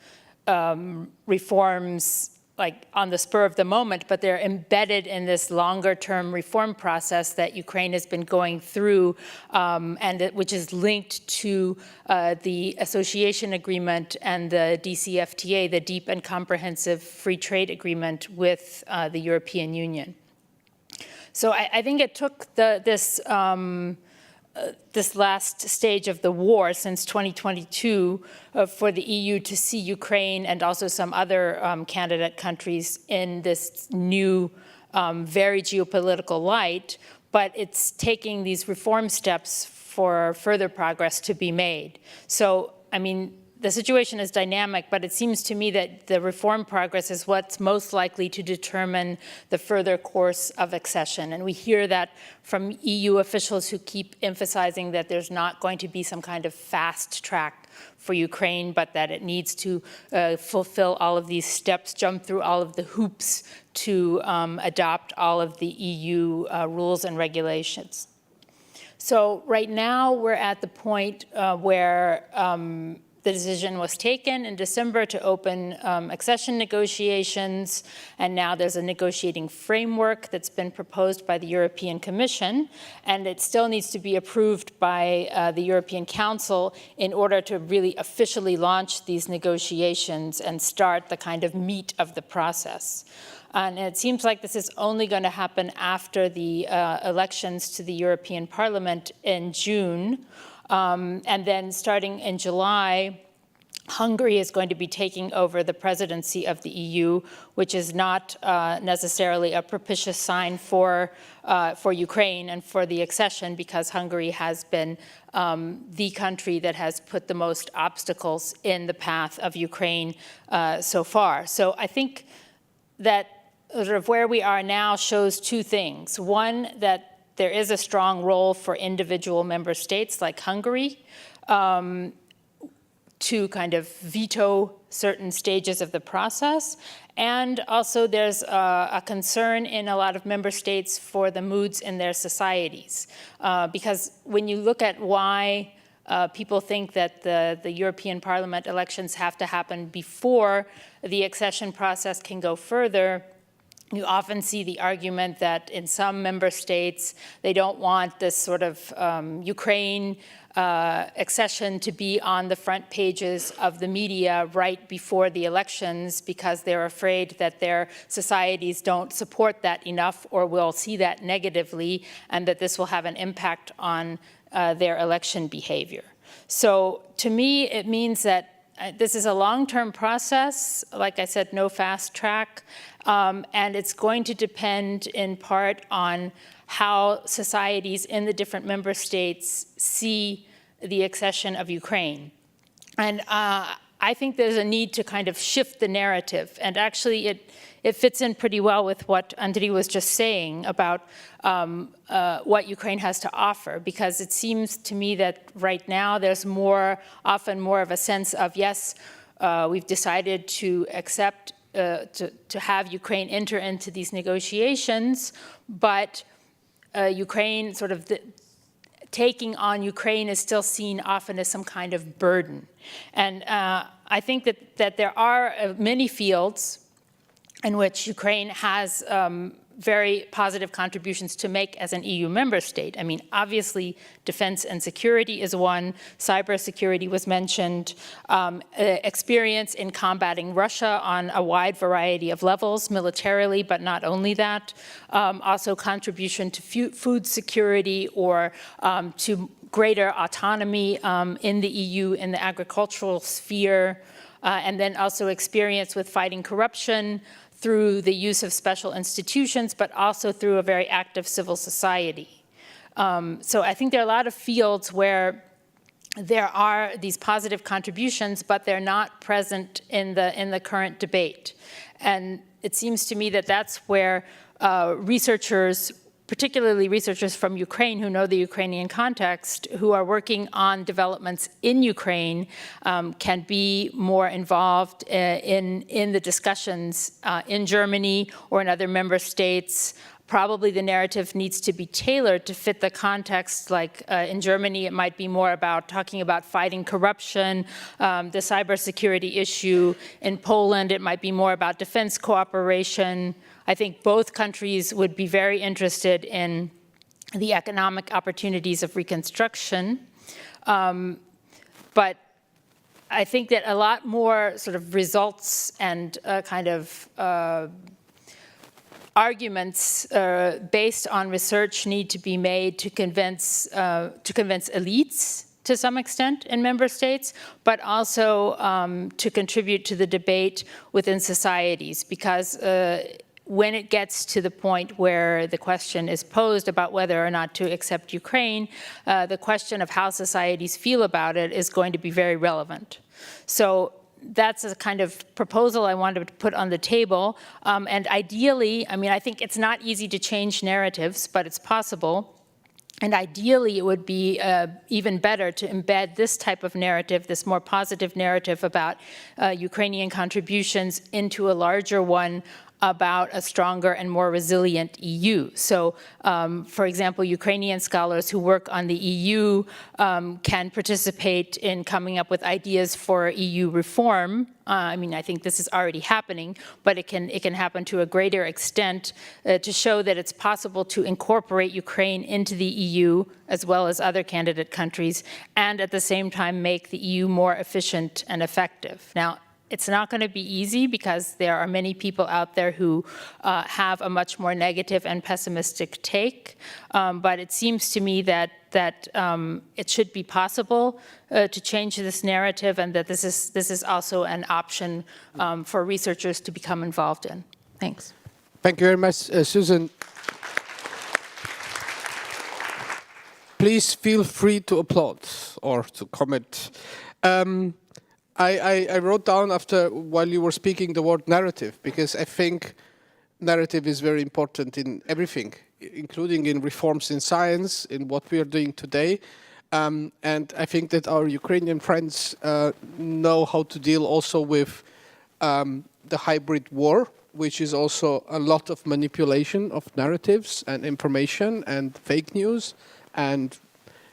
reforms like on the spur of the moment, but they're embedded in this longer-term reform process that Ukraine has been going through, which is linked to the association agreement and the DCFTA, the Deep and Comprehensive Free Trade Agreement with the European Union. So I think it took this last stage of the war since 2022 for the EU to see Ukraine and also some other candidate countries in this new, very geopolitical light, but it's taking these reform steps for further progress to be made. So, I mean, the situation is dynamic, but it seems to me that the reform progress is what's most likely to determine the further course of accession. And we hear that from EU officials who keep emphasizing that there's not going to be some kind of fast track for Ukraine, but that it needs to fulfill all of these steps, jump through all of the hoops to adopt all of the EU rules and regulations. So right now we're at the point where the decision was taken in December to open accession negotiations, and now there's a negotiating framework that's been proposed by the European Commission, and it still needs to be approved by the European Council in order to really officially launch these negotiations and start the kind of meat of the process. And it seems like this is only going to happen after the elections to the European Parliament in June. And then starting in July, Hungary is going to be taking over the presidency of the EU, which is not necessarily a propitious sign for Ukraine and for the accession, because Hungary has been the country that has put the most obstacles in the path of Ukraine so far. So I think that sort of where we are now shows 2 things. One, that there is a strong role for individual member states like Hungary to kind of veto certain stages of the process. And also there's a concern in a lot of member states for the moods in their societies. Because when you look at why people think that the European Parliament elections have to happen before the accession process can go further, you often see the argument that in some member states, they don't want this sort of Ukraine accession to be on the front pages of the media right before the elections because they're afraid that their societies don't support that enough or will see that negatively, and that this will have an impact on their election behavior. So to me, it means that this is a long-term process, like I said, no fast track, and it's going to depend in part on how societies in the different member states see the accession of Ukraine. And I think there's a need to kind of shift the narrative, and actually it fits in pretty well with what Andriy was just saying about what Ukraine has to offer, because it seems to me that right now there's often more of a sense of, yes, we've decided to accept, to have Ukraine enter into these negotiations, but Ukraine sort of taking on Ukraine is still seen often as some kind of burden. And I think that there are many fields in which Ukraine has very positive contributions to make as an EU member state. I mean, obviously, defense and security is one. Cybersecurity was mentioned. Experience in combating Russia on a wide variety of levels, militarily, but not only that. Also contribution to food security or to greater autonomy in the EU in the agricultural sphere. And then also experience with fighting corruption, through the use of special institutions, but also through a very active civil society. So I think there are a lot of fields where there are these positive contributions, but they're not present in the current debate. And it seems to me that that's where researchers, particularly researchers from Ukraine who know the Ukrainian context, who are working on developments in Ukraine, can be more involved in the discussions in Germany or in other member states. Probably the narrative needs to be tailored to fit the context. Like in Germany, it might be more about talking about fighting corruption, the cybersecurity issue. In Poland, it might be more about defense cooperation. I think both countries would be very interested in the economic opportunities of reconstruction. But I think that a lot more sort of results and kind of arguments based on research need to be made to convince elites to some extent in member states, but also to contribute to the debate within societies, because when it gets to the point where the question is posed about whether or not to accept Ukraine, the question of how societies feel about it is going to be very relevant. So that's a kind of proposal I wanted to put on the table. And ideally, I mean, I think it's not easy to change narratives, but it's possible. And ideally, it would be even better to embed this type of narrative, this more positive narrative about Ukrainian contributions into a larger one about a stronger and more resilient EU. So, for example, Ukrainian scholars who work on the EU can participate in coming up with ideas for EU reform. I mean, I think this is already happening, but it can happen to a greater extent to show that it's possible to incorporate Ukraine into the EU as well as other candidate countries, and at the same time make the EU more efficient and effective. Now, it's not going to be easy because there are many people out there who have a much more negative and pessimistic take. But it seems to me that it should be possible to change this narrative, and that this is also an option for researchers to become involved in. Thanks. Thank you very much, Susan. Please feel free to applaud or to comment. I wrote down while you were speaking the word narrative, because I think narrative is very important in everything, including in reforms in science, in what we are doing today. And I think that our Ukrainian friends know how to deal also with the hybrid war, which is also a lot of manipulation of narratives and information and fake news. And,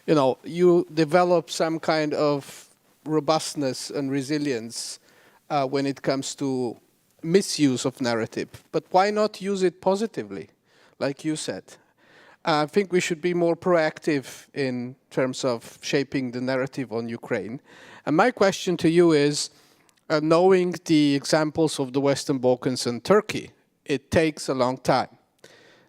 you know, you develop some kind of robustness and resilience when it comes to misuse of narrative. But why not use it positively, like you said? I think we should be more proactive in terms of shaping the narrative on Ukraine. And my question to you is, knowing the examples of the Western Balkans and Turkey, it takes a long time.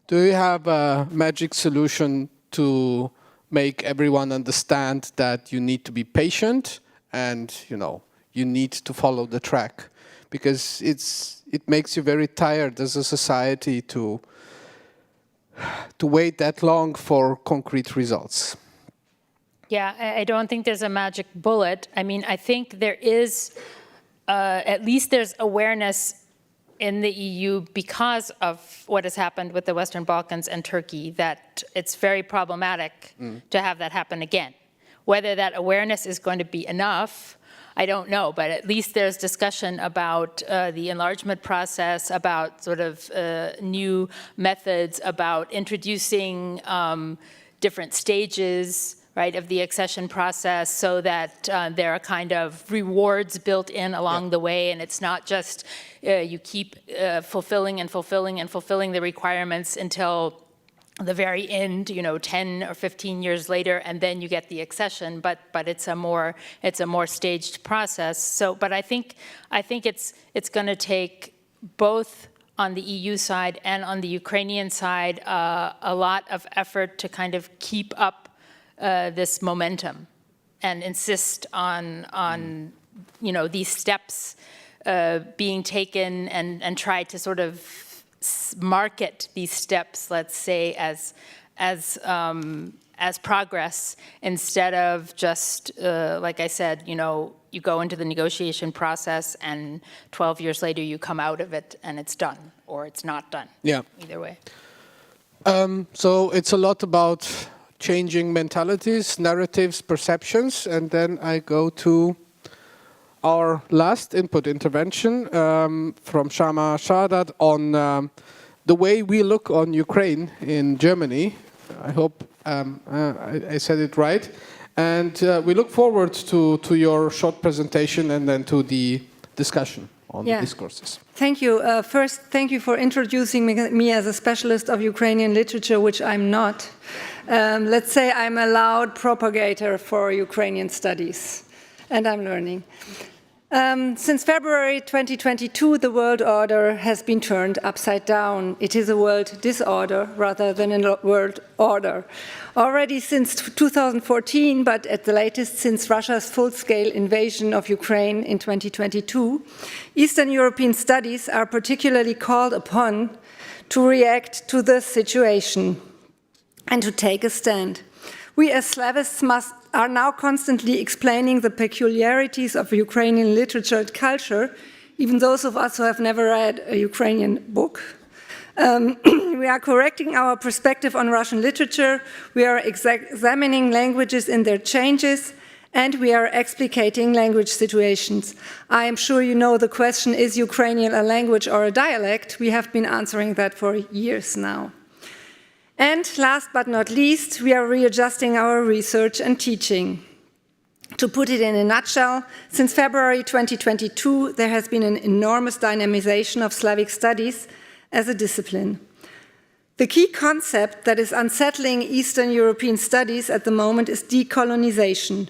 Do you have a magic solution to make everyone understand that you need to be patient and, you know, you need to follow the track? Because it makes you very tired as a society to wait that long for concrete results. Yeah, I don't think there's a magic bullet. I mean, I think there is at least there's awareness in the EU because of what has happened with the Western Balkans and Turkey, that it's very problematic to have that happen again. Whether that awareness is going to be enough, I don't know, but at least there's discussion about the enlargement process, about sort of new methods, about introducing different stages, right, of the accession process, so that there are kind of rewards built in along the way, and it's not just you keep fulfilling and fulfilling and fulfilling the requirements until the very end, 10 or 15 years later, and then you get the accession. But it's a more staged process. So, but I think it's going to take both on the EU side and on the Ukrainian side a lot of effort to kind of keep up this momentum and insist on these steps being taken and try to sort of market these steps, let's say, as progress, instead of just like I said, you go into the negotiation process and 12 years later you come out of it and it's done or it's not done. Yeah. Either way. So it's a lot about changing mentalities, narratives, perceptions, and then I go to our last input intervention from Shama Shadat on the way we look on Ukraine in Germany. I hope I said it right. And we look forward to your short presentation and then to the discussion on the discourses. Thank you. First, thank you for introducing me as a specialist of Ukrainian literature, which I'm not. Let's say I'm a loud propagator for Ukrainian studies, and I'm learning. Since February 2022, the world order has been turned upside down. It is a world disorder rather than a world order. Already since 2014, but at the latest since Russia's full-scale invasion of Ukraine in 2022, Eastern European studies are particularly called upon to react to the situation and to take a stand. We as Slavists are now constantly explaining the peculiarities of Ukrainian literature and culture, even those of us who have never read a Ukrainian book. We are correcting our perspective on Russian literature, we are examining languages in their changes, and we are explicating language situations. I am sure you know the question, is Ukrainian a language or a dialect? We have been answering that for years now. And last but not least, we are readjusting our research and teaching. To put it in a nutshell, since February 2022, there has been an enormous dynamization of Slavic studies as a discipline. The key concept that is unsettling Eastern European studies at the moment is decolonization.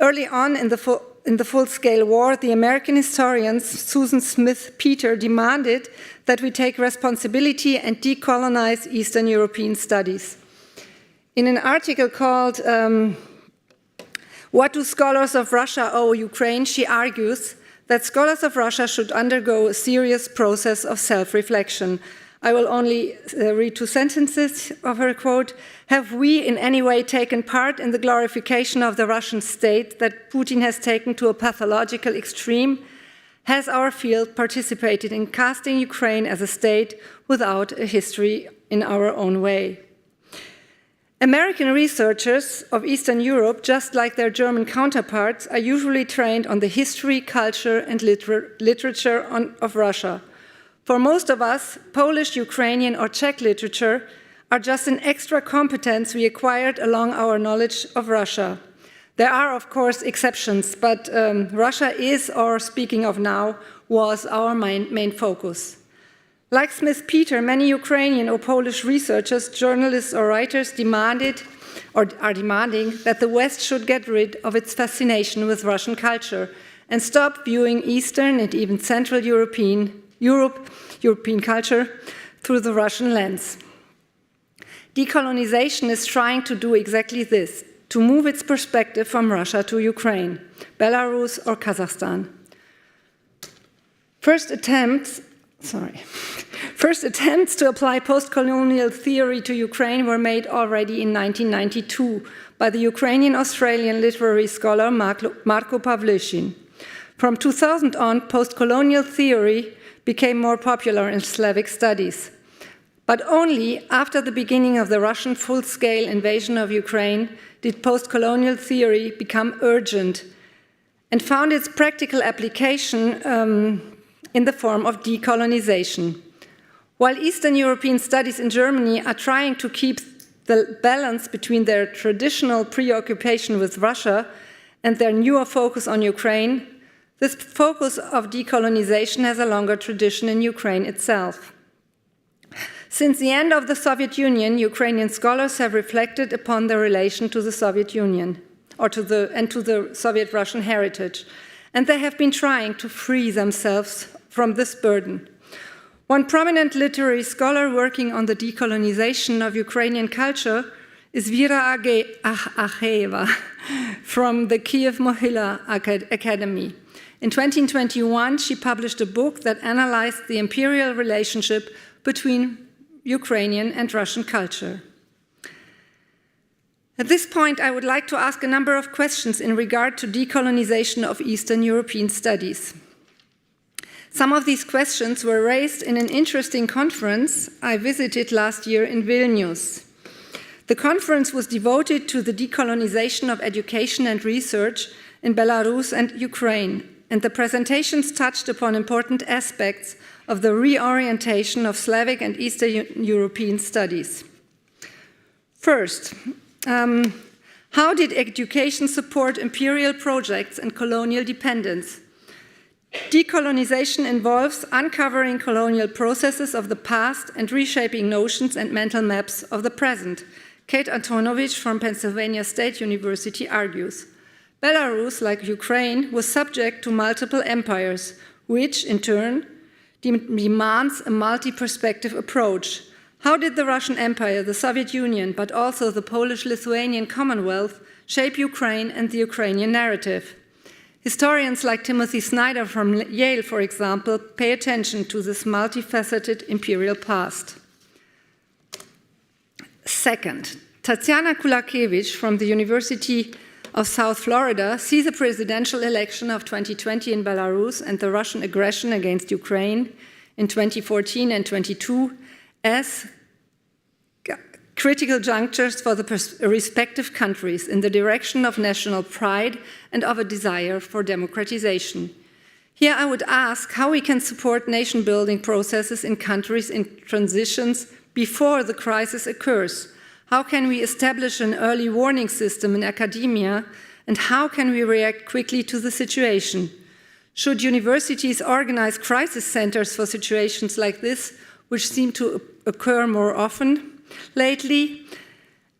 Early on in the full-scale war, the American historians Susan Smith Peter demanded that we take responsibility and decolonize Eastern European studies. In an article called What Do Scholars of Russia Owe Ukraine?, she argues that scholars of Russia should undergo a serious process of self-reflection. I will only read 2 sentences of her quote. Have we in any way taken part in the glorification of the Russian state that Putin has taken to a pathological extreme? Has our field participated in casting Ukraine as a state without a history in our own way? American researchers of Eastern Europe, just like their German counterparts, are usually trained on the history, culture, and literature of Russia. For most of us, Polish, Ukrainian, or Czech literature are just an extra competence we acquired along our knowledge of Russia. There are, of course, exceptions, but Russia is, or speaking of now, was our main focus. Like Smith Peter, many Ukrainian or Polish researchers, journalists, or writers demanded, or are demanding, that the West should get rid of its fascination with Russian culture and stop viewing Eastern and even Central European culture through the Russian lens. Decolonization is trying to do exactly this, to move its perspective from Russia to Ukraine, Belarus, or Kazakhstan. First attempts to apply post-colonial theory to Ukraine were made already in 1992 by the Ukrainian-Australian literary scholar Marko Pavlyushin. From 2000 on, post-colonial theory became more popular in Slavic studies. But only after the beginning of the Russian full-scale invasion of Ukraine did post-colonial theory become urgent and found its practical application in the form of decolonization. While Eastern European studies in Germany are trying to keep the balance between their traditional preoccupation with Russia and their newer focus on Ukraine, this focus of decolonization has a longer tradition in Ukraine itself. Since the end of the Soviet Union, Ukrainian scholars have reflected upon their relation to the Soviet Union and to the Soviet-Russian heritage, and they have been trying to free themselves from this burden. One prominent literary scholar working on the decolonization of Ukrainian culture is Vera Acheeva from the Kiev Mohyla Academy. In 2021, she published a book that analyzed the imperial relationship between Ukrainian and Russian culture. At this point, I would like to ask a number of questions in regard to decolonization of Eastern European studies. Some of these questions were raised in an interesting conference I visited last year in Vilnius. The conference was devoted to the decolonization of education and research in Belarus and Ukraine, and the presentations touched upon important aspects of the reorientation of Slavic and Eastern European studies. First, how did education support imperial projects and colonial dependence? Decolonization involves uncovering colonial processes of the past and reshaping notions and mental maps of the present. Kate Antonovich from Pennsylvania State University argues, Belarus, like Ukraine, was subject to multiple empires, which, in turn, demands a multi-perspective approach. How did the Russian Empire, the Soviet Union, but also the Polish-Lithuanian Commonwealth shape Ukraine and the Ukrainian narrative? Historians like Timothy Snyder from Yale, for example, pay attention to this multifaceted imperial past. Second, Tatiana Kulakevich from the University of South Florida sees the presidential election of 2020 in Belarus and the Russian aggression against Ukraine in 2014 and 2022 as critical junctures for the respective countries in the direction of national pride and of a desire for democratization. Here I would ask how we can support nation-building processes in countries in transitions before the crisis occurs. How can we establish an early warning system in academia, and how can we react quickly to the situation? Should universities organize crisis centers for situations like this, which seem to occur more often lately?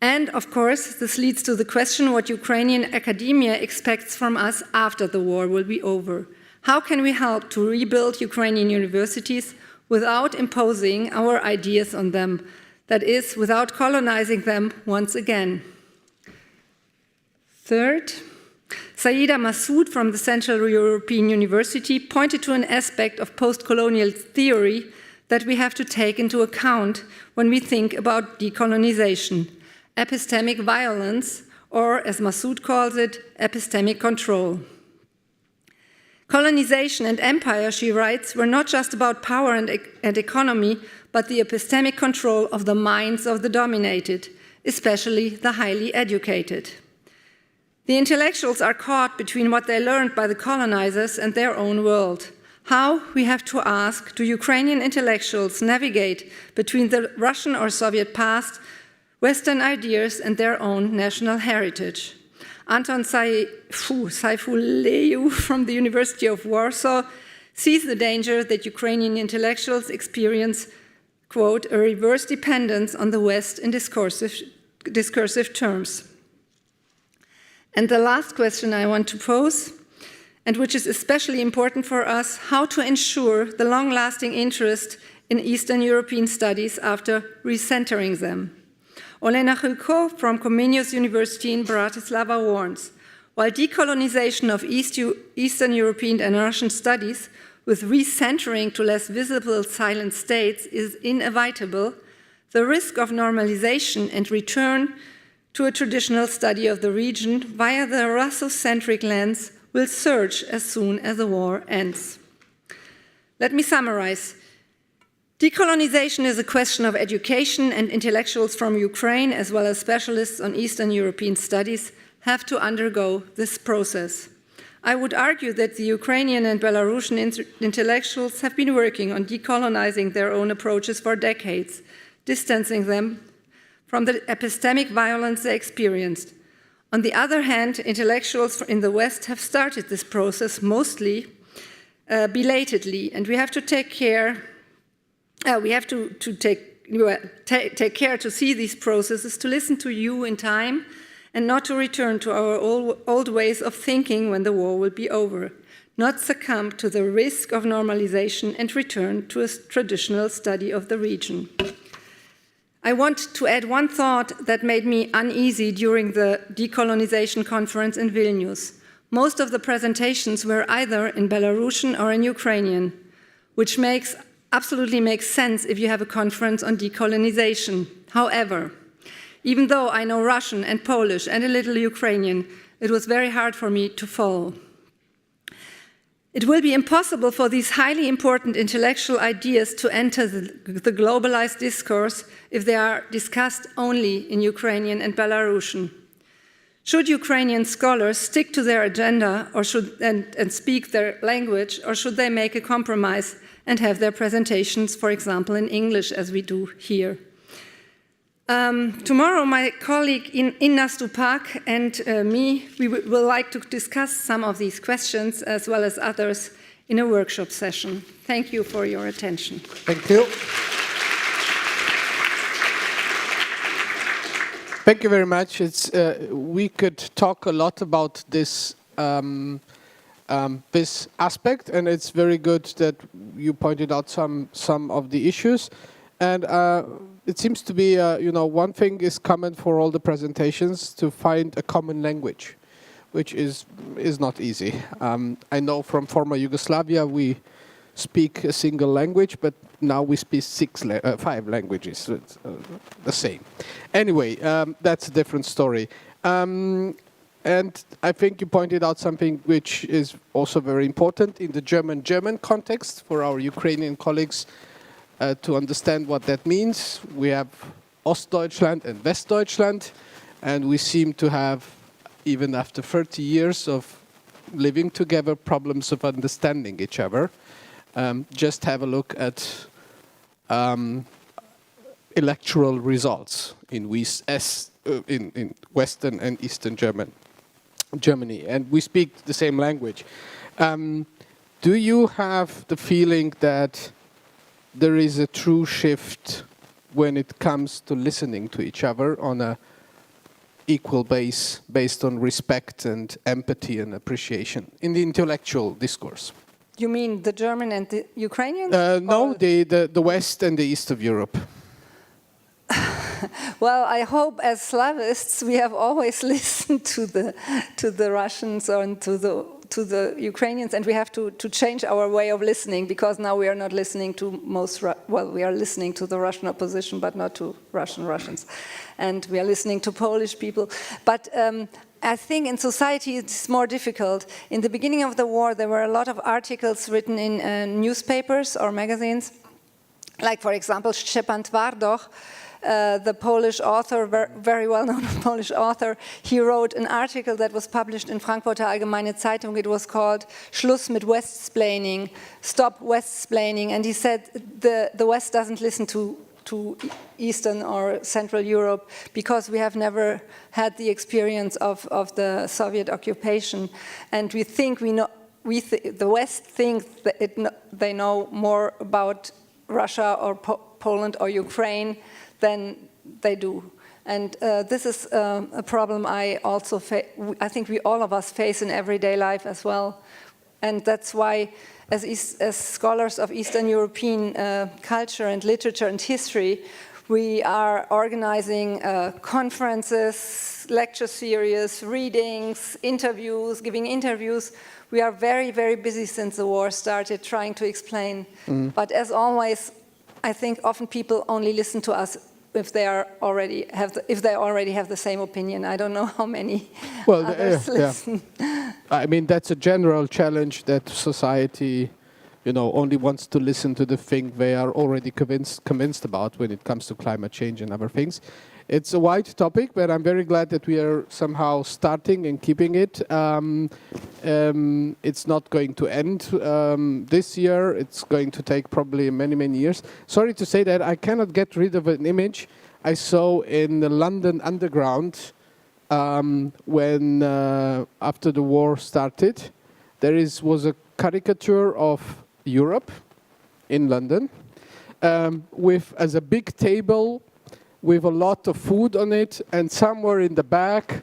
And, of course, this leads to the question what Ukrainian academia expects from us after the war will be over. How can we help to rebuild Ukrainian universities without imposing our ideas on them? That is, without colonizing them once again. Third, Saida Massoud from the Central European University pointed to an aspect of post-colonial theory that we have to take into account when we think about decolonization: epistemic violence, or as Massoud calls it, epistemic control. Colonization and empire, she writes, were not just about power and economy, but the epistemic control of the minds of the dominated, especially the highly educated. The intellectuals are caught between what they learned by the colonizers and their own world. How, we have to ask, do Ukrainian intellectuals navigate between the Russian or Soviet past, Western ideas, and their own national heritage? Anton Saifuleu from the University of Warsaw sees the danger that Ukrainian intellectuals experience, quote, a reverse dependence on the West in discursive terms. And the last question I want to pose, and which is especially important for us, how to ensure the long-lasting interest in Eastern European studies after recentering them. Olena Chilko from Comenius University in Bratislava warns, while decolonization of Eastern European and Russian studies with recentering to less visible silent states is inevitable, the risk of normalization and return to a traditional study of the region via the Russocentric lens will surge as soon as the war ends. Let me summarize. Decolonization is a question of education, and intellectuals from Ukraine, as well as specialists on Eastern European studies, have to undergo this process. I would argue that the Ukrainian and Belarusian intellectuals have been working on decolonizing their own approaches for decades, distancing them from the epistemic violence they experienced. On the other hand, intellectuals in the West have started this process mostly belatedly, and we have to take care. We have to take care to see these processes, to listen to you in time, and not to return to our old ways of thinking when the war will be over, not succumb to the risk of normalization and return to a traditional study of the region. I want to add one thought that made me uneasy during the decolonization conference in Vilnius. Most of the presentations were either in Belarusian or in Ukrainian, which absolutely makes sense if you have a conference on decolonization. However, even though I know Russian and Polish and a little Ukrainian, it was very hard for me to follow. It will be impossible for these highly important intellectual ideas to enter the globalized discourse if they are discussed only in Ukrainian and Belarusian. Should Ukrainian scholars stick to their agenda and speak their language, or should they make a compromise and have their presentations, for example, in English, as we do here? Tomorrow, my colleague Inna Stupak and me, we will like to discuss some of these questions as well as others in a workshop session. Thank you for your attention. Thank you. Thank you very much. We could talk a lot about this this aspect, and it's very good that you pointed out some of the issues. And it seems to be, one thing is common for all the presentations, to find a common language, which is not easy. I know from former Yugoslavia we speak a single language, but now we speak 5 languages. So it's the same. Anyway, that's a different story. And I think you pointed out something which is also very important in the German context for our Ukrainian colleagues. To understand what that means, we have Ostdeutschland and Westdeutschland, and we seem to have, even after 30 years of living together, problems of understanding each other. Just have a look at electoral results in Western and Eastern Germany, and we speak the same language. Do you have the feeling that there is a true shift when it comes to listening to each other on an equal base, based on respect and empathy and appreciation in the intellectual discourse? You mean the German and the Ukrainians? No, the West and the East of Europe. Well, I hope as Slavists we have always listened to the Russians and to the Ukrainians, and we have to change our way of listening, because now we are not listening to we are listening to the Russian opposition, but not to Russians, and we are listening to Polish people. But I think in society it's more difficult. In the beginning of the war, there were a lot of articles written in newspapers or magazines, like, for example, Szczepan Twardoch, the Polish author, very well-known Polish author. He wrote an article that was published in Frankfurter Allgemeine Zeitung. It was called Schluss mit Westsplaining, Stop Westsplaining. And he said the West doesn't listen to Eastern or Central Europe because we have never had the experience of the Soviet occupation. And we think the West thinks that they know more about Russia or Poland or Ukraine than they do. And this is a problem I think all of us face in everyday life as well. And that's why, as scholars of Eastern European culture and literature and history, we are organizing conferences, lecture series, readings, interviews, giving interviews. We are very, very busy since the war started trying to explain. But as always, I think often people only listen to us if they already have the same opinion. I don't know how many others listen. I mean, that's a general challenge that society, only wants to listen to the thing they are already convinced about when it comes to climate change and other things. It's a wide topic, but I'm very glad that we are somehow starting and keeping it. It's not going to end this year. It's going to take probably many, many years. Sorry to say that I cannot get rid of an image I saw in the London Underground when after the war started. There was a caricature of Europe in London with as a big table with a lot of food on it, and somewhere in the back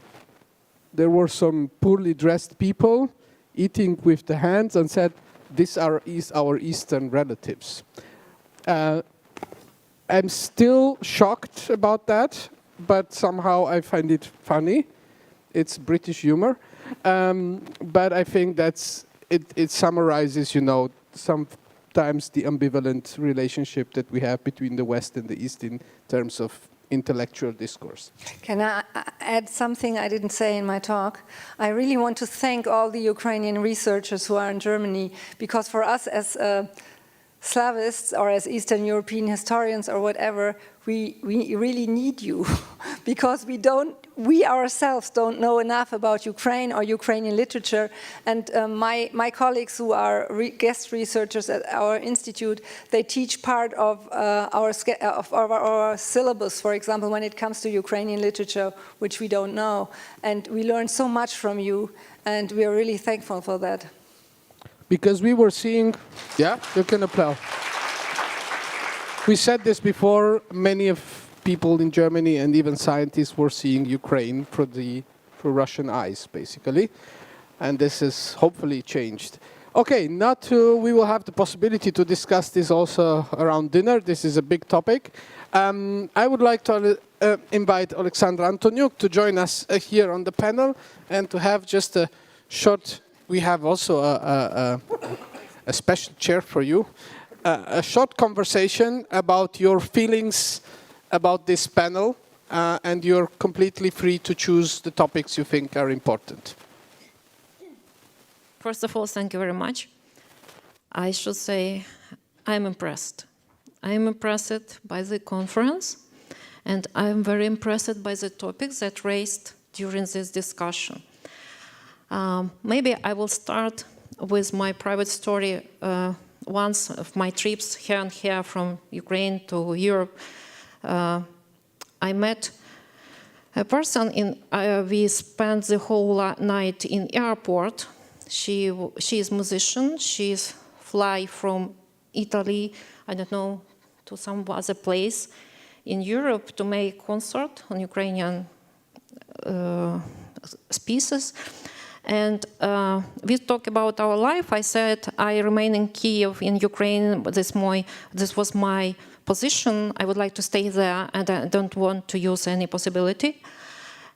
there were some poorly dressed people eating with the hands and said, "These are our Eastern relatives." I'm still shocked about that, but somehow I find it funny. It's British humor, but I think it summarizes, sometimes the ambivalent relationship that we have between the West and the East in terms of intellectual discourse. Can I add something I didn't say in my talk? I really want to thank all the Ukrainian researchers who are in Germany, because for us as Slavists or as Eastern European historians or whatever, we really need you because we ourselves don't know enough about Ukraine or Ukrainian literature. And my colleagues who are guest researchers at our institute, they teach part of our syllabus, for example, when it comes to Ukrainian literature, which we don't know. And we learn so much from you, and we are really thankful for that. Because we were seeing, yeah, you can applaud. We said this before, many of people in Germany and even scientists were seeing Ukraine through Russian eyes, basically. And this has hopefully changed. Okay, we will have the possibility to discuss this also around dinner. This is a big topic. I would like to invite Alexandra Antoniuk to join us here on the panel and to have just a short. We have also a special chair for you. A short conversation about your feelings about this panel, and you're completely free to choose the topics you think are important. First of all, thank you very much. I should say I'm impressed. I'm impressed by the conference, and I'm very impressed by the topics that raised during this discussion. Maybe I will start with my private story. Once of my trips here and here from Ukraine to Europe, I met a person we spent the whole night in airport. She is musician. She's fly from Italy, I don't know, to some other place in Europe to make concert on Ukrainian pieces. And we talked about our life. I said, I remain in Kiev, in Ukraine. This was my position. I would like to stay there, and I don't want to use any possibility.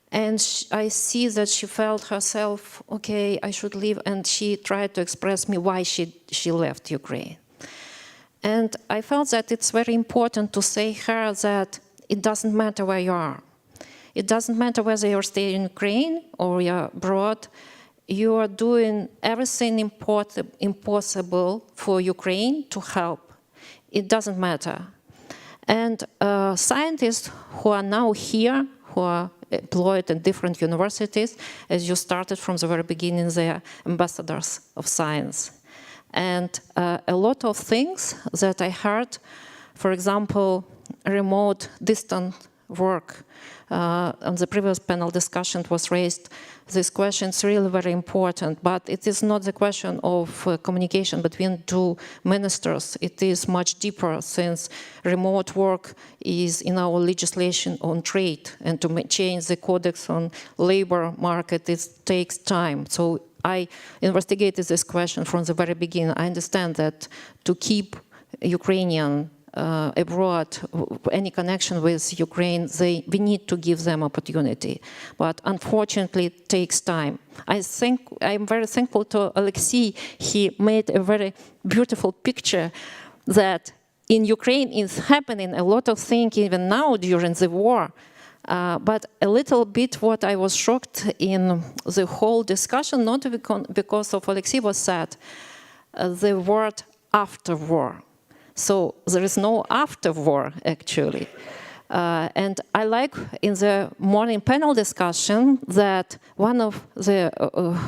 And I see that she felt herself, okay, I should leave. And she tried to express me why she left Ukraine. And I felt that it's very important to say her that it doesn't matter where you are. It doesn't matter whether you're staying in Ukraine or you're abroad. You are doing everything impossible for Ukraine to help. It doesn't matter. And scientists who are now here, who are employed in different universities, as you started from the very beginning, they are ambassadors of science. And a lot of things that I heard, for example, remote distant work, on the previous panel discussion was raised. This question is really very important, but it is not the question of communication between two ministers. It is much deeper, since remote work is in our legislation on trade, and to change the codex on labor market, it takes time. So I investigated this question from the very beginning. I understand that to keep Ukrainian abroad, any connection with Ukraine, we need to give them opportunity. But unfortunately, it takes time. I'm very thankful to Alexei. He made a very beautiful picture that in Ukraine is happening a lot of things even now during the war. But a little bit what I was shocked in the whole discussion, not because of Alexei was said, the word after war. So there is no after war, actually. And I like in the morning panel discussion that one of the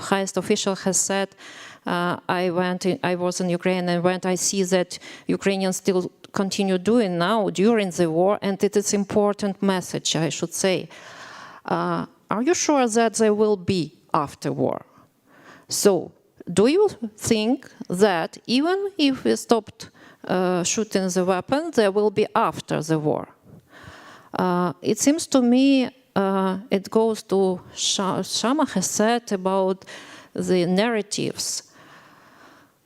highest officials has said, I was in Ukraine, and when I see that Ukrainians still continue doing now during the war, and it is important message, I should say. Are you sure that there will be after war? So, do you think that even if we stopped shooting the weapon, there will be after the war? It seems to me it goes to Shama has said about the narratives.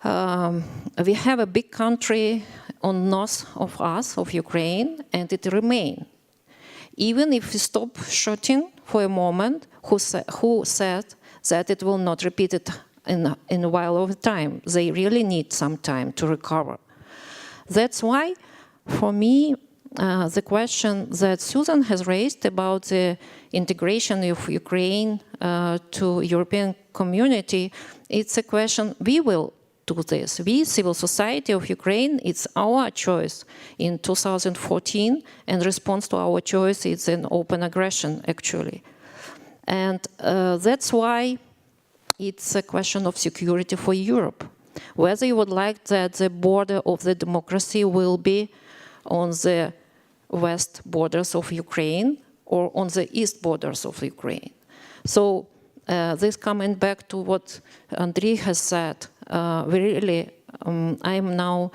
We have a big country on north of us, of Ukraine, and it remains. Even if we stop shooting for a moment, who said that it will not repeat it in a while of time? They really need some time to recover. That's why, for me, the question that Susan has raised about the integration of Ukraine to European community, it's a question we will do this. We, civil society of Ukraine, it's our choice in 2014, and response to our choice is an open aggression, actually. And that's why it's a question of security for Europe. Whether you would like that the border of the democracy will be on the west borders of Ukraine or on the east borders of Ukraine. So this coming back to what Andriy has said, I am now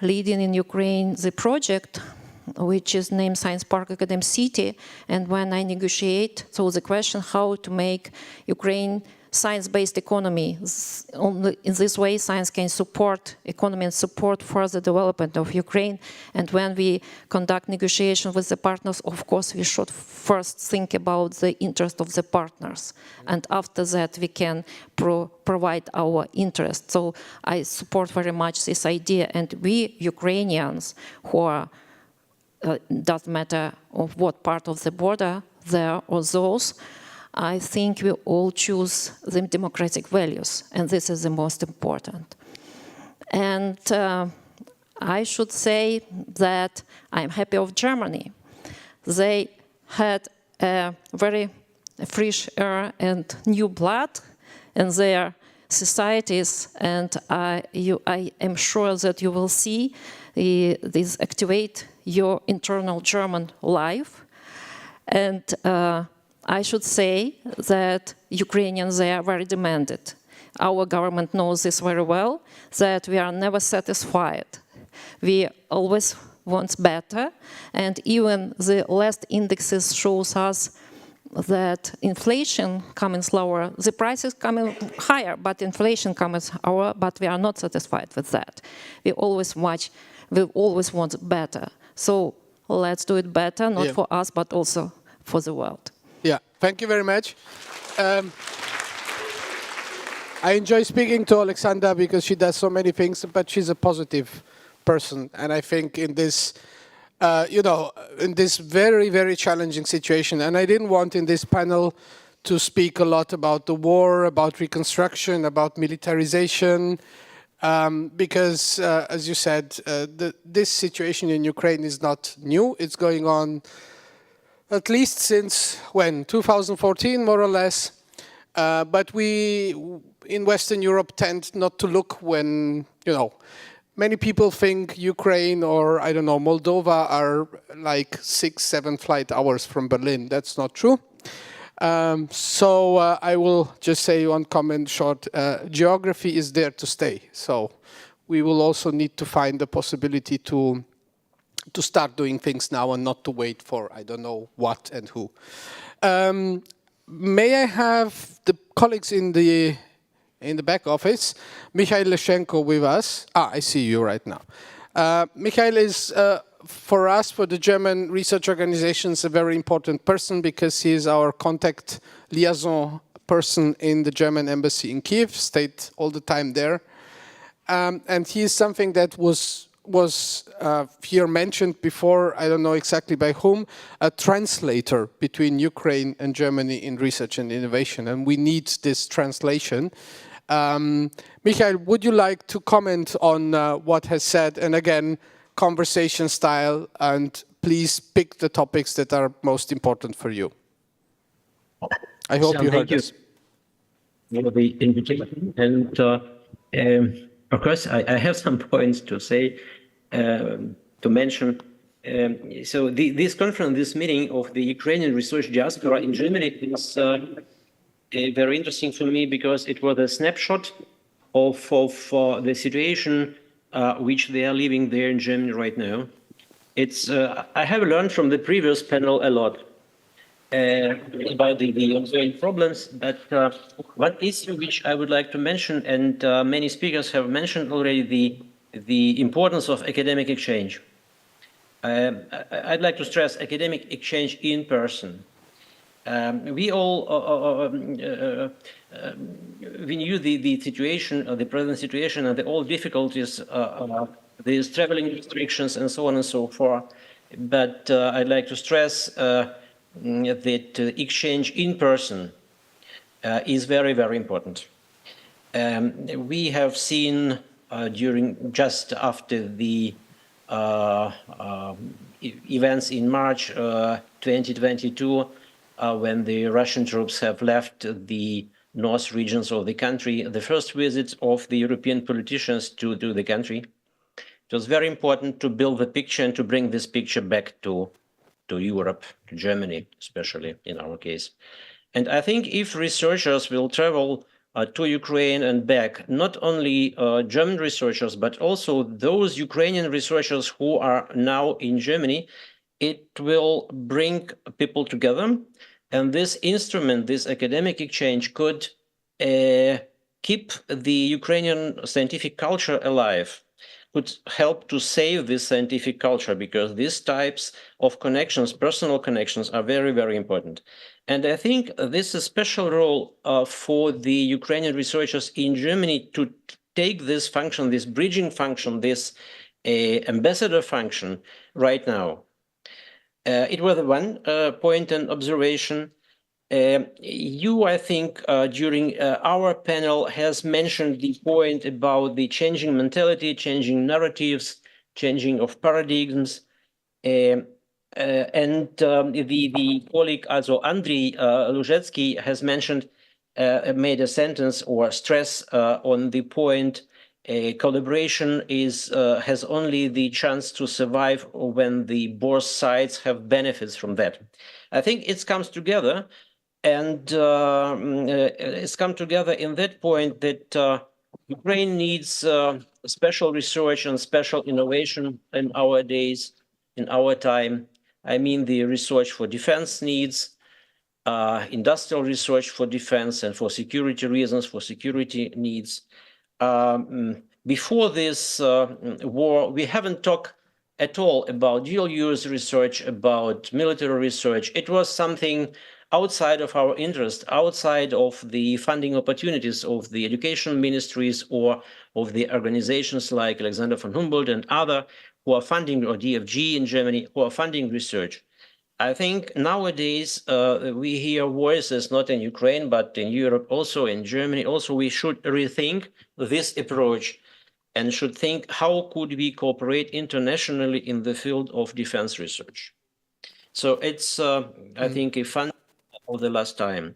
leading in Ukraine the project which is named Science Park Academy City, and when I negotiate, so the question how to make Ukraine science-based economy. Only in this way, science can support economy and support further development of Ukraine. And when we conduct negotiations with the partners, of course, we should first think about the interest of the partners. And after that, we can provide our interest. So I support very much this idea. And we Ukrainians who are, doesn't matter of what part of the border there or those, I think we all choose the democratic values, and this is the most important. And I should say that I'm happy of Germany. They had a very fresh air and new blood in their societies, and I am sure that you will see this activate your internal German life. And I should say that Ukrainians, they are very demanded. Our government knows this very well, that we are never satisfied. We always want better, and even the last indexes shows us that inflation coming slower, the prices coming higher, but inflation comes lower, but we are not satisfied with that. We always want better. So let's do it better, not for us, but also for the world. Yeah, thank you very much. I enjoy speaking to Alexandra because she does so many things, but she's a positive person. And I think in this, in this very, very challenging situation, and I didn't want in this panel to speak a lot about the war, about reconstruction, about militarization, because, as you said, this situation in Ukraine is not new. It's going on at least since when? 2014, more or less. But we, in Western Europe, tend not to look when, many people think Ukraine or, I don't know, Moldova are like 6-7 flight hours from Berlin. That's not true. So I will just say one comment short. Geography is there to stay. So we will also need to find the possibility to start doing things now and not to wait for, I don't know what and who. May I have the colleagues in the back office, Mikhail Leshenko with us. I see you right now. Mikhail is, for us, for the German research organizations, a very important person because he is our contact liaison person in the German embassy in Kiev, stayed all the time there. And he is something that was was here mentioned before, I don't know exactly by whom, a translator between Ukraine and Germany in research and innovation, and we need this translation. Michael, would you like to comment on what has said, and again, conversation style, and please pick the topics that are most important for you. I hope you heard this. For the invitation, and of course, I have some points to say, to mention. So this conference, this meeting of the Ukrainian research diaspora in Germany is very interesting for me because it was a snapshot of the situation which they are living there in Germany right now. It's I have learned from the previous panel a lot about the ongoing problems, but one issue which I would like to mention, and many speakers have mentioned already, the importance of academic exchange. I'd like to stress academic exchange in person. We all we knew the situation, the present situation, and all difficulties, these traveling restrictions, and so on and so forth. But I'd like to stress that exchange in person is very, very important. We have seen during just after the events in March 2022, when the Russian troops have left the north regions of the country, the first visit of the European politicians to the country. It was very important to build the picture and to bring this picture back to Europe, to Germany, especially in our case. And I think if researchers will travel to Ukraine and back, not only German researchers, but also those Ukrainian researchers who are now in Germany, it will bring people together. And this instrument, this academic exchange, could keep the Ukrainian scientific culture alive, could help to save this scientific culture, because these types of connections, personal connections, are very, very important. And I think this is a special role for the Ukrainian researchers in Germany to take this function, this bridging function, this ambassador function right now. It was one point and observation. You, I think, during our panel has mentioned the point about the changing mentality, changing narratives, changing of paradigms. And the colleague, also Andriy Luzhetsky, has mentioned, made a sentence or stress on the point, collaboration has only the chance to survive when both sides have benefits from that. I think it comes together, and it's come together in that point that Ukraine needs special research and special innovation in our days, in our time. I mean the research for defense needs, industrial research for defense and for security reasons, for security needs. Before this war, we haven't talked at all about dual-use research, about military research. It was something outside of our interest, outside of the funding opportunities of the education ministries or of the organizations like Alexander von Humboldt and other who are funding, or DFG in Germany, who are funding research. I think nowadays we hear voices not in Ukraine, but in Europe, also in Germany. Also, we should rethink this approach and should think how could we cooperate internationally in the field of defense research. So it's, I think, a fun of the last time.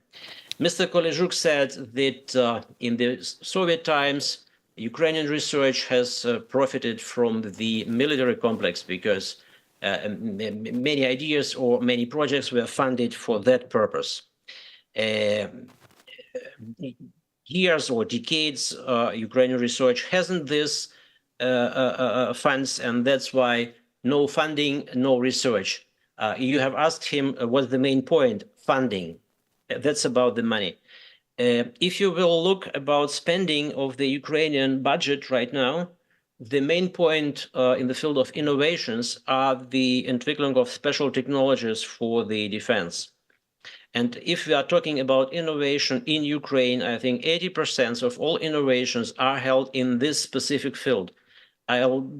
Mr. Kolezhuk said that in the Soviet times, Ukrainian research has profited from the military complex because many ideas or many projects were funded for that purpose. Years or decades, Ukrainian research hasn't this funds, and that's why no funding, no research. You have asked him what's the main point? Funding. That's about the money. If you will look about spending of the Ukrainian budget right now, the main point in the field of innovations are the entwicklung of special technologies for the defense. And if we are talking about innovation in Ukraine, I think 80% of all innovations are held in this specific field. I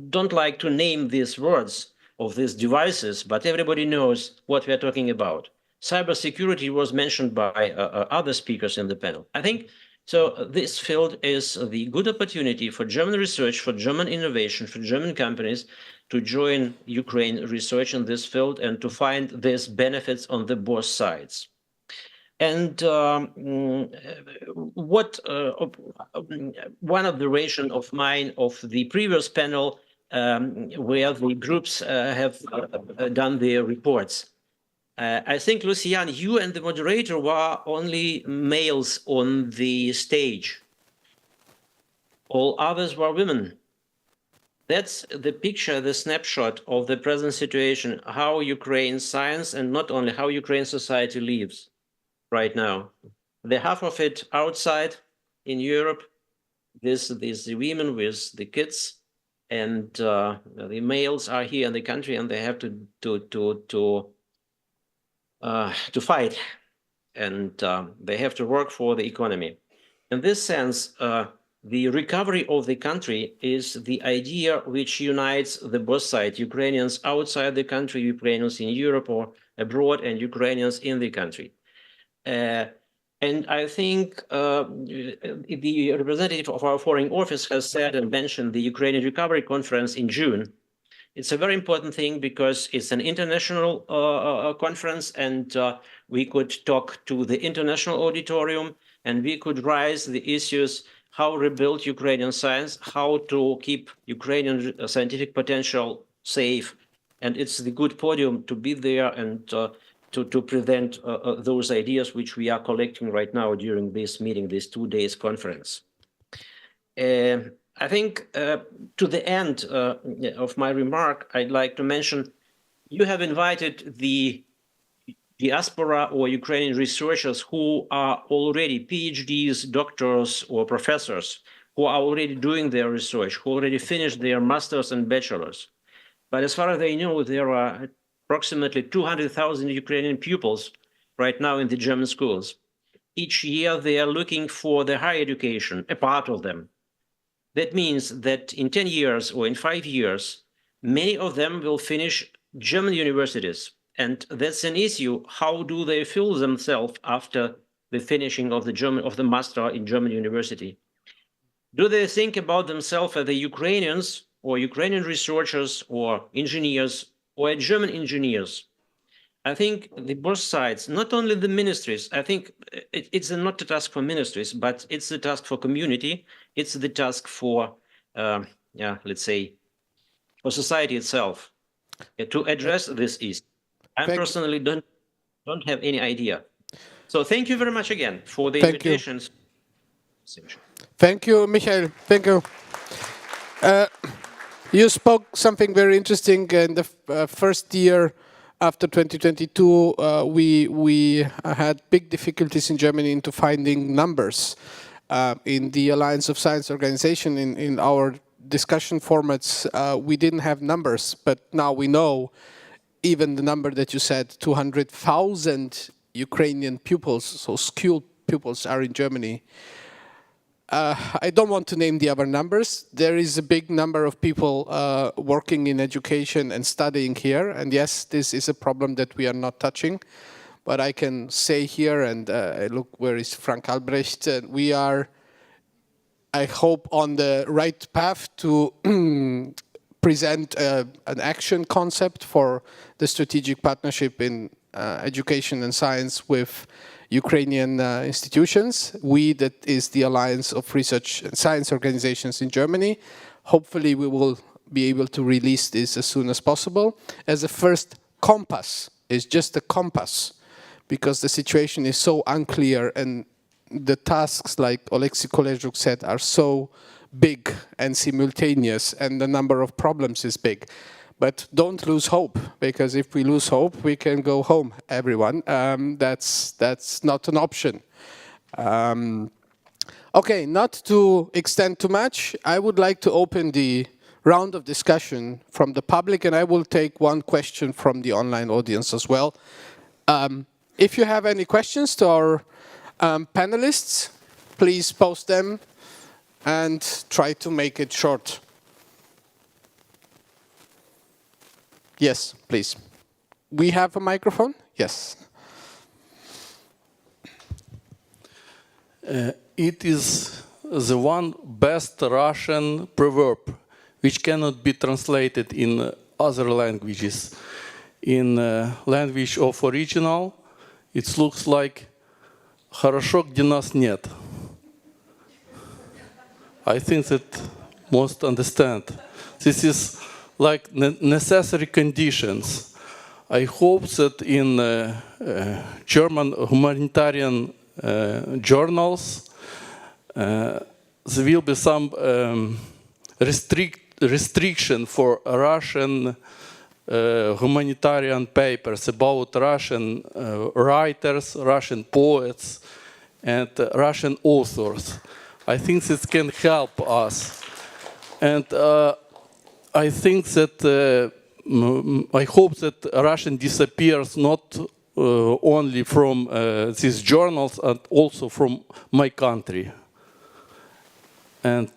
don't like to name these words of these devices, but everybody knows what we are talking about. Cybersecurity was mentioned by other speakers in the panel. I think so. This field is the good opportunity for German research, for German innovation, for German companies to join Ukraine research in this field and to find these benefits on the both sides. And one observation of mine of the previous panel, where the groups have done their reports. I think, Lucian, you and the moderator were only males on the stage. All others were women. That's the picture, the snapshot of the present situation, how Ukraine science and not only how Ukraine society lives right now. The half of it outside in Europe, these women with the kids, and the males are here in the country, and they have to fight, and they have to work for the economy. In this sense, the recovery of the country is the idea which unites the both sides, Ukrainians outside the country, Ukrainians in Europe or abroad, and Ukrainians in the country. And I think the representative of our foreign office has said and mentioned the Ukrainian Recovery Conference in June. It's a very important thing because it's an international conference, and we could talk to the international auditorium, and we could raise the issues how rebuild Ukrainian science, how to keep Ukrainian scientific potential safe. And it's the good podium to be there and to present those ideas which we are collecting right now during this meeting, this 2 days conference. I think to the end of my remark, I'd like to mention, you have invited the diaspora or Ukrainian researchers who are already PhDs, doctors, or professors, who are already doing their research, who already finished their masters and bachelors. But as far as they know, there are approximately 200,000 Ukrainian pupils right now in the German schools. Each year, they are looking for the higher education, a part of them. That means that in 10 years or in 5 years, many of them will finish German universities. And that's an issue. How do they feel themselves after the finishing of the master in German university? Do they think about themselves as the Ukrainians or Ukrainian researchers or engineers or German engineers? I think the both sides, not only the ministries, I think it's not a task for ministries, but it's the task for community. It's the task for, let's say, for society itself to address this issue. I personally don't have any idea. So thank you very much again for the invitations. Thank you, Michael. Thank you. You spoke something very interesting in the first year after 2022. We had big difficulties in Germany into finding numbers. In the Alliance of Science Organization, in our discussion formats, we didn't have numbers, but now we know even the number that you said, 200,000 Ukrainian pupils, so skilled pupils are in Germany. I don't want to name the other numbers. There is a big number of people working in education and studying here. And yes, this is a problem that we are not touching. But I can say here, and look, where is Frank Albrecht? We are, I hope, on the right path to present an action concept for the strategic partnership in education and science with Ukrainian institutions. We, that is the Alliance of Research and Science Organizations in Germany. Hopefully we will be able to release this as soon as possible. As a first compass, it's just a compass, because the situation is so unclear and the tasks, like Oleksiy Koleżuk said, are so big and simultaneous, and the number of problems is big. But don't lose hope, because if we lose hope, we can go home, everyone. That's not an option. Okay, not to extend too much, I would like to open the round of discussion from the public, and I will take one question from the online audience as well. If you have any questions to our panelists, please post them and try to make it short. Yes, please. We have a microphone? Yes. It is the one best Russian proverb which cannot be translated in other languages. In language of original, it looks like «хорошо, где нас нет». I think that most understand. This is like necessary conditions. I hope that in German humanitarian journals there will be some restriction for Russian humanitarian papers about Russian writers, Russian poets, and Russian authors. I think this can help us. And I think that, I hope that Russian disappears not only from these journals, and also from my country. And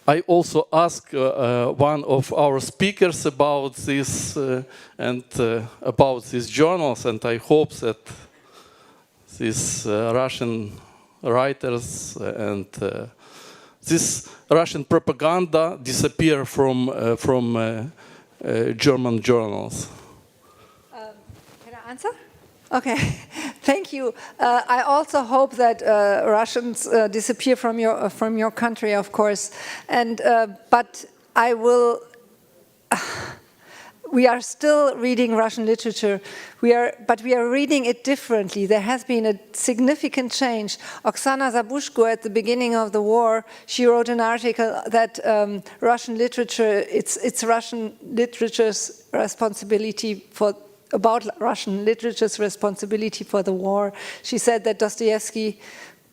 I also asked one of our speakers about this and about these journals, and I hope that these Russian writers and this Russian propaganda disappear from German journals. Can I answer? Okay, thank you. I also hope that Russians disappear from your country, of course. And but I will. We are still reading Russian literature. But we are reading it differently. There has been a significant change. Oksana Zabushko, at the beginning of the war, she wrote an article that Russian literature, it's Russian literature's responsibility about Russian literature's responsibility for the war. She said that Dostoevsky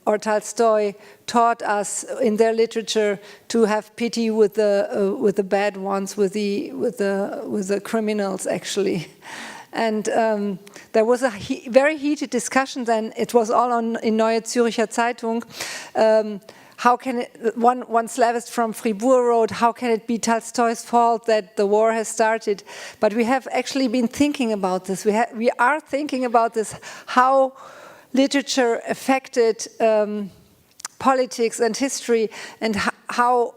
or Tolstoy taught us in their literature to have pity with the bad ones, with the criminals, actually. And there was a very heated discussion then. It was all in Neue Zürcher Zeitung. How can it, one Slavist from Fribourg wrote, how can it be Tolstoy's fault that the war has started? But we have actually been thinking about this. We are thinking about this, how literature affected politics and history, and how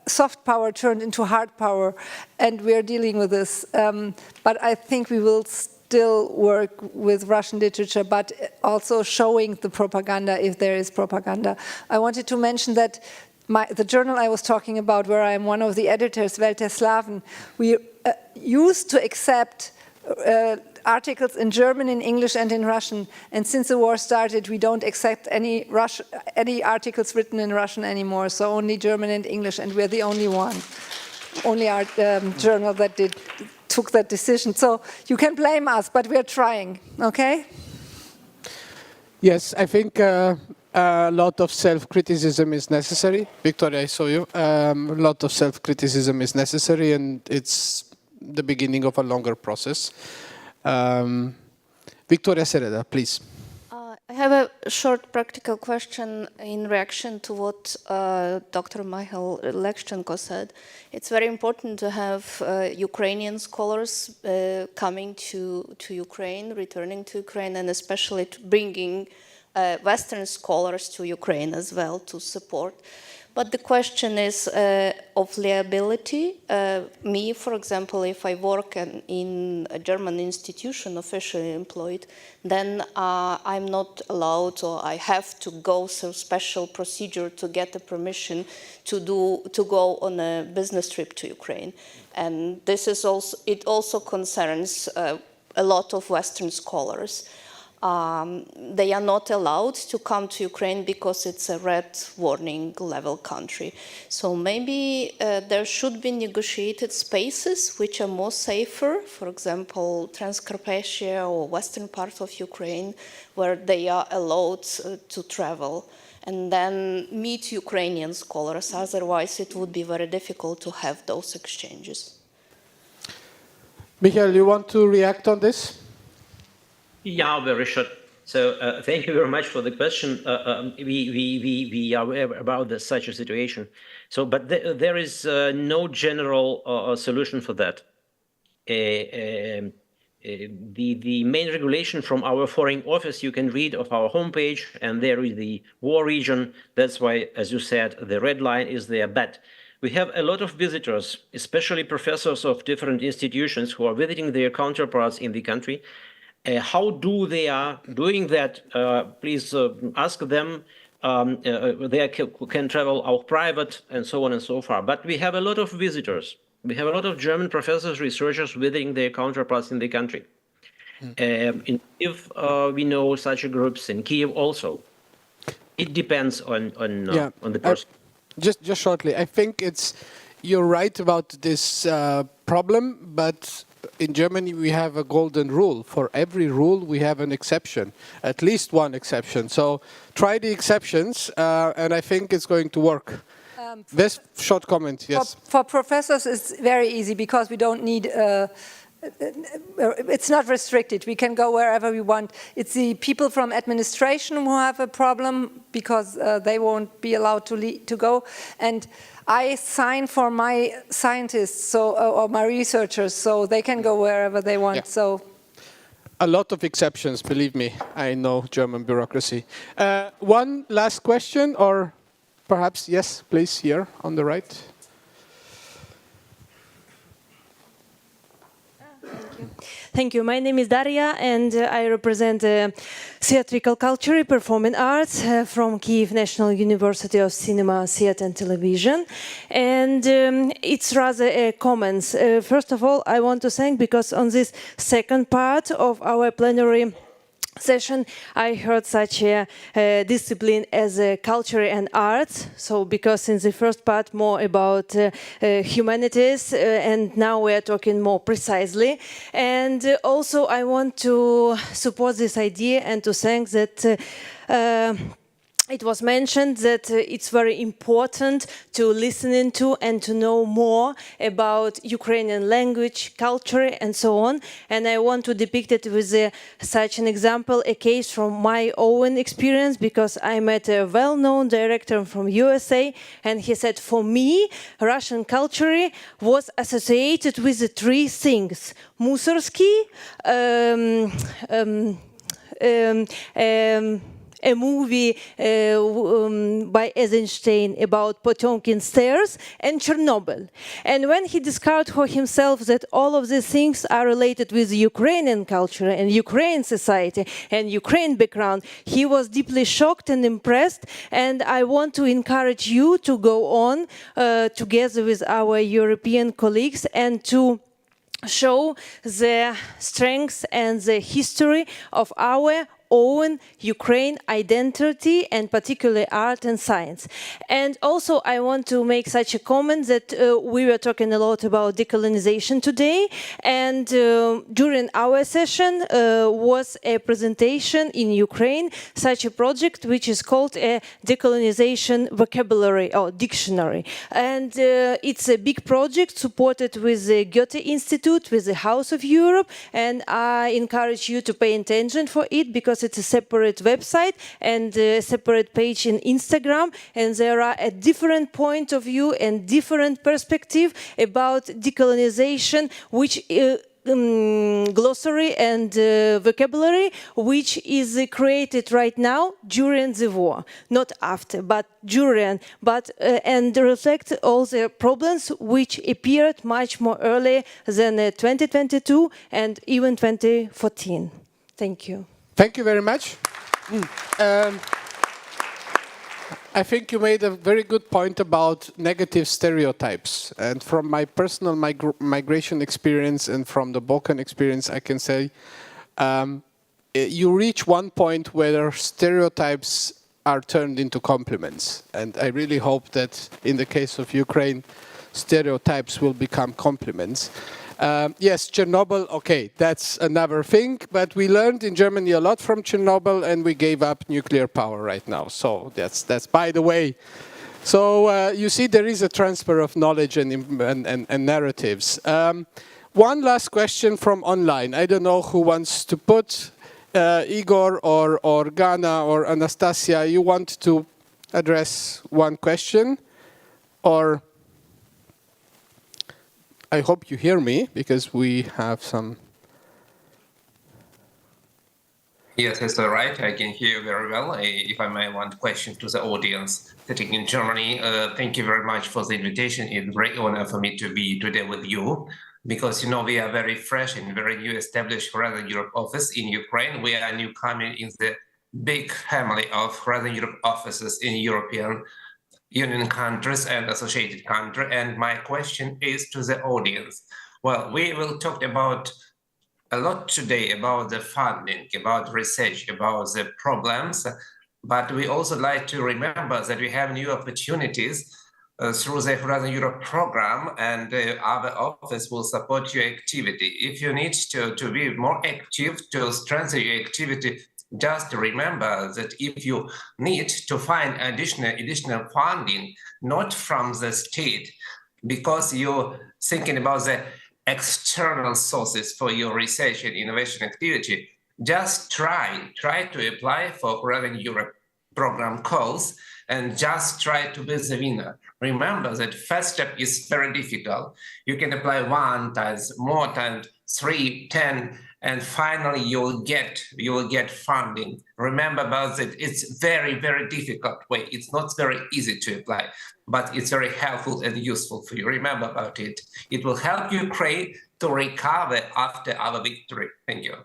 soft power turned into hard power, and we are dealing with this. But I think we will still work with Russian literature, but also showing the propaganda if there is propaganda. I wanted to mention that the journal I was talking about, where I'm one of the editors, Welt der Slaven, we used to accept articles in German, in English, and in Russian. And since the war started, we don't accept any articles written in Russian anymore, so only German and English, and we're the only one, only our journal that took that decision. So you can blame us, but we're trying, okay? Yes, I think a lot of self-criticism is necessary. Victoria, I saw you. A lot of self-criticism is necessary, and it's the beginning of a longer process. Victoria Gerda, please. I have a short practical question in reaction to what Dr. Michael Lekshchenko said. It's very important to have Ukrainian scholars coming to Ukraine, returning to Ukraine, and especially to bringing Western scholars to Ukraine as well to support. But the question is of liability. Me, for example, if I work in a German institution, officially employed, then I'm not allowed, or I have to go through special procedure to get the permission to go on a business trip to Ukraine. And this is also, it also concerns a lot of Western scholars. They are not allowed to come to Ukraine because it's a red warning level country. So maybe there should be negotiated spaces which are more safer, for example, Transcarpathia or western part of Ukraine, where they are allowed to travel and then meet Ukrainian scholars. Otherwise, it would be very difficult to have those exchanges. Michael, you want to react on this? Yeah, very short. So thank you very much for the question. We are aware about such a situation. So, but there is no general solution for that. The main regulation from our foreign office you can read of our homepage, and there is the war region. That's why, as you said, the red line is there. But we have a lot of visitors, especially professors of different institutions who are visiting their counterparts in the country. How do they are doing that? Please ask them. They can travel out private and so on and so forth. But we have a lot of visitors. We have a lot of German professors, researchers visiting their counterparts in the country. In Kiev, we know such groups in Kiev also. It depends on the person. Just shortly, I think you're right about this problem, but in Germany we have a golden rule. For every rule we have an exception, at least one exception. So try the exceptions, and I think it's going to work. This short comment, yes. For professors, it's very easy because we don't need. It's not restricted. We can go wherever we want. It's the people from administration who have a problem because they won't be allowed to go. And I sign for my scientists, or my researchers, so they can go wherever they want. Yeah. So, a lot of exceptions, believe me. I know German bureaucracy. One last question, or perhaps yes, please, here on the right. Thank you. My name is Daria, and I represent theatrical culture, performing arts from Kyiv National University of Cinema, Theatre and Television. And it's rather comments. First of all, I want to thank, because on this second part of our plenary session, I heard such a discipline as culture and arts. So, because in the first part more about humanities, and now we are talking more precisely. And also, I want to support this idea and to thank that. It was mentioned that it's very important to listen into and to know more about Ukrainian language, culture, and so on. And I want to depict it with such an example, a case from my own experience, because I met a well-known director from USA, and he said, for me, Russian culture was associated with the three things: Musorsky, a movie by Eisenstein about Potemkin stairs, and Chernobyl. And when he discovered for himself that all of these things are related with Ukrainian culture and Ukrainian society and Ukrainian background, he was deeply shocked and impressed. And I want to encourage you to go on together with our European colleagues and to show the strengths and the history of our own Ukraine identity, and particularly art and science. And also I want to make such a comment that we were talking a lot about decolonization today, and during our session was a presentation in Ukraine, such a project which is called a decolonization vocabulary or dictionary. And it's a big project supported with the Goethe Institute, with the House of Europe, and I encourage you to pay attention for it, because it's a separate website and a separate page in Instagram, and there are a different point of view and different perspective about decolonization, which glossary and vocabulary, which is created right now during the war, not after, but during, and reflect all the problems which appeared much more early than 2022 and even 2014. Thank you. Thank you very much. I think you made a very good point about negative stereotypes. And from my personal migration experience and from the Balkan experience, I can say you reach one point where stereotypes are turned into compliments. And I really hope that in the case of Ukraine, stereotypes will become compliments. Yes, Chernobyl, okay, that's another thing, but we learned in Germany a lot from Chernobyl, and we gave up nuclear power right now. So that's by the way. So you see, there is a transfer of knowledge and narratives. One last question from online. I don't know who wants to put Igor or Gana or Anastasia, you want to address one question? Or I hope you hear me, because we have some... Yes, that's all right. I can hear you very well. If I may, one question to the audience sitting in Germany. Thank you very much for the invitation. It's a great honor for me to be today with you, because, you know, we are very fresh and very new established Horizon Europe office in Ukraine. We are newcomer in the big family of Horizon Europe offices in European Union countries and associated countries. And my question is to the audience. Well, we will talk about a lot today about the funding, about research, about the problems, but we also like to remember that we have new opportunities through the Horizon Europe program, and our office will support your activity. If you need to be more active, to strengthen your activity, just remember that if you need to find additional funding, not from the state, because you're thinking about the external sources for your research and innovation activity, just try to apply for Horizon Europe program calls and just try to be the winner. Remember that first step is very difficult. You can apply 1 times, more times, 3, 10, and finally you will get funding. Remember about that it's very, very difficult way. It's not very easy to apply, but it's very helpful and useful for you. Remember about it. It will help Ukraine to recover after our victory. Thank you.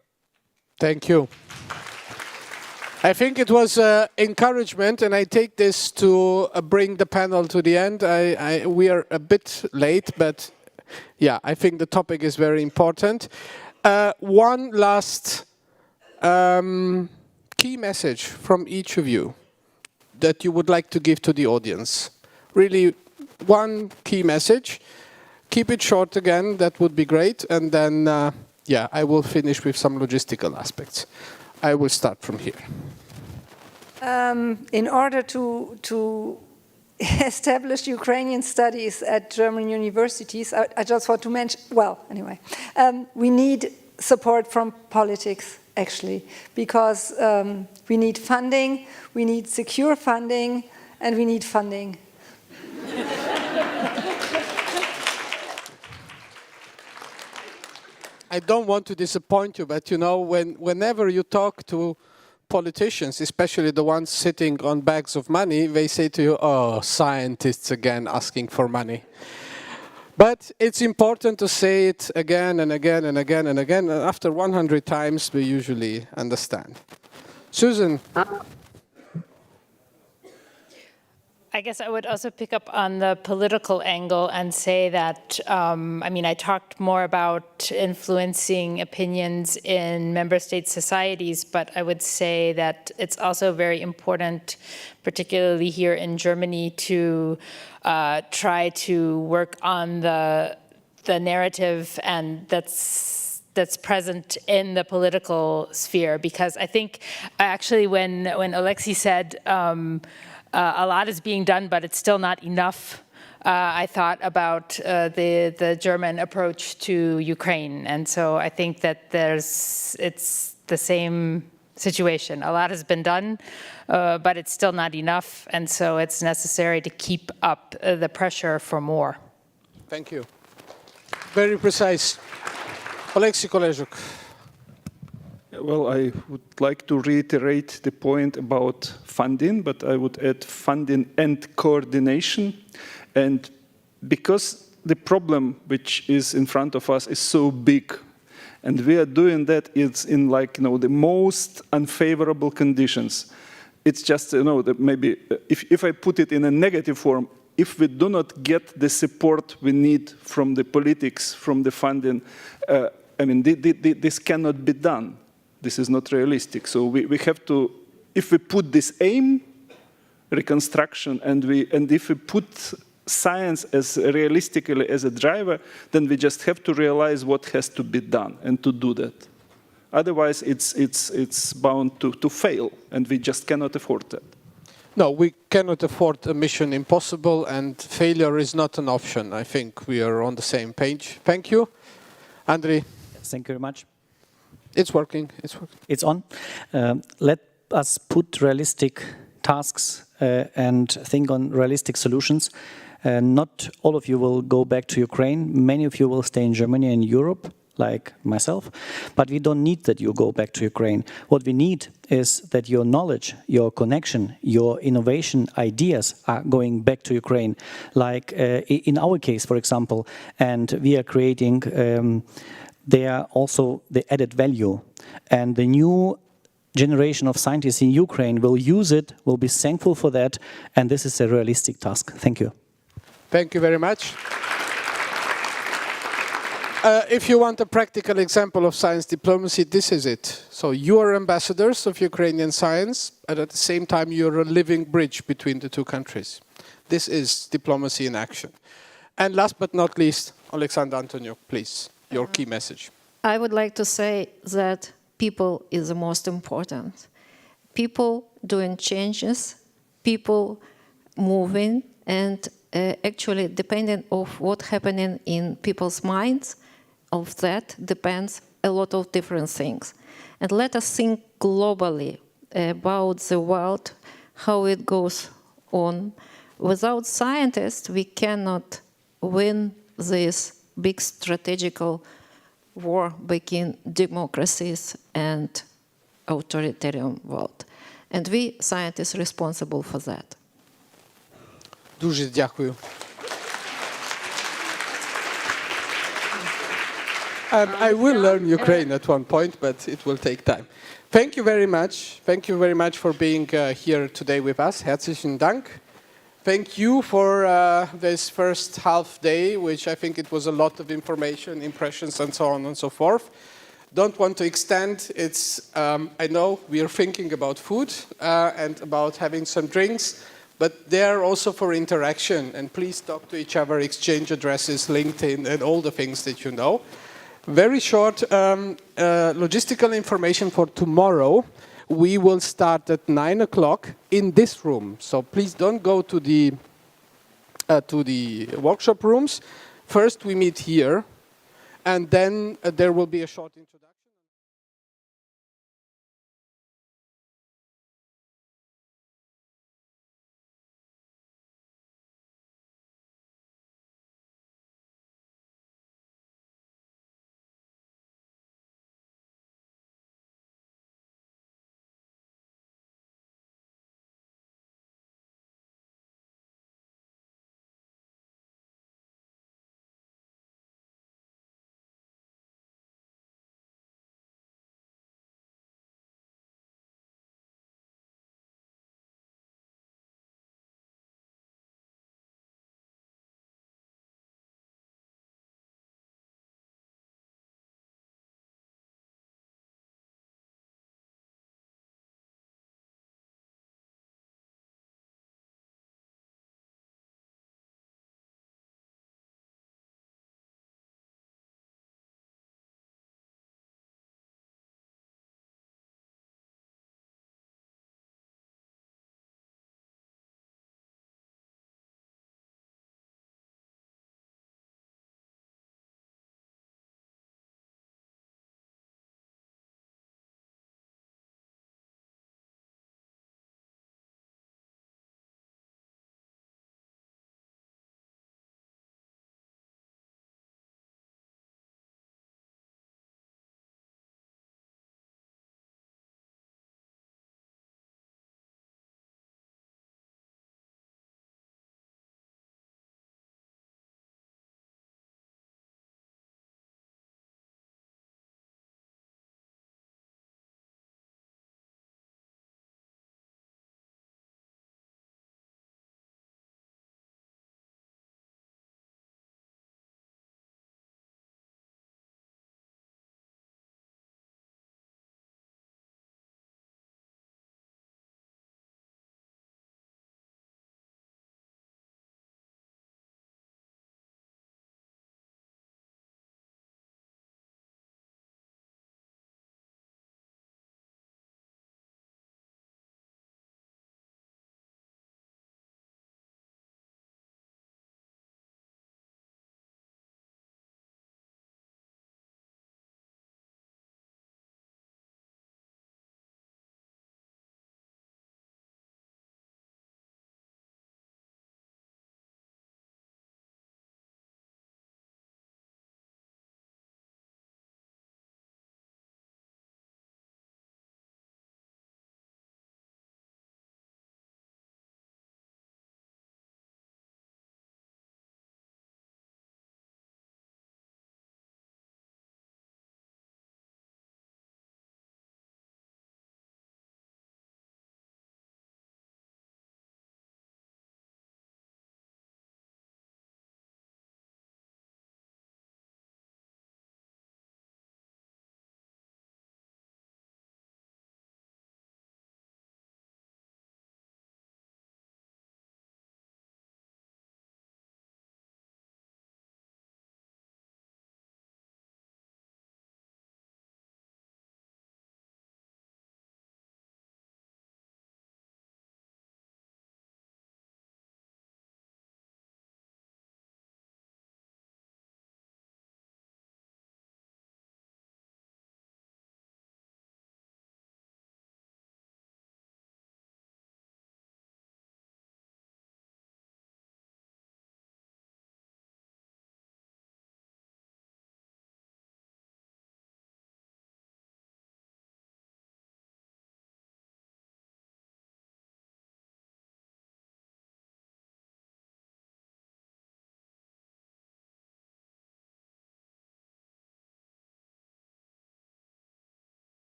Thank you. I think it was encouragement, and I take this to bring the panel to the end. We are a bit late, but yeah, I think the topic is very important. One last key message from each of you that you would like to give to the audience. Really, one key message. Keep it short again, that would be great. And then, yeah, I will finish with some logistical aspects. I will start from here. In order to establish Ukrainian studies at German universities, I just want to mention, well, anyway, we need support from politics, actually, because we need funding, we need secure funding, and we need funding. I don't want to disappoint you, but you know, whenever you talk to politicians, especially the ones sitting on bags of money, they say to you, oh, scientists again asking for money. But it's important to say it again and again and again and again, and after 100 times we usually understand. Susan. I guess I would also pick up on the political angle and say that, I mean, I talked more about influencing opinions in member state societies, but I would say that it's also very important, particularly here in Germany, to try to work on the narrative and that's present in the political sphere, because I think actually when Alexei said, a lot is being done, but it's still not enough. I thought about the German approach to Ukraine, and so I think that it's the same situation. A lot has been done, but it's still not enough, and so it's necessary to keep up the pressure for more. Thank you. Very precise. Alexei Kolezhuk. Well, I would like to reiterate the point about funding, but I would add funding and coordination. And because the problem which is in front of us is so big, and we are doing that, it's in the most unfavorable conditions. It's just, that maybe if I put it in a negative form, if we do not get the support we need from the politics, from the funding, I mean, this cannot be done. This is not realistic. So we have to, if we put this aim, reconstruction, and if we put science as realistically as a driver, then we just have to realize what has to be done and to do that. Otherwise, it's bound to fail, and we just cannot afford that. No, we cannot afford a mission impossible, and failure is not an option. I think we are on the same page. Thank you. Andriy. Thank you very much. It's working. It's working. It's on. Let us put realistic tasks and think on realistic solutions. Not all of you will go back to Ukraine. Many of you will stay in Germany and Europe, like myself. But we don't need that you go back to Ukraine. What we need is that your knowledge, your connection, your innovation ideas are going back to Ukraine. Like in our case, for example, and we are creating there also the added value. And the new generation of scientists in Ukraine will use it, will be thankful for that, and this is a realistic task. Thank you. Thank you very much. If you want a practical example of science diplomacy, this is it. So you are ambassadors of Ukrainian science, and at the same time you're a living bridge between the two countries. This is diplomacy in action. And last but not least, Alexander Antoniuk, please, your key message. I would like to say that people is the most important. People doing changes, people moving, and actually depending on what's happening in people's minds, of that depends a lot of different things. And let us think globally about the world, how it goes on. Without scientists, we cannot win this big strategical war between democracies and authoritarian world. And we, scientists, are responsible for that. Дуже дякую. I will learn Ukraine at one point, but it will take time. Thank you very much. Thank you very much for being here today with us. Herzlichen Dank. Thank you for this first half day, which I think it was a lot of information, impressions, and so on and so forth. Don't want to extend. It's, I know we are thinking about food and about having some drinks, but they're also for interaction. And please talk to each other, exchange addresses, LinkedIn, and all the things that you know. Very short logistical information for tomorrow. We will start at 9 o'clock in this room. So please don't go to the workshop rooms. First we meet here, and then there will be a short introduction.